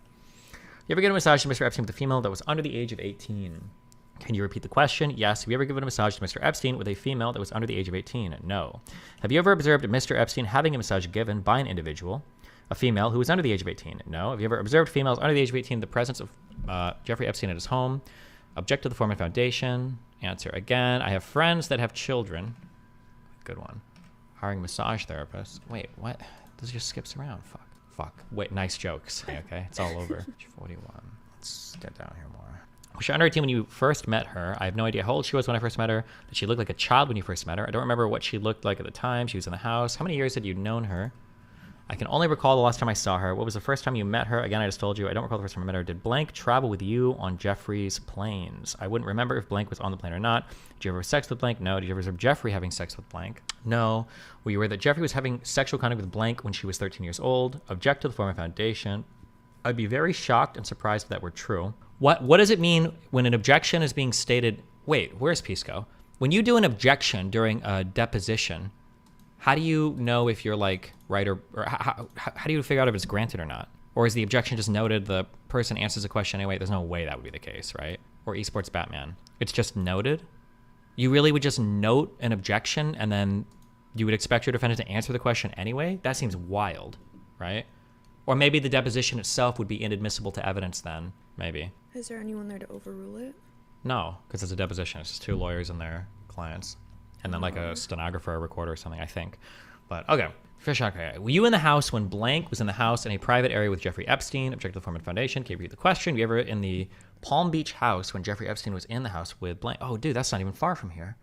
You ever given a massage to Mr. Epstein with a female that was under the age of 18? Can you repeat the question? Yes. Have you ever given a massage to Mr. Epstein with a female that was under the age of 18? No. Have you ever observed Mr. Epstein having a massage given by an individual, a female who was under the age of 18? No. Have you ever observed females under the age of 18 in the presence of Jeffrey Epstein at his home? Object to the Foreman Foundation. Answer again. I have friends that have children. Good one. Hiring massage therapists. Wait, what? This just skips around. Fuck. Wait, nice jokes. Okay, it's all over. 41. Let's get down here more. Was she under 18 when you first met her? I have no idea how old she was when I first met her. Did she look like a child when you first met her? I don't remember what she looked like at the time. She was in the house. How many years had you known her? I can only recall the last time I saw her. What was the first time you met her? Again, I just told you. I don't recall the first time I met her. Did Blank travel with you on Jeffrey's planes? I wouldn't remember if Blank was on the plane or not. Did you ever have sex with Blank? No. Did you ever observe Jeffrey having sex with Blank? No. Were you aware that Jeffrey was having sexual contact with Blank when she was 13 years old? Object to the Foreman Foundation. I'd be very shocked and surprised if that were true. What does it mean when an objection is being stated? Wait, where's Pisco? When you do an objection during a deposition, how do you know if you're like right or how do you figure out if it's granted or not? Or is the objection just noted, the person answers a question anyway? There's no way that would be the case, right? Or Esports Batman. It's just noted? You really would just note an objection and then you would expect your defendant to answer the question anyway? That seems wild, right? Or maybe the deposition itself would be inadmissible to evidence then, maybe. Is there anyone there to overrule it? No, because it's a deposition. It's just two lawyers and their clients. And then like a stenographer, a recorder or something, I think. But okay. Fish, okay. Were you in the house when Blank was in the house in a private area with Jeffrey Epstein? Object to the Foreman Foundation. Can you read the question? Were you ever in the Palm Beach house when Jeffrey Epstein was in the house with Blank? Oh, dude, that's not even far from here.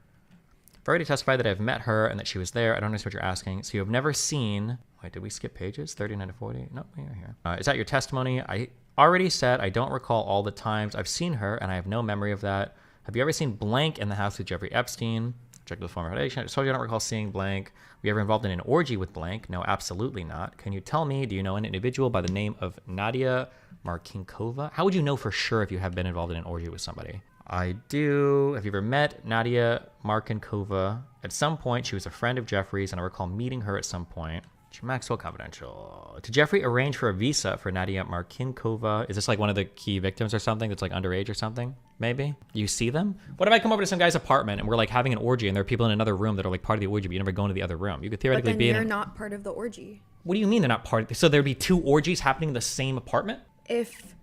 I've already testified that I've met her and that she was there. I don't understand what you're asking. So you have never seen... Wait, did we skip pages? 39 to 40? No, we are here. Is that your testimony? I already said I don't recall all the times I've seen her and I have no memory of that. Have you ever seen Blank in the house with Jeffrey Epstein? Check the Foreman Foundation. I told you I don't recall seeing Blank. Were you ever involved in an orgy with Blank? No, absolutely not. Can you tell me, do you know an individual by the name of Nadia Markinkova? How would you know for sure if you have been involved in an orgy with somebody? I do. Have you ever met Nadia Markinkova? At some point, she was a friend of Jeffrey's, and I recall meeting her at some point. Maxwell Confidential. Did Jeffrey arrange for a visa for Nadia Markinkova? Is this like one of the key victims or something that's like underage or something? Maybe? You see them? What if I come over to some guy's apartment and we're like having an orgy and there are people in another room that are like part of the orgy, but you never go into the other room? You could theoretically but then be you're in... not part of the orgy. What do you mean they're not part of the... So there'd be two orgies happening in the same apartment? If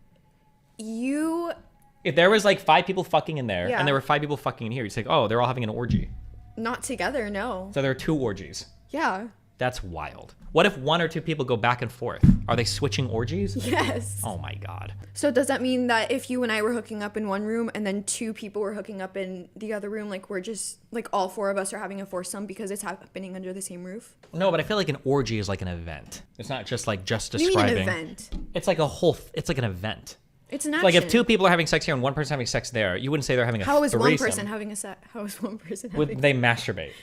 there was like 5 people fucking in there and there were 5 people fucking in here, you'd say, oh, they're all having an orgy. Not together, no. So there are 2 orgies. Yeah. That's wild. What if 1 or 2 people go back and forth? Are they switching orgies? Yes. Oh my God. So does that mean that if you and I were hooking up in one room and then 2 people were hooking up in the other room, like we're just, like all 4 of us are having a foursome because it's happening under the same roof? No, but I feel like an orgy is like an event. It's not just like just describing. What do you mean an event? It's like it's like an event. It's an action. Like if 2 people are having sex here and 1 person having sex there, you wouldn't say they're having a How is threesome. 1 person having a sex? How is 1 person having They masturbate.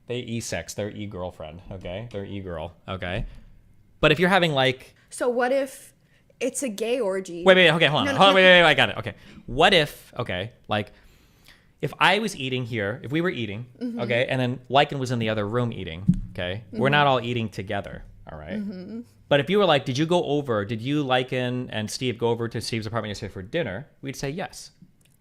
They e-sex. They're e-girlfriend, okay? They're e-girl, okay? But if you're having like... So what if it's a gay orgy? Wait, okay, hold on. Wait, I got it. Okay. What if, okay, like, if I was eating here, if we were eating, okay, and then Lycan was in the other room eating, okay? We're not all eating together, All right. But if you were like, did you Lycan and Steve go over to Steve's apartment yesterday for dinner? We'd say yes.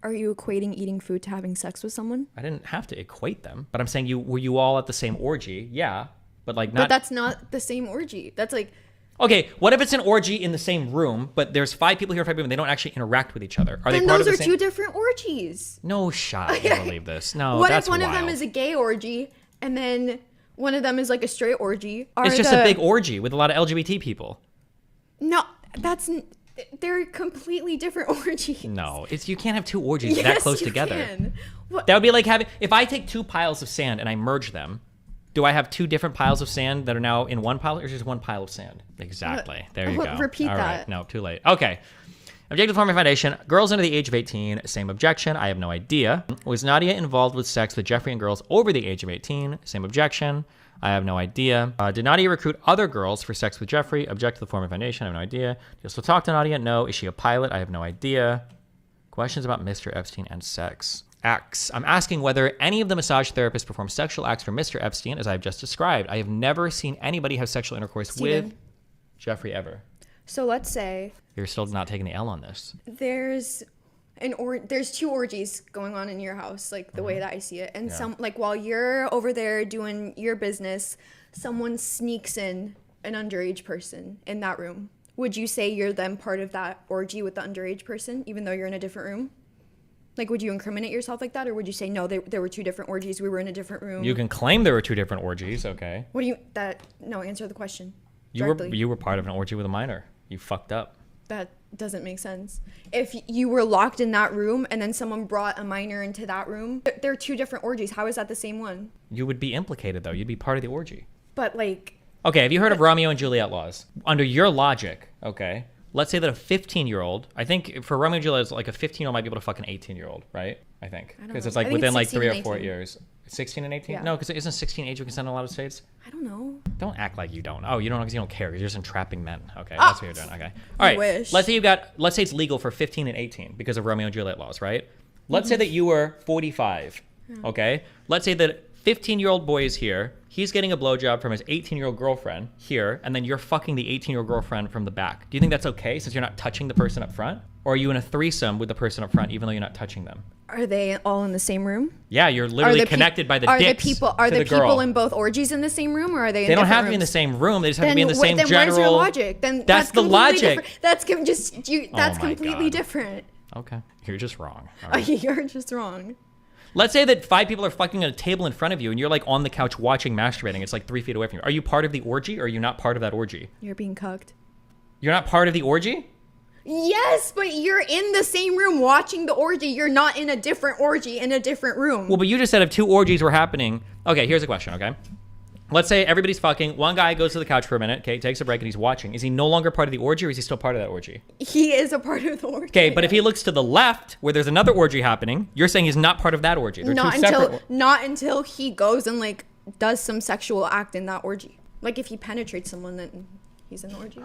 Are you equating eating food to having sex with someone? I didn't have to equate them, but I'm saying were you all at the same orgy? Yeah, but like not. But that's not the same orgy. That's like. Okay, what if it's an orgy in the same room, but there's 5 people here, 5 people, and they don't actually interact with each other? Are they Then part those of are the same? 2 different orgies. No shot. I don't believe this. No, What that's if one wild. of them is a gay orgy and then one of them is like a straight orgy? It's just a big orgy with a lot of LGBT people. No, they're completely different orgies. No, you can't have 2 orgies that Yes, close you together. can. That would be like if I take 2 piles of sand and I merge them, do I have 2 different piles of sand that are now in one pile, or just one pile of sand? Exactly. There you go. Repeat All that. right. No, too late. Okay. Objective form of foundation. Girls under the age of 18. Same objection. I have no idea. Was Nadia involved with sex with Jeffrey and girls over the age of 18? Same objection. I have no idea. Did Nadia recruit other girls for sex with Jeffrey? Object to the form of foundation. I have no idea. Just to talk to Nadia? No. Is she a pilot? I have no idea. Questions about Mr. Epstein and sex. Acts. I'm asking whether any of the massage therapists perform sexual acts for Mr. Epstein, as I've just described. I have never seen anybody have sexual intercourse with Jeffrey ever. So let's say You're still not taking the L on this. there's 2 orgies going on in your house, like the way that I see it, and while you're over there doing your business, someone sneaks in an underage person in that room. Would you say you're then part of that orgy with the underage person, even though you're in a different room? Like, would you incriminate yourself like that, or would you say no? There were 2 different orgies. We were in a different room. You can claim there were 2 different orgies. Okay. What do you No, answer the question. You were part of an orgy with a minor. You fucked up. That doesn't make sense. If you were locked in that room and then someone brought a minor into that room, there are 2 different orgies. How is that the same one? You would be implicated though. You'd be part of the orgy. But like. Okay. Have you heard of Romeo and Juliet laws? Under your logic, okay. Let's say that a 15-year-old, I think for Romeo and Juliet, it's like a 15-year-old might be able to fuck an 18-year-old, right? I think. Because it's like within like 3 or 4 years. 16 and 18? Yeah. No, because isn't 16 age of consent in a lot of states? I don't know. Don't act like you don't. Oh, you don't know because you don't care. You're just entrapping men. Okay, that's what you're doing. Okay. All right. Wish. Let's say it's legal for 15 and 18 because of Romeo and Juliet laws, right? Let's say that you were 45, okay? Let's say that 15-year-old boy is here. He's getting a blowjob from his 18-year-old girlfriend here, and then you're fucking the 18-year-old girlfriend from the back. Do you think that's okay since you're not touching the person up front? Or are you in a threesome with the person up front even though you're not touching them? Are they all in the same room? Yeah, you're literally connected by the dicks Are to the girl. people in both orgies in the same room, or are they? They don't have to rooms? be in the same room. They just have to be in the same then general. Where's your logic? Then that's the completely logic. Different. That's my completely God. different. Okay, you're just wrong. All right. You're just wrong. Let's say that 5 people are fucking at a table in front of you, and you're like on the couch watching masturbating. It's like 3 feet away from you. Are you part of the orgy, or are you not part of that orgy? You're being cucked. You're not part of the orgy? Yes, but you're in the same room watching the orgy. You're not in a different orgy in a different room. Well, but you just said if 2 orgies were happening. Okay, here's a question, okay? Let's say everybody's fucking. One guy goes to the couch for a minute, okay, takes a break, and he's watching. Is he no longer part of the orgy, or is he still part of that orgy? He is a part of the orgy. Okay, but if he looks to the left, where there's another orgy happening, you're saying he's not part of that orgy. They're not two separate. until he goes and like does some sexual act in that orgy. Like if he penetrates someone, then he's in the orgy.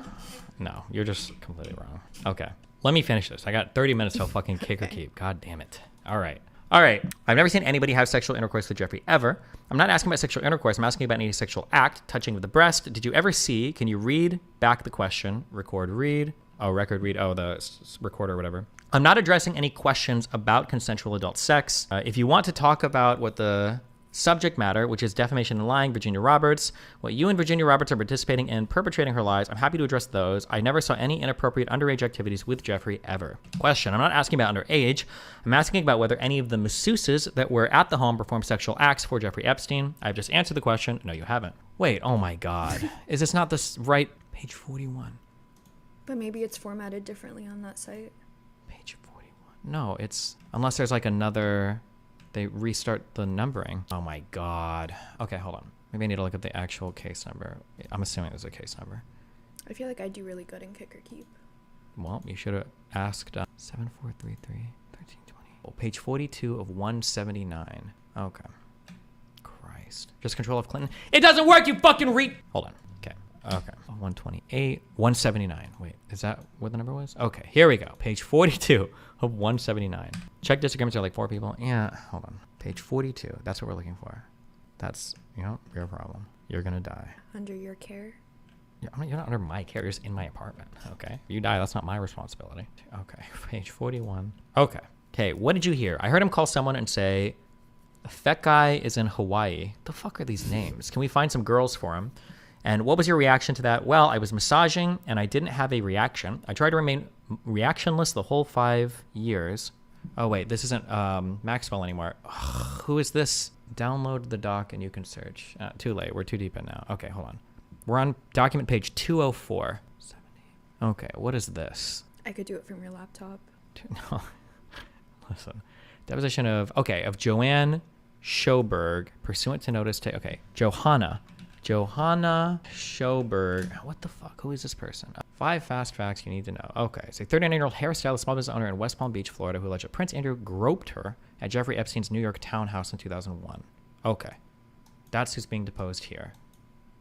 No, you're just completely wrong. Okay, let me finish this. I got 30 minutes till fucking kick or keep. God damn it. All right. I've never seen anybody have sexual intercourse with Jeffrey ever. I'm not asking about sexual intercourse. I'm asking about any sexual act, touching with the breast. Did you ever see? Can you read back the question? Record, read. Oh, record, read. Oh, the recorder, whatever. I'm not addressing any questions about consensual adult sex. If you want to talk about what the subject matter, which is defamation and lying, Virginia Roberts, what you and Virginia Roberts are participating in, perpetrating her lies, I'm happy to address those. I never saw any inappropriate underage activities with Jeffrey ever. Question, I'm not asking about underage. I'm asking about whether any of the masseuses that were at the home performed sexual acts for Jeffrey Epstein. I've just answered the question. No, you haven't. Wait, oh my God. Is this not the right page 41? But maybe it's formatted differently on that site. Page 41. No, it's, unless there's like another, they restart the numbering. Oh my God. Okay, hold on. Maybe I need to look at the actual case number. I'm assuming there's a case number. I feel like I do really good in kick or keep. Well, you should have asked 7433 1320. Oh, page 42 of 179. Okay. Christ. Just control of Clinton. It doesn't work, you fucking Hold on. Okay. 128, 179. Wait, is that what the number was? Okay, here we go. Page 42 of 179. Check disagreements are like 4 people. Yeah, hold on. Page 42. That's what we're looking for. That's, your problem. You're gonna die. Under your care? You're not under my care. You're just in my apartment. Okay. If you die, that's not my responsibility. Okay. Page 41. Okay. Okay. What did you hear? I heard him call someone and say, "A fat guy is in Hawaii." The fuck are these names? Can we find some girls for him? And what was your reaction to that? Well, I was massaging and I didn't have a reaction. I tried to remain reactionless the whole 5 years. Oh, wait. This isn't Maxwell anymore. Ugh, who is this? Download the doc and you can search. Too late. We're too deep in now. Okay, hold on. We're on document page 204. 70. Okay, what is this? I could do it from your laptop. No. Listen. Deposition of Joanne Schoberg, pursuant to notice. Okay, Johanna Schoberg. What the fuck? Who is this person? 5 fast facts you need to know. Okay, so 39-year-old hairstylist, small business owner in West Palm Beach, Florida, who alleged that Prince Andrew groped her at Jeffrey Epstein's New York townhouse in 2001. Okay, that's who's being deposed here.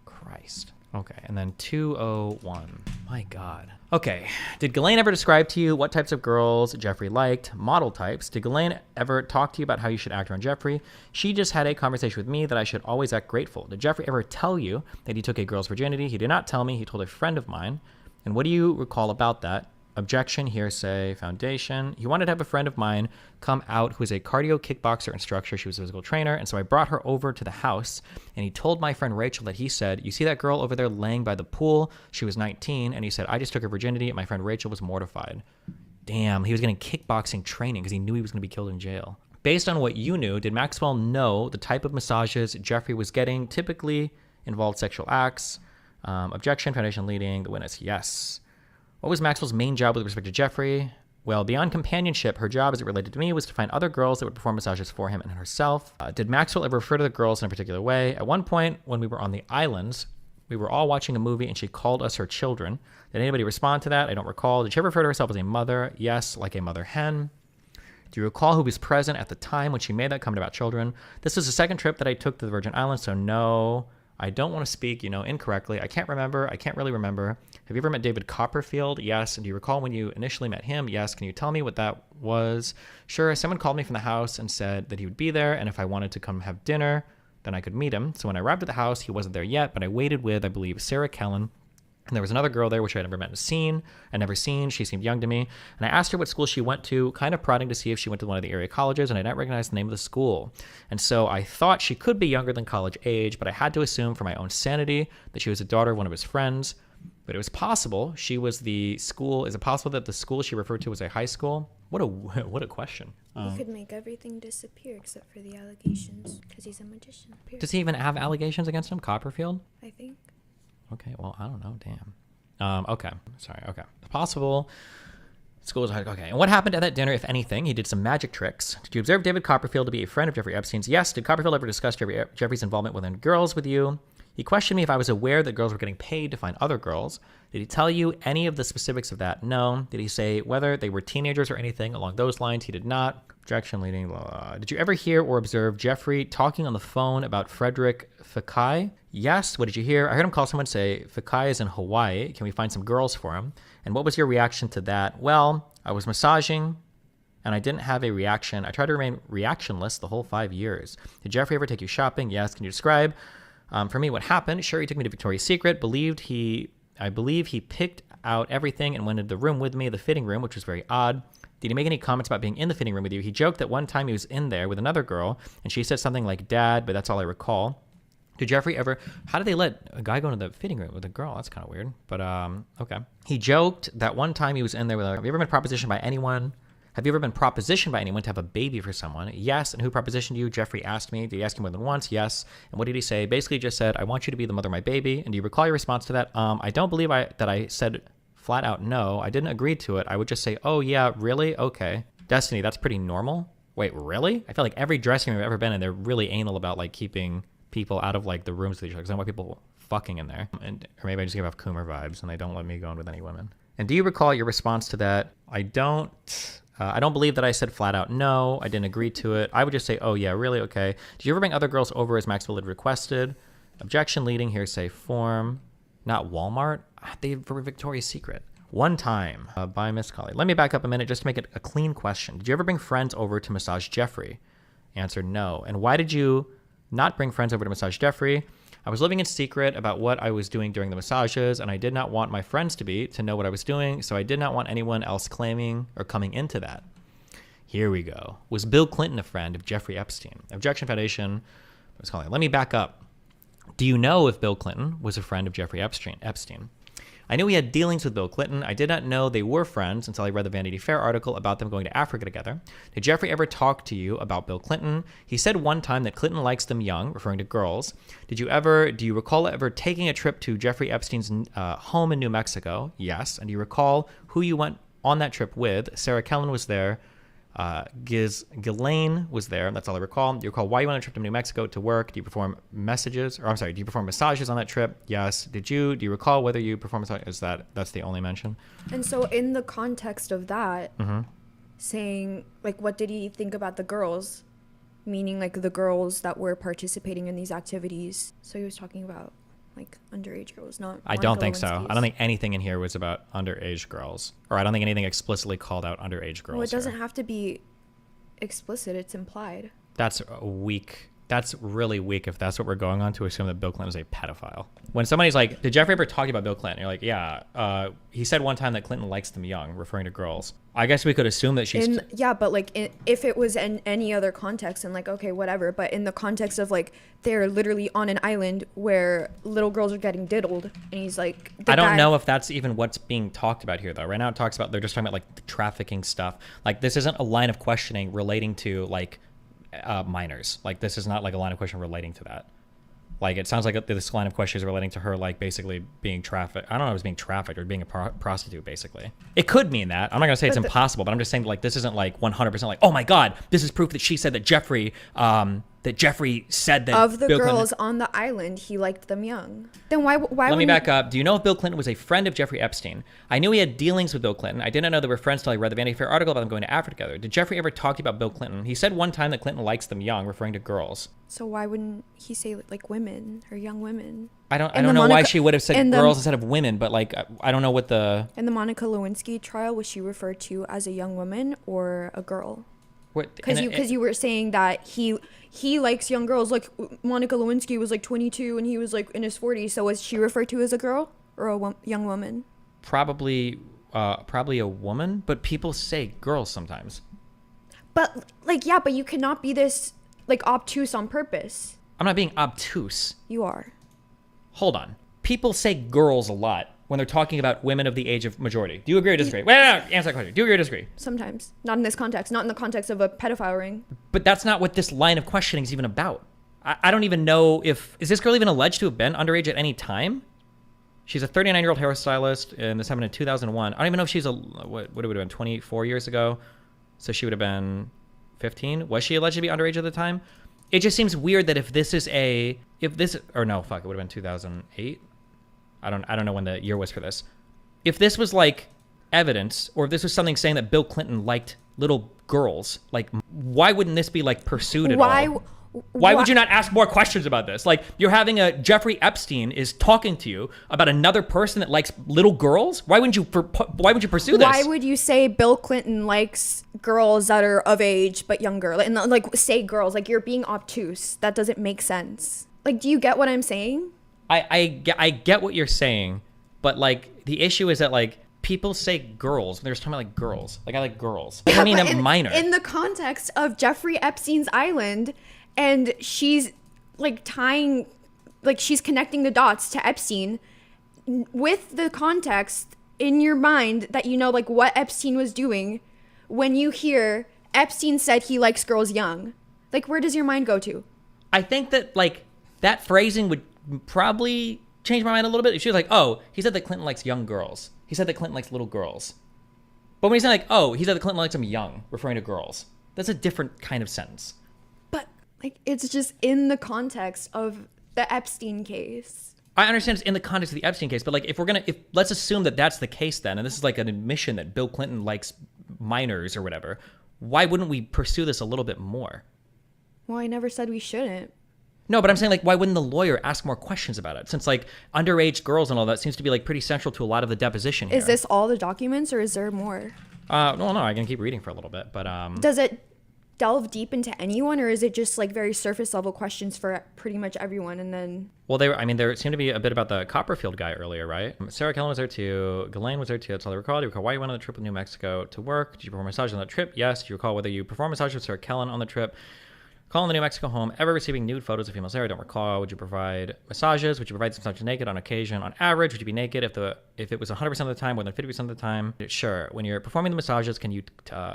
Christ. Okay, and then 201. My God. Okay, did Ghislaine ever describe to you what types of girls Jeffrey liked, model types? Did Ghislaine ever talk to you about how you should act around Jeffrey? She just had a conversation with me that I should always act grateful. Did Jeffrey ever tell you that he took a girl's virginity? He did not tell me. He told a friend of mine. And what do you recall about that? Objection, hearsay, foundation. He wanted to have a friend of mine come out who is a cardio kickboxer instructor. She was a physical trainer. And so I brought her over to the house and he told my friend Rachel that he said, "You see that girl over there laying by the pool? She was 19. And he said, "I just took her virginity." And my friend Rachel was mortified. Damn, he was getting kickboxing training because he knew he was going to be killed in jail. Based on what you knew, did Maxwell know the type of massages Jeffrey was getting typically involved sexual acts? Objection, foundation leading. The witness, yes. What was Maxwell's main job with respect to Jeffrey? Well, beyond companionship, her job as it related to me was to find other girls that would perform massages for him and herself. Did Maxwell ever refer to the girls in a particular way? At one point, when we were on the islands, we were all watching a movie and she called us her children. Did anybody respond to that? I don't recall. Did she ever refer to herself as a mother? Yes, like a mother hen. Do you recall who was present at the time when she made that comment about children? This was the second trip that I took to the Virgin Islands, so no. I don't want to speak, incorrectly. I can't remember. I can't really remember. Have you ever met David Copperfield? Yes. And do you recall when you initially met him? Yes. Can you tell me what that was? Sure. Someone called me from the house and said that he would be there, and if I wanted to come have dinner, then I could meet him. So when I arrived at the house, he wasn't there yet, but I waited with, I believe, Sarah Kellen. And there was another girl there, which I had never met and seen. She seemed young to me. And I asked her what school she went to, kind of prodding to see if she went to one of the area colleges, and I didn't recognize the name of the school. And so I thought she could be younger than college age, but I had to assume for my own sanity that she was a daughter of one of his friends. But it was possible she was the school. Is it possible that the school she referred to was a high school? What a question. He could make everything disappear except for the allegations, because he's a magician. Does he even have allegations against him, Copperfield? I think. Okay, well, I don't know. Damn. Okay. Sorry. Okay. Possible. Schools. Okay. And what happened at that dinner, if anything? He did some magic tricks. Did you observe David Copperfield to be a friend of Jeffrey Epstein's? Yes. Did Copperfield ever discuss Jeffrey's involvement with girls with you? He questioned me if I was aware that girls were getting paid to find other girls. Did he tell you any of the specifics of that? No. Did he say whether they were teenagers or anything along those lines? He did not. Objection leading. Blah, blah. Did you ever hear or observe Jeffrey talking on the phone about Frederick Fakai? Yes. What did you hear? I heard him call someone say, "Fakai is in Hawaii. Can we find some girls for him?" And what was your reaction to that? Well, I was massaging and I didn't have a reaction. I tried to remain reactionless the whole 5 years. Did Jeffrey ever take you shopping? Yes. Can you describe for me what happened? Sure, he took me to Victoria's Secret. I believe he picked out everything and went into the room with me, the fitting room, which was very odd. Did he make any comments about being in the fitting room with you? He joked that one time he was in there with another girl and she said something like "Dad," but that's all I recall. Did Jeffrey ever... How did they let a guy go into the fitting room with a girl? That's kind of weird, but okay. He joked that one time he was in there with... Have you ever been propositioned by anyone? Have you ever been propositioned by anyone to have a baby for someone? Yes. And who propositioned you? Jeffrey asked me. Did he ask you more than once? Yes. And what did he say? Basically just said, "I want you to be the mother of my baby." And do you recall your response to that? I don't believe that I said flat out no. I didn't agree to it. I would just say, "Oh yeah, really? Okay." Destiny, that's pretty normal. Wait, really? I feel like every dressing room I've ever been in, they're really anal about like keeping people out of like the rooms with each other, because I don't want people fucking in there. Or maybe I just give off Coomer vibes and they don't let me go in with any women. And do you recall your response to that? I don't believe that I said flat out no. I didn't agree to it. I would just say, "Oh yeah, really? Okay." Did you ever bring other girls over as Maxwell had requested? Objection leading, hearsay form. Not Walmart. They were Victoria's Secret. One time by Miss Colley. Let me back up a minute just to make it a clean question. Did you ever bring friends over to massage Jeffrey? Answer, no. And why did you not bring friends over to massage Jeffrey? I was living in secret about what I was doing during the massages, and I did not want my friends to know what I was doing, so I did not want anyone else claiming or coming into that. Here we go. Was Bill Clinton a friend of Jeffrey Epstein? Objection Foundation was calling. Let me back up. Do you know if Bill Clinton was a friend of Jeffrey Epstein? I knew he had dealings with Bill Clinton. I did not know they were friends until I read the Vanity Fair article about them going to Africa together. Did Jeffrey ever talk to you about Bill Clinton? He said one time that Clinton likes them young, referring to girls. Do you recall ever taking a trip to Jeffrey Epstein's home in New Mexico? Yes. And do you recall who you went on that trip with? Sarah Kellen was there. Ghislaine was there. That's all I recall. Do you recall why you went on a trip to New Mexico to work? Do you perform do you perform massages on that trip? Yes. Do you recall whether you performed massages? That's the only mention? And so in the context of that, saying, like, what did he think about the girls? Meaning, like, the girls that were participating in these activities. So he was talking about, like, underage girls, not I don't think so. I don't think anything in here was about underage girls. Or I don't think anything explicitly called out underage girls. Well, it doesn't have to be explicit. It's implied. That's weak. That's really weak if that's what we're going on, to assume that Bill Clinton is a pedophile. When somebody's like, did Jeffrey ever talk about Bill Clinton? You're like, yeah. He said one time that Clinton likes them young, referring to girls. I guess we could assume that she's... Yeah, but like if it was in any other context, and like, okay, whatever. But in the context of like, they're literally on an island where little girls are getting diddled. And he's like... I don't know if that's even what's being talked about here, though. Right now it talks about, they're just talking about like the trafficking stuff. Like, this isn't a line of questioning relating to like... minors. Like, this is not like a line of question relating to that. Like, it sounds like this line of question is relating to her, like, basically being trafficked. I don't know if it was being trafficked or being a prostitute, basically. It could mean that. I'm not gonna say it's impossible, but I'm just saying, like, this isn't like 100% like, oh my god, this is proof that she said that Jeffrey said that of the Bill girls Clinton... on the island, he liked them young. Then why Let me back up. Do you know if Bill Clinton was a friend of Jeffrey Epstein? I knew he had dealings with Bill Clinton. I didn't know they were friends until I read the Vanity Fair article about them going to Africa together. Did Jeffrey ever talk about Bill Clinton? He said one time that Clinton likes them young, referring to girls. So why wouldn't he say like women or young women? I don't know why she would have said girls instead of women, but like, I don't know what the... In the Monica Lewinsky trial, was she referred to as a young woman or a girl? Because you were saying that he likes young girls. Like, Monica Lewinsky was like 22 and he was like in his 40s. So was she referred to as a girl or a young woman? Probably a woman, but people say girls sometimes. But like, yeah, but you cannot be this like obtuse on purpose. I'm not being obtuse. You are. Hold on. People say girls a lot when they're talking about women of the age of majority. Do you agree or disagree? Wait, no, answer that question. Do you agree or disagree? Sometimes. Not in this context. Not in the context of a pedophile ring. But that's not what this line of questioning is even about. I don't even know if... Is this girl even alleged to have been underage at any time? She's a 39-year-old hairstylist, and this happened in 2001. I don't even know if she's what would it have been, 24 years ago? So she would have been 15? Was she alleged to be underage at the time? It just seems weird that if this is it would have been 2008. I don't know when the year was for this. If this was like evidence, or if this was something saying that Bill Clinton liked little girls, like, why wouldn't this be like pursued at all? Why would you not ask more questions about this? Like, you're having Jeffrey Epstein is talking to you about another person that likes little girls. Why would you pursue this? Why would you say Bill Clinton likes girls that are of age but younger? And like, say girls, like, you're being obtuse. That doesn't make sense. Like, do you get what I'm saying? I get what you're saying, but like, the issue is that like, people say girls when they're just talking about like girls. Like, I like girls. I mean, a minor. In the context of Jeffrey Epstein's island, and she's like she's connecting the dots to Epstein with the context in your mind that you know like what Epstein was doing. When you hear Epstein said he likes girls young, like, where does your mind go to? I think that like that phrasing would probably change my mind a little bit if she was like, oh, he said that Clinton likes young girls. He said that Clinton likes little girls. But when he's saying like, oh, he said that Clinton likes them young, referring to girls, that's a different kind of sentence. But like, it's just in the context of the Epstein case. I understand it's in the context of the Epstein case, but like, if let's assume that that's the case then, and this is like an admission that Bill Clinton likes minors or whatever, why wouldn't we pursue this a little bit more? Well, I never said we shouldn't. No, but I'm saying, like, why wouldn't the lawyer ask more questions about it? Since, like, underage girls and all that seems to be, like, pretty central to a lot of the deposition here. Is this all the documents, or is there more? No, I can keep reading for a little bit, but... delve deep into anyone, or is it just like very surface level questions for pretty much everyone? And then Well, there seemed to be a bit about the Copperfield guy earlier, right? Sarah Kellen was there too. Ghislaine was there too. That's all I recall. Do you recall why you went on the trip with New Mexico to work? Did you perform massages on that trip? Yes. Do you recall whether you performed massages with Sarah Kellen on the trip? Calling the New Mexico home, ever receiving nude photos of female Sarah? Don't recall. Would you provide massages? Would you provide some massages naked on occasion? On average, would you be naked if it was 100% of the time, more than 50% of the time? Sure. When you're performing the massages, can you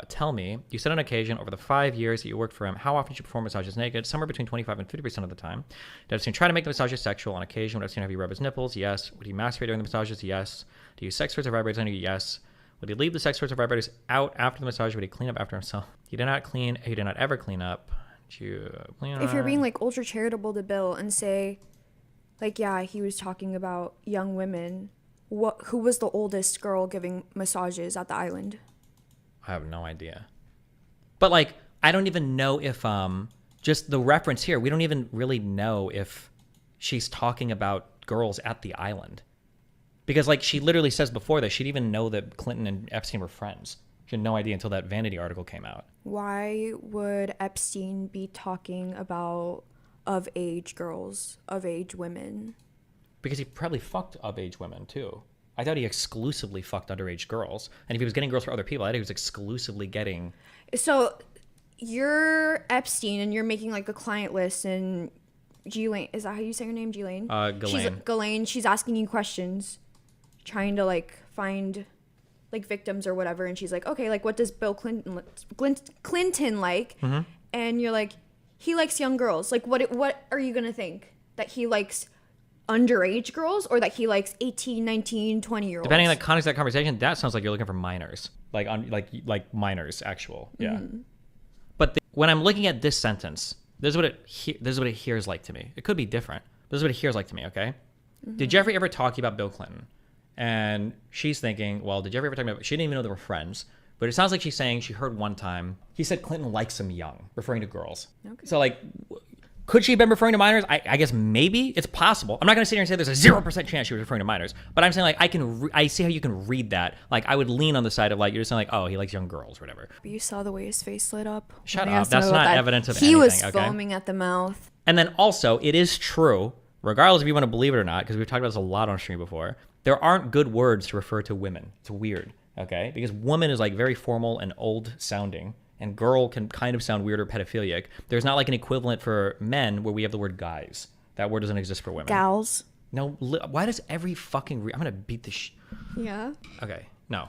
tell me, you said on occasion over the 5 years that you worked for him, how often did you perform massages naked? Somewhere between 25 and 50% of the time. Did Epstein try to make the massages sexual on occasion? Would Epstein have you rub his nipples? Yes. Would he masturbate during the massages? Yes. Do you use sex toys or vibrators on you? Yes. Would he leave the sex toys or vibrators out after the massage? Would he clean up after himself? He did not clean. He did not ever clean up. If you're being like ultra charitable to Bill and say, like, yeah, he was talking about young women, who was the oldest girl giving massages at the island? I have no idea. But like, I don't even know if just the reference here, we don't even really know if she's talking about girls at the island, because like she literally says before that she didn't even know that Clinton and Epstein were friends. She had no idea until that Vanity article came out. Why would Epstein be talking about of age girls, of age women? Because he probably fucked of age women too. I thought he exclusively fucked underage girls. And if he was getting girls for other people, I thought he was exclusively getting... So you're Epstein and you're making like a client list, and Ghislaine, is that how you say her name? Ghislaine? Ghislaine. She's asking you questions, trying to like find... like victims or whatever, and she's like, okay, like what does Bill Clinton like? Mm-hmm. And you're like, he likes young girls. Like what are you gonna think? That he likes underage girls, or that he likes 18, 19, 20-year-olds? Depending on the context of that conversation, that sounds like you're looking for minors, like minors, actual, yeah. Mm-hmm. But when I'm looking at this sentence, this is what it hears like to me. It could be different. This is what it hears like to me. Okay. Mm-hmm. Did Jeffrey ever talk to you about Bill Clinton? And she's thinking, well, did Jeffrey ever talk about... She didn't even know they were friends. But it sounds like she's saying she heard one time, he said Clinton likes him young, referring to girls. Okay. So, like, could she have been referring to minors? I guess maybe. It's possible. I'm not going to sit here and say there's a 0% chance she was referring to minors. But I'm saying, like, I see how you can read that. Like, I would lean on the side of, like, you're just saying, like, oh, he likes young girls or whatever. But you saw the way his face lit up. Shut up. That's not evidence of anything, He was okay? foaming at the mouth. And then also, it is true, regardless if you want to believe it or not, because we've talked about this a lot on stream before, there aren't good words to refer to women. It's weird, okay? Because woman is like very formal and old sounding, and girl can kind of sound weird or pedophilic. There's not like an equivalent for men where we have the word guys. That word doesn't exist for women. Gals. No, why does every fucking... I'm going to beat the Yeah. Okay, no.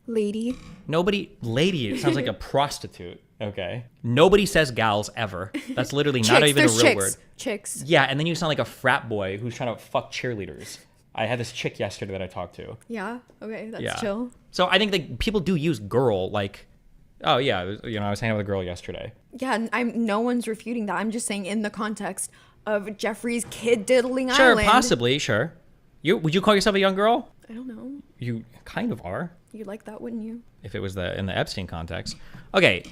Lady. Lady, it sounds like a prostitute, okay? Nobody says gals ever. That's literally not Chicks, even a real chicks. word. Chicks. Yeah, and then you sound like a frat boy who's trying to fuck cheerleaders. I had this chick yesterday that I talked to. Yeah. Okay. That's chill. So I think that people do use girl, like, oh yeah, I was hanging out with a girl yesterday. Yeah, no one's refuting that. I'm just saying in the context of Jeffrey's kid diddling Sure, island. possibly, sure. Would you call yourself a young girl? I don't know. You kind of are. You'd like that, wouldn't you? If it was in the Epstein context. Okay,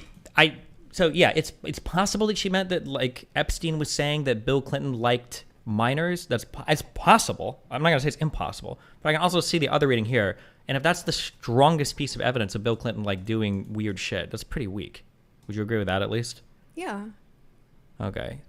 so yeah, it's possible that she meant that like Epstein was saying that Bill Clinton liked minors. It's possible. I'm not gonna say it's impossible, but I can also see the other reading here. And if that's the strongest piece of evidence of Bill Clinton like doing weird shit, that's pretty weak. Would you agree with that at least? Yeah. Okay.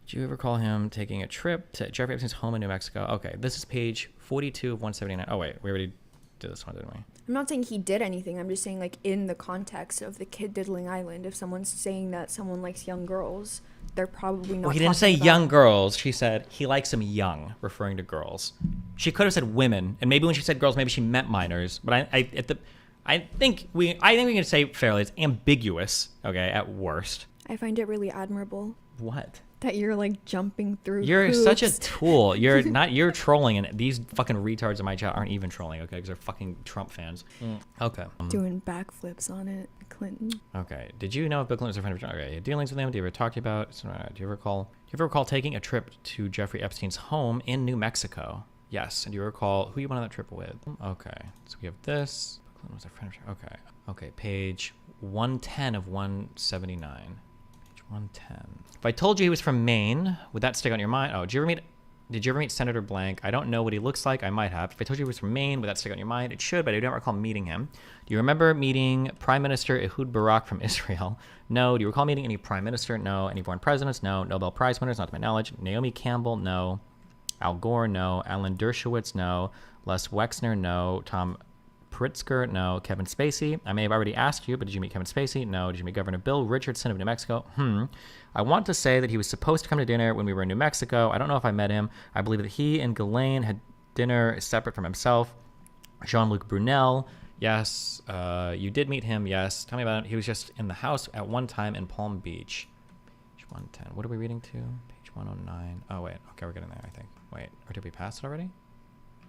Do you ever recall him taking a trip to Jeffrey Epstein's home in New Mexico? Okay, this is page 42 of 179. Oh wait, we already did this one, didn't we? I'm not saying he did anything. I'm just saying like in the context of the kid diddling island, if someone's saying that someone likes young girls, they're probably not. Well, he didn't say young girls. She said he likes them young, referring to girls. She could have said women, and maybe when she said girls, maybe she meant minors. But I think we can say fairly it's ambiguous. Okay, at worst. I find it really admirable. What? That you're like jumping through. You're hoops. such a tool. You're not. You're trolling, and these fucking retards in my chat aren't even trolling. Okay, because they're fucking Trump fans. Okay. Doing backflips on it, Clinton. Okay. Did you know if Bill Clinton was a friend of John? Okay. Dealings with him. Do you ever talk about? Do you ever recall taking a trip to Jeffrey Epstein's home in New Mexico? Yes. And do you recall who you went on that trip with? Okay. So we have this. Bill Clinton was a friend of John. Okay. Okay. Page 110 of 179. 110. If I told you he was from Maine, would that stick on your mind? Oh, did you ever meet Did you ever meet Senator Blank? I don't know what he looks like. I might have. If I told you he was from Maine, would that stick on your mind? It should, but I don't recall meeting him. Do you remember meeting Prime Minister Ehud Barak from Israel? No. Do you recall meeting any Prime Minister? No. Any foreign presidents? No. Nobel Prize winners? Not to my knowledge. Naomi Campbell? No. Al Gore? No. Alan Dershowitz? No. Les Wexner? No. Tom Pritzker? No. Kevin Spacey? I may have already asked you, but did you meet Kevin Spacey? No. Did you meet Governor Bill Richardson of New Mexico? I want to say that he was supposed to come to dinner when we were in New Mexico. I don't know if I met him. I believe that he and Ghislaine had dinner separate from himself. Jean-Luc Brunel. Yes. You did meet him. Yes. Tell me about it. He was just in the house at one time in Palm Beach. Page 110. What are we reading to? Page 109. Oh, wait. Okay, we're getting there, I think. Wait. Or did we pass it already?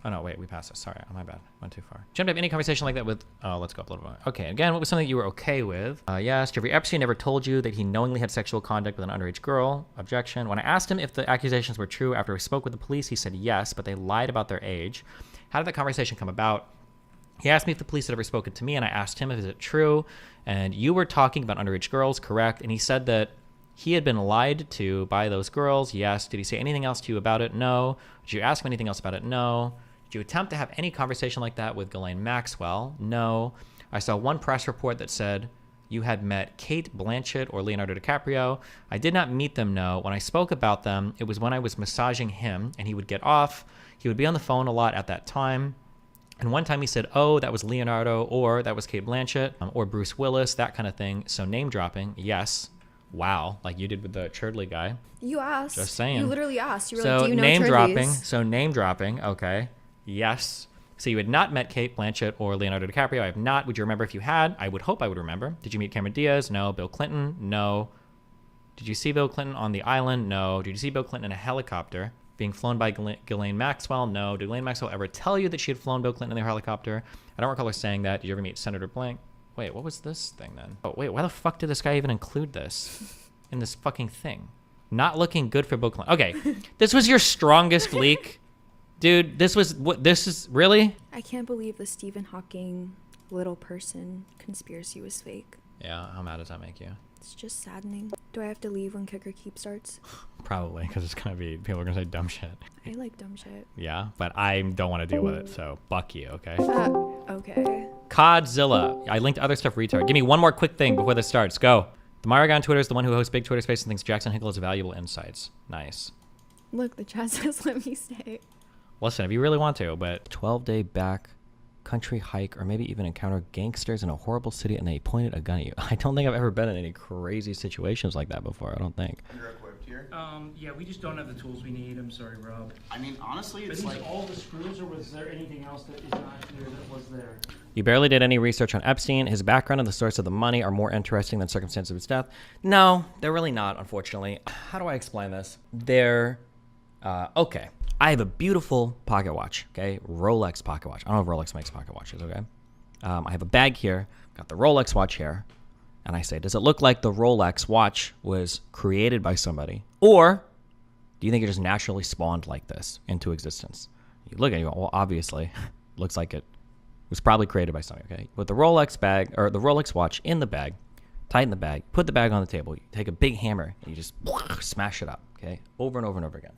Oh, no, wait, we passed it. Sorry, my bad. Went too far. Did you have any conversation like that with... Oh, let's go up a little bit. Okay, again, what was something you were okay with? Yes, Jeffrey Epstein never told you that he knowingly had sexual contact with an underage girl. Objection. When I asked him if the accusations were true after we spoke with the police, he said yes, but they lied about their age. How did that conversation come about? He asked me if the police had ever spoken to me, and I asked him if is it true. And you were talking about underage girls, correct? And he said that he had been lied to by those girls. Yes. Did he say anything else to you about it? No. Did you ask him anything else about it? No. Did you attempt to have any conversation like that with Ghislaine Maxwell? No. I saw one press report that said you had met Kate Blanchett or Leonardo DiCaprio. I did not meet them, no. When I spoke about them, it was when I was massaging him and he would get off. He would be on the phone a lot at that time. And one time he said, oh, that was Leonardo, or that was Kate Blanchett, or Bruce Willis, that kind of thing. So name dropping, yes. Wow, like you did with the Churdley guy. You asked. Just saying. You literally asked. You were so like, do you know name Churdleys? dropping. So name dropping, okay. Yes. So you had not met Kate Blanchett or Leonardo DiCaprio. I have not. Would you remember if you had? I would hope I would remember. Did you meet Cameron Diaz? No. Bill Clinton? No. Did you see Bill Clinton on the island? No. Did you see Bill Clinton in a helicopter being flown by Ghislaine Maxwell? No. Did Ghislaine Maxwell ever tell you that she had flown Bill Clinton in their helicopter? I don't recall her saying that. Did you ever meet Senator Blank? Wait, what was this thing then? Oh, wait, why the fuck did this guy even include this in this fucking thing? Not looking good for Bill Clinton. Okay, this was your strongest leak. Dude, this is really? I can't believe the Stephen Hawking little person conspiracy was fake. Yeah, how mad does that make you? It's just saddening. Do I have to leave when Kicker Keep starts? Probably, because it's going to be, people are going to say dumb shit. I like dumb shit. Yeah, but I don't want to deal with it, so fuck you, okay? Okay. Codzilla. I linked other stuff retard. Give me one more quick thing before this starts. Go. The Myrick on Twitter is the one who hosts Big Twitter Space and thinks Jackson Hinkle has valuable insights. Nice. Look, the chat says let me stay. Listen, if you really want to, but 12-day back country hike or maybe even encounter gangsters in a horrible city and they pointed a gun at you. I don't think I've ever been in any crazy situations like that before. I don't think. You're equipped here? Yeah, we just don't have the tools we need. I'm sorry, Rob. I mean, honestly, it's like... like... all the screws, or was there anything else that is not clear that was there? You barely did any research on Epstein. His background and the source of the money are more interesting than circumstances of his death. No, they're really not, unfortunately. How do I explain this? They're... okay. I have a beautiful pocket watch, okay? Rolex pocket watch. I don't know if Rolex makes pocket watches, okay? I have a bag here, got the Rolex watch here, and I say, does it look like the Rolex watch was created by somebody? Or do you think it just naturally spawned like this into existence? You look at it, you go, well, obviously, looks like it was probably created by somebody, okay? Put the Rolex bag, or the Rolex watch in the bag, tighten the bag, put the bag on the table, you take a big hammer, and you just smash it up, okay? Over and over and over again.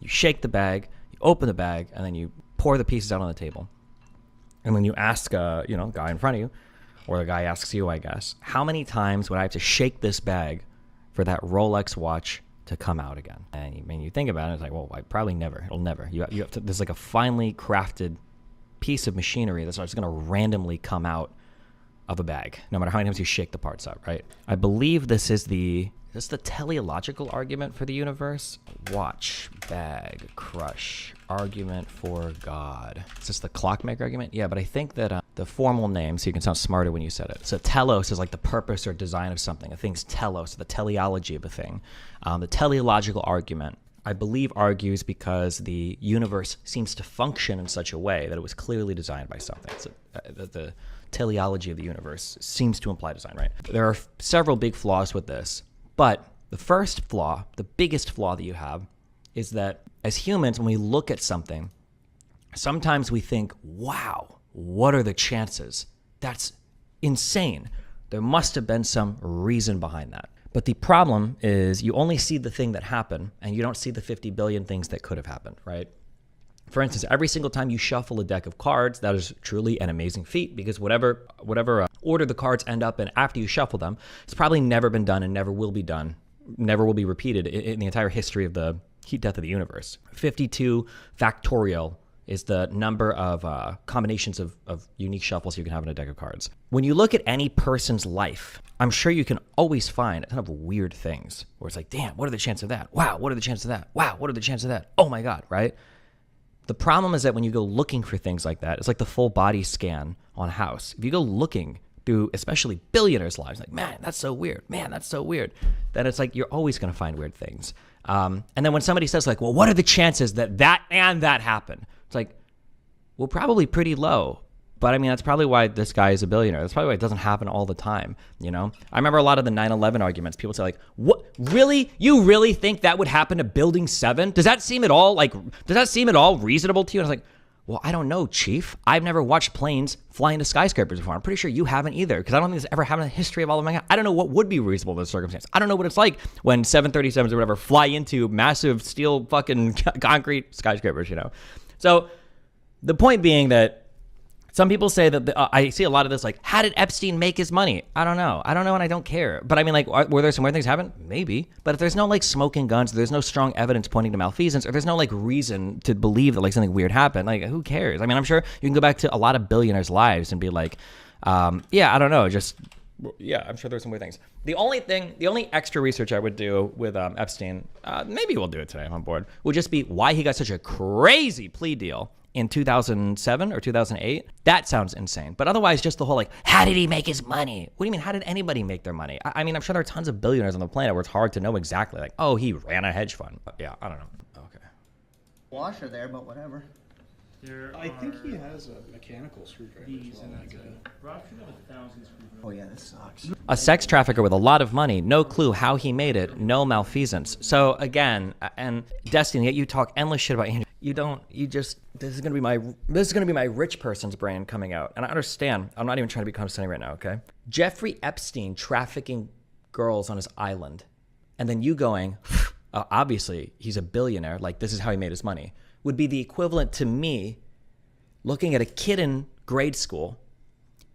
You shake the bag, you open the bag, and then you pour the pieces out on the table. And then you ask, guy in front of you, or the guy asks you, I guess, how many times would I have to shake this bag for that Rolex watch to come out again? And you think about it, it's like, well, probably never. It'll never. You have to. There's like a finely crafted piece of machinery that's just going to randomly come out of a bag, no matter how many times you shake the parts out, right? I believe this is the teleological argument for the universe. Watch, bag, crush, argument for God. Is this the clockmaker argument? Yeah, but I think that the formal name, so you can sound smarter when you said it. So telos is like the purpose or design of something. A thing's telos, the teleology of a thing. The teleological argument, I believe, argues because the universe seems to function in such a way that it was clearly designed by something. So, the teleology of the universe seems to imply design, right? There are several big flaws with this. But the first flaw, the biggest flaw that you have, is that as humans, when we look at something, sometimes we think, wow, what are the chances? That's insane. There must have been some reason behind that. But the problem is you only see the thing that happened and you don't see the 50 billion things that could have happened, right? For instance, every single time you shuffle a deck of cards, that is truly an amazing feat because whatever order the cards end up in after you shuffle them, it's probably never been done and never will be done, never will be repeated in the entire history of the heat death of the universe. 52 factorial is the number of combinations of unique shuffles you can have in a deck of cards. When you look at any person's life, I'm sure you can always find a ton of weird things where it's like, damn, what are the chances of that? Wow, what are the chances of that? Wow, what are the chances of that? Oh my God, right? The problem is that when you go looking for things like that, it's like the full body scan on a house. If you go looking through especially billionaires' lives, like, man, that's so weird. Man, that's so weird. Then it's like you're always going to find weird things. And then when somebody says like, well, what are the chances that that and that happen? It's like, well, probably pretty low. But I mean, that's probably why this guy is a billionaire. That's probably why it doesn't happen all the time, you know? I remember a lot of the 9/11 arguments. People say like, what, really? You really think that would happen to Building 7? Does that seem at all reasonable to you? And I was like, well, I don't know, Chief. I've never watched planes fly into skyscrapers before. I'm pretty sure you haven't either, because I don't think this ever happened in the history of all of mankind. I don't know what would be reasonable in this circumstance. I don't know what it's like when 737s or whatever fly into massive steel fucking concrete skyscrapers, you know? So the point being that some people say that I see a lot of this, like, how did Epstein make his money? I don't know, and I don't care. But I mean, like, were there some weird things happen? Maybe. But if there's no, like, smoking guns, there's no strong evidence pointing to malfeasance, or there's no, like, reason to believe that, like, something weird happened, like, who cares? I mean, I'm sure you can go back to a lot of billionaires' lives and be like, yeah, I don't know, yeah, I'm sure there's some weird things. The only extra research I would do with Epstein, maybe we'll do it today, I'm on board, would just be why he got such a crazy plea deal in 2007 or 2008. That sounds insane. But otherwise, just the whole, like, how did he make his money? What do you mean, how did anybody make their money? I mean, I'm sure there are tons of billionaires on the planet where it's hard to know exactly, like, oh, he ran a hedge fund. But yeah, I don't know. Okay. Washer there, but whatever. I think he has a mechanical screwdriver as well. Rob should have 1,000 screwdrivers. Oh yeah, this sucks. A sex trafficker with a lot of money, no clue how he made it, no malfeasance. So again, and Destiny, yet you talk endless shit about Andrew. This is gonna be my rich person's brain coming out. And I understand, I'm not even trying to be condescending right now, okay? Jeffrey Epstein trafficking girls on his island. And then you going, obviously he's a billionaire, like this is how he made his money, would be the equivalent to me looking at a kid in grade school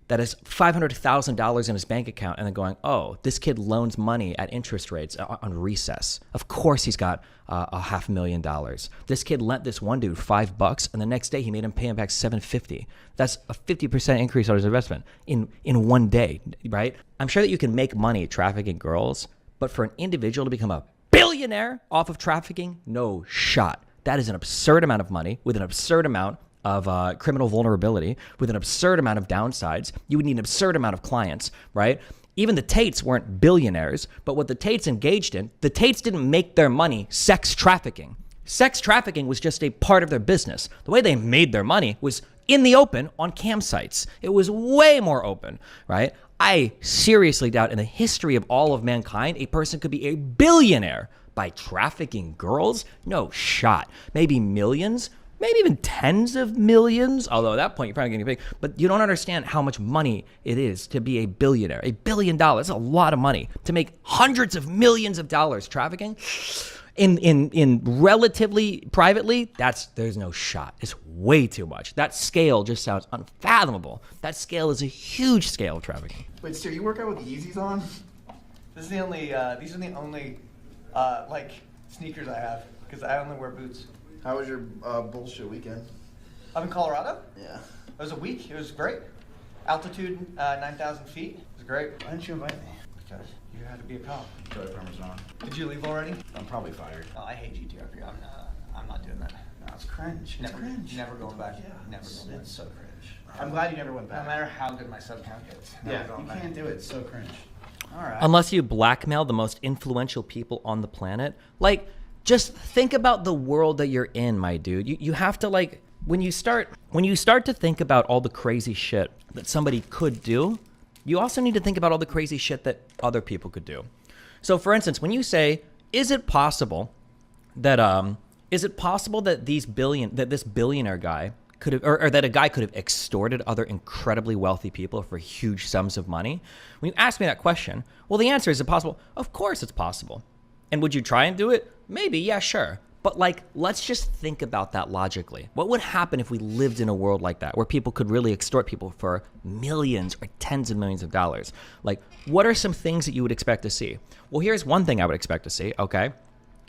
that has $500,000 in his bank account and then going, oh, this kid loans money at interest rates on recess. Of course he's got $500,000. This kid lent this one dude $5 and the next day he made him pay him back $750. That's a 50% increase on his investment in one day, right? I'm sure that you can make money trafficking girls, but for an individual to become a billionaire off of trafficking, no shot. That is an absurd amount of money with an absurd amount of criminal vulnerability, with an absurd amount of downsides. You would need an absurd amount of clients, right? Even the Tates weren't billionaires, but what the Tates engaged in, the Tates didn't make their money sex trafficking. Sex trafficking was just a part of their business. The way they made their money was in the open on campsites. It was way more open, right? I seriously doubt in the history of all of mankind, a person could be a billionaire by trafficking girls. No shot. Maybe millions, maybe even tens of millions. Although at that point, you're probably getting big. But you don't understand how much money it is to be a billionaire. $1 billion, that's a lot of money. To make hundreds of millions of dollars trafficking in relatively privately, there's no shot. It's way too much. That scale just sounds unfathomable. That scale is a huge scale of trafficking. Wait, so you work out with Yeezys on? This is the only. These are the only like sneakers I have because I only wear boots. How was your bullshit weekend? I'm in Colorado. Yeah. It was a week. It was great. Altitude 9,000 feet. It was great. Why didn't you invite me? Because you had to be a cop. Joey Parmesan. Did you leave already? I'm probably fired. Oh, I hate GTRP. I'm not doing that. No, it's cringe. Never, it's cringe. Never going back. Yeah, Never going back. It's so cringe. I'm glad you never went back. No matter how good my sub count gets. Yeah, you can't do it. It's so cringe. All right. Unless you blackmail the most influential people on the planet. Like, just think about the world that you're in, my dude. You have to, like, when you start to think about all the crazy shit that somebody could do, you also need to think about all the crazy shit that other people could do. So, for instance, when you say, is it possible that this billionaire guy could have, or that a guy could have extorted other incredibly wealthy people for huge sums of money? When you ask me that question, well, the answer is it possible? Of course it's possible. And would you try and do it? Maybe, yeah, sure. But like, let's just think about that logically. What would happen if we lived in a world like that, where people could really extort people for millions or tens of millions of dollars? Like, what are some things that you would expect to see? Well, here's one thing I would expect to see, okay?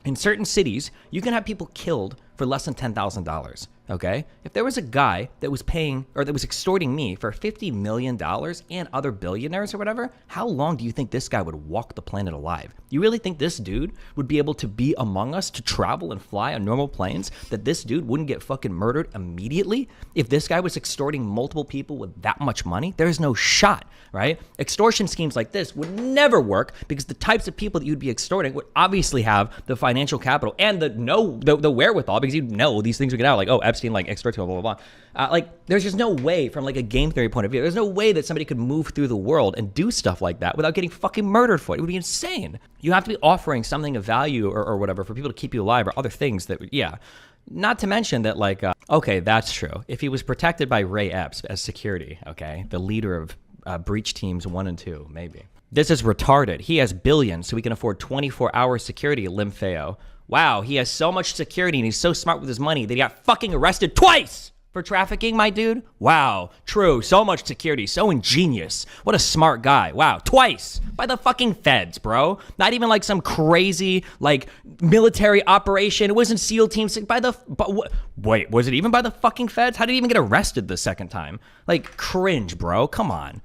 In certain cities, you can have people killed for less than $10,000, okay? If there was a guy that was paying, or that was extorting me for $50 million and other billionaires or whatever, how long do you think this guy would walk the planet alive? You really think this dude would be able to be among us, to travel and fly on normal planes, that this dude wouldn't get fucking murdered immediately if this guy was extorting multiple people with that much money? There's no shot, right? Extortion schemes like this would never work because the types of people that you'd be extorting would obviously have the financial capital and the wherewithal, because you know these things would get out, like, oh, Epstein like extorts people, blah, blah, blah. Like, there's just no way, from like a game theory point of view, there's no way that somebody could move through the world and do stuff like that without getting fucking murdered for it. It would be insane. You have to be offering something of value or whatever for people to keep you alive, or other things that, yeah. Not to mention that, like, okay, that's true. If he was protected by Ray Epps as security, okay, the leader of breach teams 1 and 2, maybe. This is retarded. He has billions, so he can afford 24-hour security, Limfeo. Wow, he has so much security and he's so smart with his money that he got fucking arrested twice for trafficking, my dude. Wow, true, so much security, so ingenious. What a smart guy. Wow, twice by the fucking feds, bro. Not even like some crazy like military operation. It wasn't SEAL Team 6 by the, wait, was it even by the fucking feds? How did he even get arrested the second time? Like, cringe, bro, come on.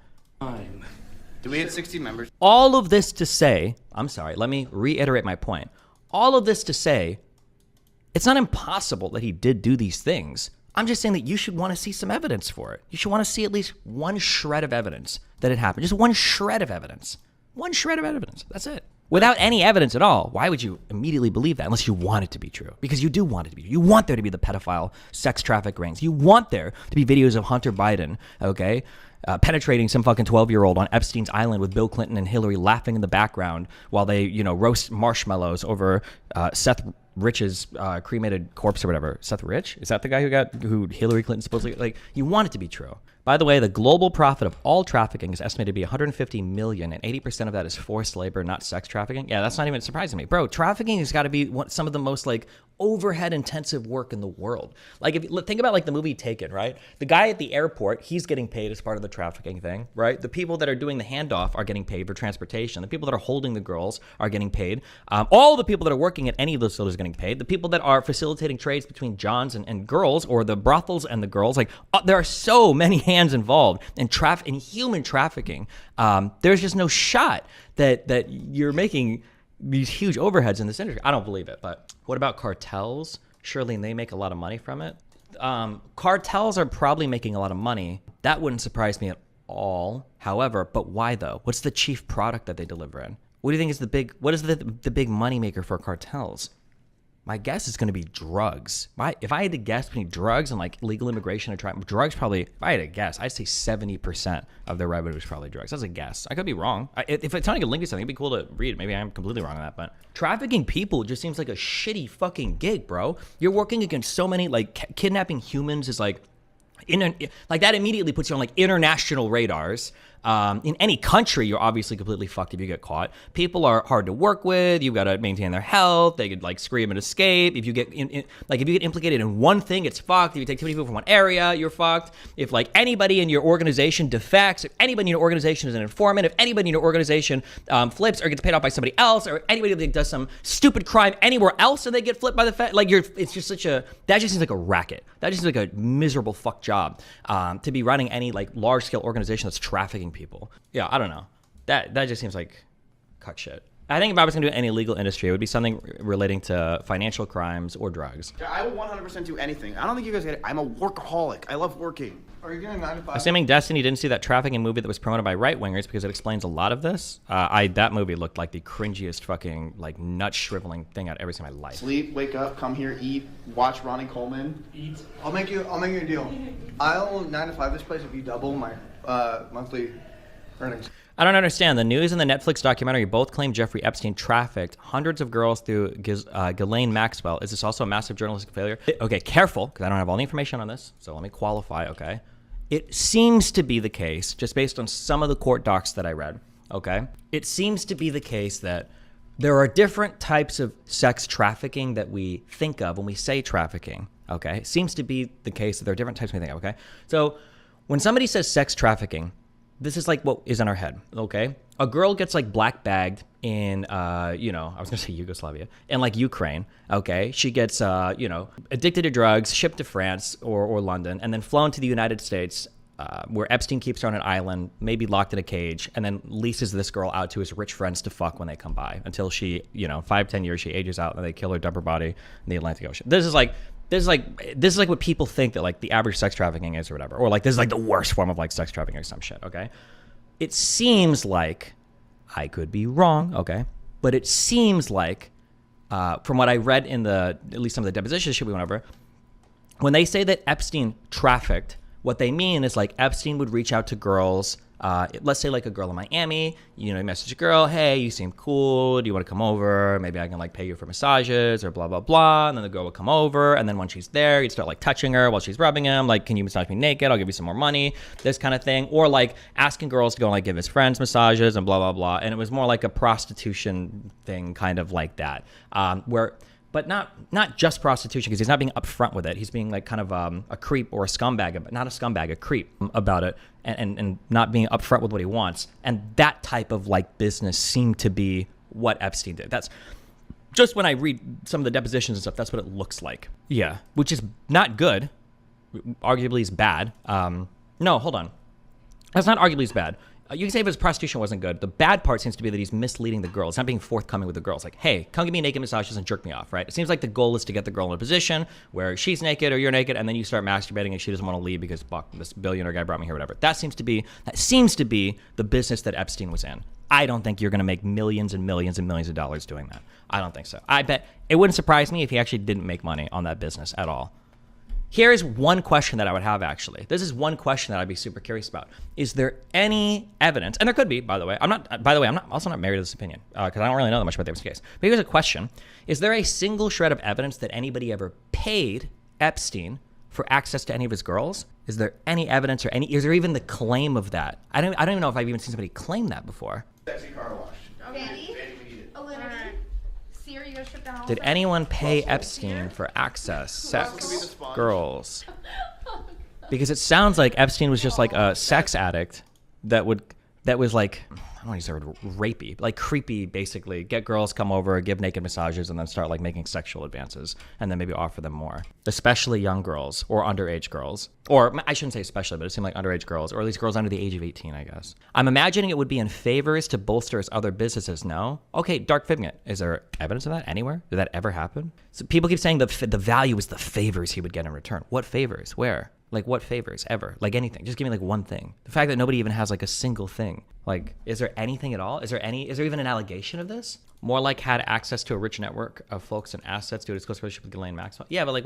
Do we have 60 members? All of this to say, I'm sorry, let me reiterate my point. All of this to say, it's not impossible that he did do these things. I'm just saying that you should want to see some evidence for it. You should want to see at least one shred of evidence that it happened. Just one shred of evidence. One shred of evidence. That's it. Without any evidence at all, why would you immediately believe that unless you want it to be true? Because you do want it to be true. You want there to be the pedophile sex traffic rings. You want there to be videos of Hunter Biden, okay, penetrating some fucking 12-year-old on Epstein's Island with Bill Clinton and Hillary laughing in the background while they, roast marshmallows over Seth Rich's cremated corpse or whatever. Seth Rich? Is that the guy who Hillary Clinton supposedly, like, you want it to be true. By the way, the global profit of all trafficking is estimated to be $150 million, and 80% of that is forced labor, not sex trafficking. Yeah, that's not even surprising me. Bro, trafficking has got to be some of the most, like, overhead-intensive work in the world. Like, if you think about, like, the movie Taken, right? The guy at the airport, he's getting paid as part of the trafficking thing, right? The people that are doing the handoff are getting paid for transportation. The people that are holding the girls are getting paid. All the people that are working at any of those facilities are getting paid. The people that are facilitating trades between Johns and girls, or the brothels and the girls, like, there are so many hands involved in human trafficking. There's just no shot that you're making these huge overheads in this industry. I don't believe it. But what about cartels? Surely they make a lot of money from it. Cartels are probably making a lot of money. That wouldn't surprise me at all. However, but why though? What's the chief product that they deliver in? What do you think is what is the big moneymaker for cartels? My guess is going to be drugs. If I had to guess between drugs and like legal immigration and drugs, probably, if I had to guess, I'd say 70% of their revenue is probably drugs. That's a guess. I could be wrong. If it's telling a link to something, it'd be cool to read. Maybe I'm completely wrong on that, but trafficking people just seems like a shitty fucking gig, bro. You're working against so many, like, kidnapping humans is like that immediately puts you on like international radars. In any country, you're obviously completely fucked if you get caught. People are hard to work with. You've got to maintain their health. They could like scream and escape. If you get if you get implicated in one thing, it's fucked. If you take too many people from one area, you're fucked. If like anybody in your organization defects, if anybody in your organization is an informant, if anybody in your organization flips or gets paid off by somebody else, or anybody that does some stupid crime anywhere else and they get flipped by the Fed, like it's just that just seems like a racket. That just seems like a miserable fuck job to be running any like large scale organization that's trafficking people. Yeah, I don't know. That just seems like cuck shit. I think if I was going to do any legal industry, it would be something relating to financial crimes or drugs. I will 100% do anything. I don't think you guys get it. I'm a workaholic. I love working. Are you getting 9 to 5? Assuming Destiny didn't see that trafficking movie that was promoted by right-wingers because it explains a lot of this, that movie looked like the cringiest fucking like nut shriveling thing I'd ever seen in my life. Sleep, wake up, come here, eat, watch Ronnie Coleman. Eat. I'll make you a deal. I'll 9 to 5 this place if you double my monthly earnings. I don't understand. The news and the Netflix documentary both claim Jeffrey Epstein trafficked hundreds of girls through Ghislaine Maxwell. Is this also a massive journalistic failure? Okay, careful, because I don't have all the information on this, so let me qualify, okay? It seems to be the case, just based on some of the court docs that I read, okay? It seems to be the case that there are different types of sex trafficking that we think of when we say trafficking, okay? It seems to be the case that there are different types we think of, okay? So when somebody says sex trafficking, this is like what is in our head, okay? A girl gets like black bagged in, I was gonna say Yugoslavia, in like Ukraine, okay? She gets, addicted to drugs, shipped to France or London, and then flown to the United States, where Epstein keeps her on an island, maybe locked in a cage, and then leases this girl out to his rich friends to fuck when they come by until she, 5-10 years, she ages out and they kill her, dump her body in the Atlantic Ocean. This is like what people think that like the average sex trafficking is or whatever, or like this is like the worst form of like sex trafficking or some shit, okay? It seems like, I could be wrong, okay, but it seems like, from what I read in at least some of the depositions shit we went over, when they say that Epstein trafficked, what they mean is like Epstein would reach out to girls, let's say like a girl in Miami, you message a girl, hey, you seem cool, do you want to come over? Maybe I can like pay you for massages or blah, blah, blah. And then the girl would come over. And then when she's there, you'd start like touching her while she's rubbing him. Like, can you massage me naked? I'll give you some more money, this kind of thing. Or like asking girls to go and like give his friends massages and blah, blah, blah. And it was more like a prostitution thing, kind of like that, but not just prostitution, because he's not being upfront with it. He's being like kind of a creep or a scumbag, but not a scumbag, a creep about it, and not being upfront with what he wants. And that type of like business seemed to be what Epstein did. That's just when I read some of the depositions and stuff, that's what it looks like. Yeah, which is not good. Arguably is bad. No, hold on. That's not arguably is bad. You can say if his prostitution wasn't good. The bad part seems to be that he's misleading the girls, not being forthcoming with the girls. Like, hey, come give me naked massages and jerk me off, right? It seems like the goal is to get the girl in a position where she's naked or you're naked, and then you start masturbating and she doesn't want to leave because fuck, this billionaire guy brought me here, whatever. That seems to be the business that Epstein was in. I don't think you're going to make millions and millions and millions of dollars doing that. I don't think so. I bet it wouldn't surprise me if he actually didn't make money on that business at all. Here is one question that I would have, actually. This is one question that I'd be super curious about. Is there any evidence, and there could be, by the way, I'm also not married to this opinion, because I don't really know that much about the Epstein case. But here's a question. Is there a single shred of evidence that anybody ever paid Epstein for access to any of his girls? Is there any evidence is there even the claim of that? I don't even know if I've even seen somebody claim that before. Sexy car wash. Vandy, Olivia, Sierra, you gotta strip down all Did the- anyone pay Epstein for access, sex, girls? Because it sounds like Epstein was just like a sex addict that was like, I don't want to use the word rapey, like creepy, basically. Get girls, come over, give naked massages, and then start like making sexual advances, and then maybe offer them more. Especially young girls or underage girls. Or I shouldn't say especially, but it seemed like underage girls, or at least girls under the age of 18, I guess. I'm imagining it would be in favors to bolster his other businesses, no? Okay, Dark Figment. Is there evidence of that anywhere? Did that ever happen? So people keep saying the value is the favors he would get in return. What favors? Where? Like, what favors ever? Like, anything. Just give me like one thing. The fact that nobody even has like a single thing. Like, is there anything at all? Is there even an allegation of this? More like had access to a rich network of folks and assets due to his close relationship with Ghislaine Maxwell. Yeah, but like,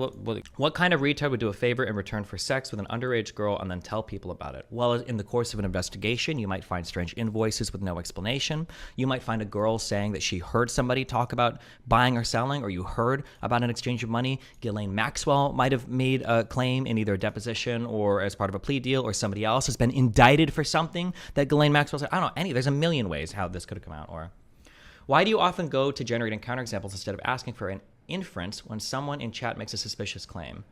what kind of retard would do a favor in return for sex with an underage girl and then tell people about it? Well, in the course of an investigation, you might find strange invoices with no explanation. You might find a girl saying that she heard somebody talk about buying or selling, or you heard about an exchange of money. Ghislaine Maxwell might have made a claim in either a deposition or as part of a plea deal, or somebody else has been indicted for something that Ghislaine Maxwell said. I don't know, there's a million ways how this could have come out. Or why do you often go to generating counterexamples instead of asking for an inference when someone in chat makes a suspicious claim?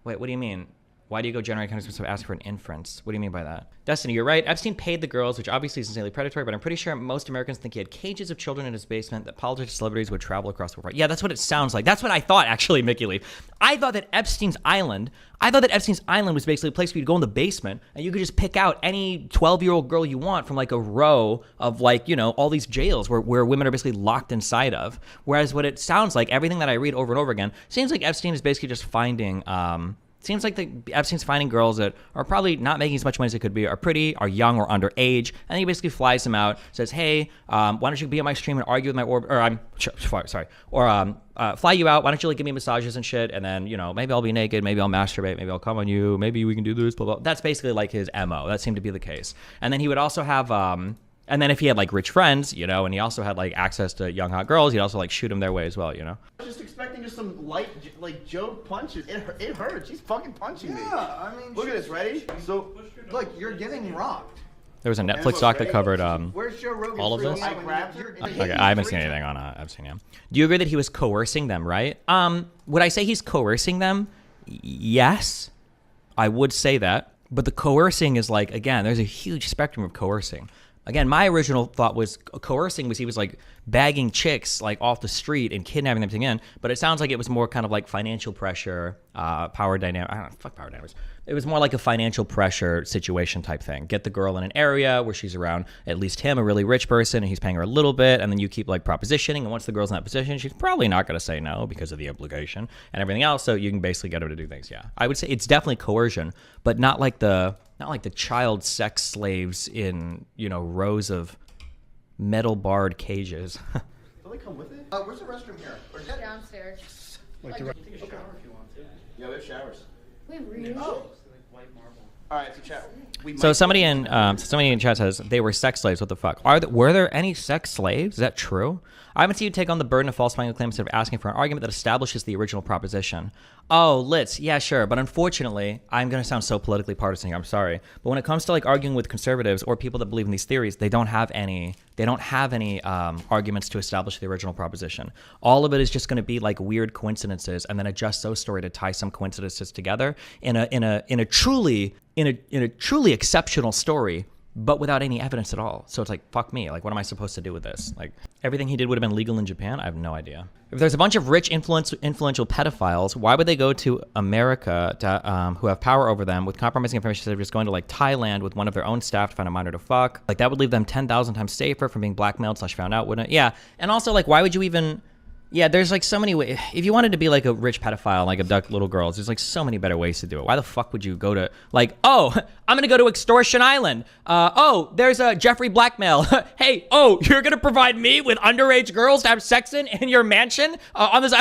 Wait, what do you mean? Why do you go generate counterexamples instead of asking for an inference? What do you mean by that? Destiny, you're right. Epstein paid the girls, which obviously is insanely predatory, but I'm pretty sure most Americans think he had cages of children in his basement that politicians, celebrities would travel across the world. Yeah, that's what it sounds like. That's what I thought, actually, Mickey Lee. I thought that Epstein's Island was basically a place where you'd go in the basement and you could just pick out any 12-year-old girl you want from like a row of like, all these jails where women are basically locked inside of. Whereas what it sounds like, everything that I read over and over again, seems like Epstein is basically just finding, Epstein's finding girls that are probably not making as much money as they could be, are pretty, are young, or underage, and he basically flies them out, says, hey, why don't you be on my stream and argue with my fly you out, why don't you like give me massages and shit, and then, maybe I'll be naked, maybe I'll masturbate, maybe I'll come on you, maybe we can do this, blah, blah. That's basically like his MO. That seemed to be the case. And then he would also have, And then if he had like rich friends, you know, and he also had like access to young hot girls, he'd also like shoot them their way as well, you know. I was just expecting just some light, like joke punches. It hurts. She's fucking punching me. Yeah, I mean, look at this. Ready? So, look, you're getting rocked. There was a Netflix doc that covered Where's Joe Rogan all of this. I grabbed her. Okay, I haven't seen anything on Epstein yet. Do you agree that he was coercing them, right? Would I say he's coercing them? Yes, I would say that. But the coercing is like, again, there's a huge spectrum of coercing. Again, my original thought was coercing was he was like bagging chicks like off the street and kidnapping them to get in. But it sounds like it was more kind of like financial pressure, power dynamic. I don't know, fuck power dynamics. It was more like a financial pressure situation type thing. Get the girl in an area where she's around at least him, a really rich person, and he's paying her a little bit, and then you keep like propositioning. And once the girl's in that position, she's probably not going to say no because of the obligation and everything else. So you can basically get her to do things. Yeah, I would say it's definitely coercion, but not like the child sex slaves in, you know, rows of metal barred cages. Don't they come with it? Where's the restroom here? Where's that? Downstairs. Like Like- the Take a shower if you want to. Yeah, we have showers. Wait, really? Oh. All right, so chat. So somebody in chat says they were sex slaves. What the fuck? Were there any sex slaves? Is that true? I haven't seen you take on the burden of falsifying the claim instead of asking for an argument that establishes the original proposition. Oh, Litz, yeah, sure. But unfortunately, I'm going to sound so politically partisan here. I'm sorry. But when it comes to like arguing with conservatives or people that believe in these theories, they don't have any arguments to establish the original proposition. All of it is just going to be like weird coincidences and then adjust those story to tie some coincidences together in a truly exceptional story, but without any evidence at all. So it's like, fuck me. Like, what am I supposed to do with this? Like, everything he did would have been legal in Japan? I have no idea. If there's a bunch of rich, influential pedophiles, why would they go to America to, who have power over them with compromising information instead of just going to, like, Thailand with one of their own staff to find a minor to fuck? Like, that would leave them 10,000 times safer from being blackmailed / found out, wouldn't it? Yeah. And also, like, why would you even... Yeah, there's like so many ways. If you wanted to be like a rich pedophile, like abduct little girls, there's like so many better ways to do it. Why the fuck would you go to like, oh, I'm going to go to Extortion Island. Oh, there's a Jeffrey blackmail. Hey, oh, you're going to provide me with underage girls to have sex in your mansion on this.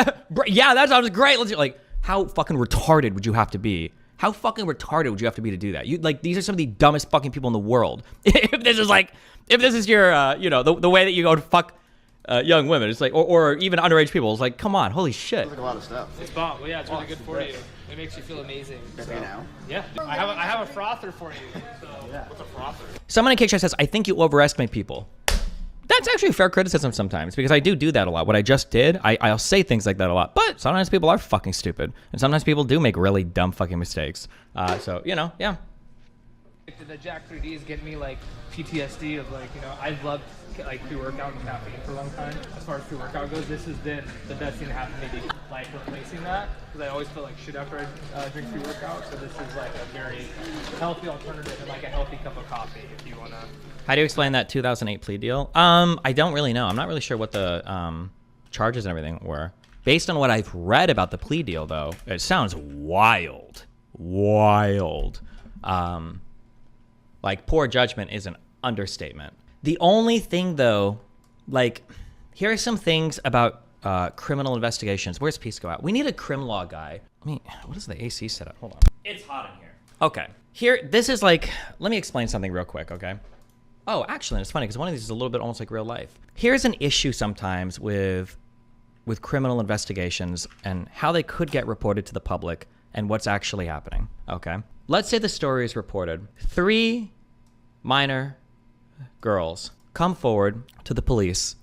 Yeah, that sounds great. Let's like, how fucking retarded would you have to be? How fucking retarded would you have to be to do that? You like, these are some of the dumbest fucking people in the world. If this is your, you know, the way that you go to fuck young women, it's like, or even underage people. It's like, come on, holy shit. Like a lot of stuff. It's bomb. Well, yeah, it's really good for you. It makes you feel amazing. So. Now? Yeah, I have a frother for you. So. Yeah. What's a frother? Someone in Kick Chat says, I think you overestimate people. That's actually a fair criticism sometimes because I do that a lot. What I just did, I'll say things like that a lot. But sometimes people are fucking stupid, and sometimes people do make really dumb fucking mistakes. So you know, yeah. The Jack 3D is getting me like PTSD of like, you know, I've loved like pre-workout and caffeine for a long time. As far as pre-workout goes, this has been the best thing to happen to me, like replacing that, because I always feel like shit after I drink pre-workout. So this is like a very healthy alternative and like a healthy cup of coffee if you wanna. How do you explain that 2008 plea deal? I don't really know. I'm not really sure what the charges and everything were. Based on what I've read about the plea deal, though, it sounds wild. Like, poor judgment is an understatement. The only thing, though, like, here are some things about criminal investigations. Where's Pisco at? We need a crim law guy. I mean, what is the AC set up? Hold on. It's hot in here. Okay. Here, this is like, let me explain something real quick, okay? Oh, actually, it's funny because one of these is a little bit almost like real life. Here's an issue sometimes with criminal investigations and how they could get reported to the public and what's actually happening, okay? Let's say the story is reported. 3 minor girls come forward to the police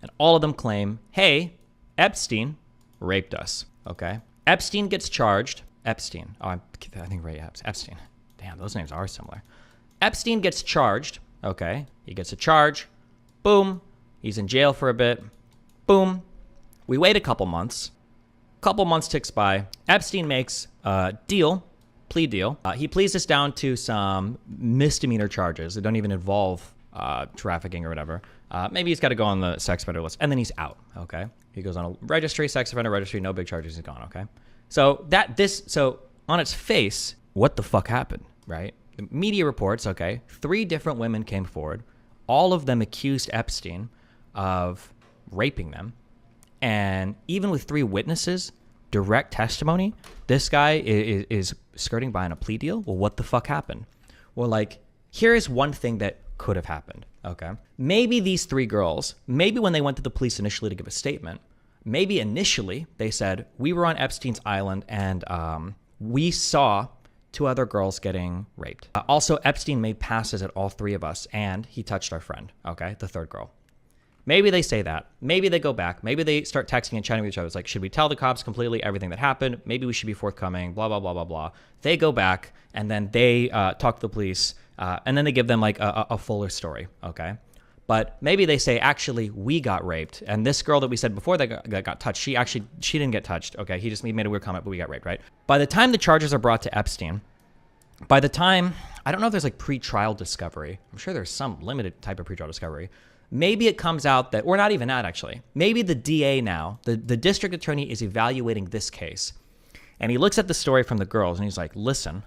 and all of them claim, hey, Epstein raped us, okay? Epstein gets charged. Epstein. Oh, I think Ray Epstein. Damn, those names are similar. Epstein gets charged, okay? He gets a charge. Boom. He's in jail for a bit. Boom. We wait a couple months. Couple months ticks by. Epstein makes a deal. Plea deal. He pleads this down to some misdemeanor charges that don't even involve trafficking or whatever. Maybe he's got to go on the sex offender list, and then he's out. Okay, he goes on a registry, sex offender registry, no big charges, he's gone. Okay, so so on its face, what the fuck happened, right? The media reports. Okay, 3 different women came forward, all of them accused Epstein of raping them, and even with 3 witnesses. Direct testimony, this guy is skirting by on a plea deal. Well, what the fuck happened? Well, like, here is one thing that could have happened, okay? Maybe these 3 girls, maybe when they went to the police initially to give a statement, maybe initially they said, we were on Epstein's island and we saw 2 other girls getting raped. Also, Epstein made passes at all 3 of us and he touched our friend, okay, the 3rd girl. Maybe they say that. Maybe they go back. Maybe they start texting and chatting with each other. It's like, should we tell the cops completely everything that happened? Maybe we should be forthcoming, blah, blah, blah, blah, blah. They go back and then they talk to the police and then they give them like a fuller story, okay? But maybe they say, actually, we got raped. And this girl that we said before that got touched, she didn't get touched, okay? He made a weird comment, but we got raped, right? By the time the charges are brought to Epstein, by the time, I don't know if there's like pre-trial discovery. I'm sure there's some limited type of pre-trial discovery. Maybe it comes out that, or not even that actually, maybe the DA now, the district attorney is evaluating this case. And he looks at the story from the girls and he's like, listen,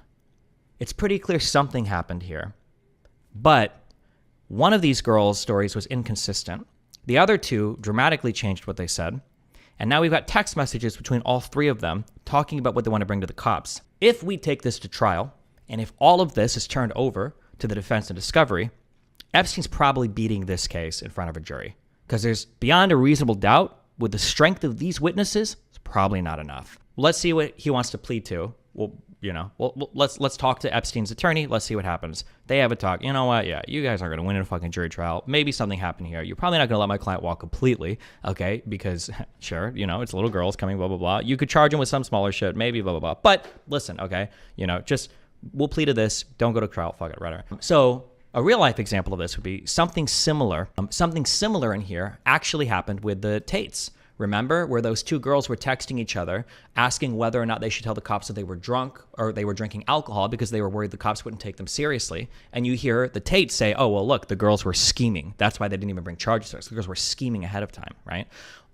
it's pretty clear something happened here. But one of these girls' stories was inconsistent. The other 2 dramatically changed what they said. And now we've got text messages between all 3 of them talking about what they want to bring to the cops. If we take this to trial, and if all of this is turned over to the defense and discovery, Epstein's probably beating this case in front of a jury. Because there's beyond a reasonable doubt, with the strength of these witnesses, it's probably not enough. Let's see what he wants to plead to. Let's talk to Epstein's attorney. Let's see what happens. They have a talk. You know what? Yeah, you guys aren't going to win in a fucking jury trial. Maybe something happened here. You're probably not going to let my client walk completely, okay? Because, sure, it's little girls coming, blah, blah, blah. You could charge him with some smaller shit, maybe, blah, blah, blah. But listen, okay? We'll plead to this. Don't go to trial. Fuck it, right? So a real life example of this would be something similar. Something similar in here actually happened with the Tates. Remember where those 2 girls were texting each other, asking whether or not they should tell the cops that they were drunk or they were drinking alcohol because they were worried the cops wouldn't take them seriously. And you hear the Tates say, oh, well, look, the girls were scheming. That's why they didn't even bring charges to us. The girls were scheming ahead of time, right?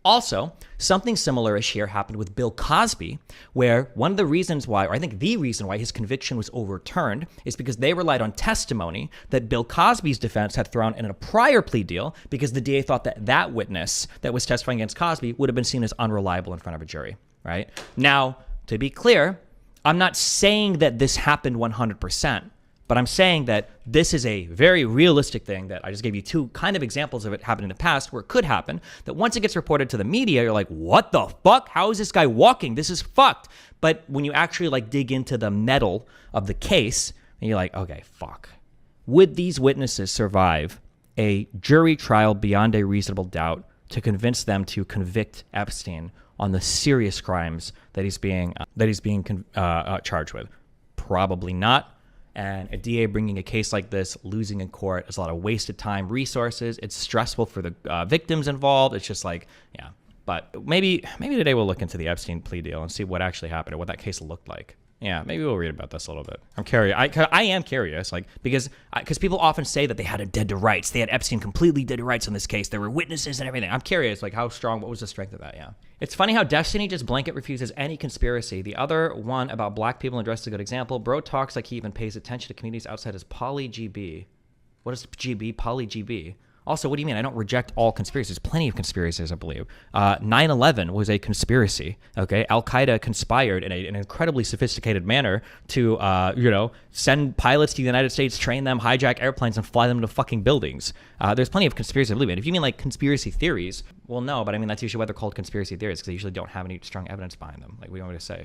Also, something similar-ish here happened with Bill Cosby, where one of the reasons why, or I think the reason why his conviction was overturned is because they relied on testimony that Bill Cosby's defense had thrown in a prior plea deal because the DA thought that that witness that was testifying against Cosby would have been seen as unreliable in front of a jury, right? Now, to be clear, I'm not saying that this happened 100%. But I'm saying that this is a very realistic thing that I just gave you 2 kind of examples of it happening in the past where it could happen, that once it gets reported to the media, you're like, what the fuck? How is this guy walking? This is fucked. But when you actually dig into the metal of the case, and you're like, okay, fuck. Would these witnesses survive a jury trial beyond a reasonable doubt to convince them to convict Epstein on the serious crimes that he's being charged with? Probably not. And a DA bringing a case like this, losing in court, is a lot of wasted time, resources. It's stressful for the victims involved. It's just like, yeah. But maybe today we'll look into the Epstein plea deal and see what actually happened and what that case looked like. Yeah, maybe we'll read about this a little bit. I'm curious. I am curious, because people often say that they had a dead to rights. They had Epstein completely dead to rights in this case. There were witnesses and everything. I'm curious, how strong, what was the strength of that? Yeah. It's funny how Destiny just blanket refuses any conspiracy. The other one about black people in dress is a good example. Bro talks like he even pays attention to communities outside his poly GB. What is GB? Poly GB. Also, what do you mean? I don't reject all conspiracies. Plenty of conspiracies, I believe. 9/11 was a conspiracy, okay? Al-Qaeda conspired in an incredibly sophisticated manner to, send pilots to the United States, train them, hijack airplanes, and fly them to fucking buildings. There's plenty of conspiracies, I believe in. If you mean conspiracy theories, well, no, but I mean, that's usually why they're called conspiracy theories, because they usually don't have any strong evidence behind them. What do you want me to say?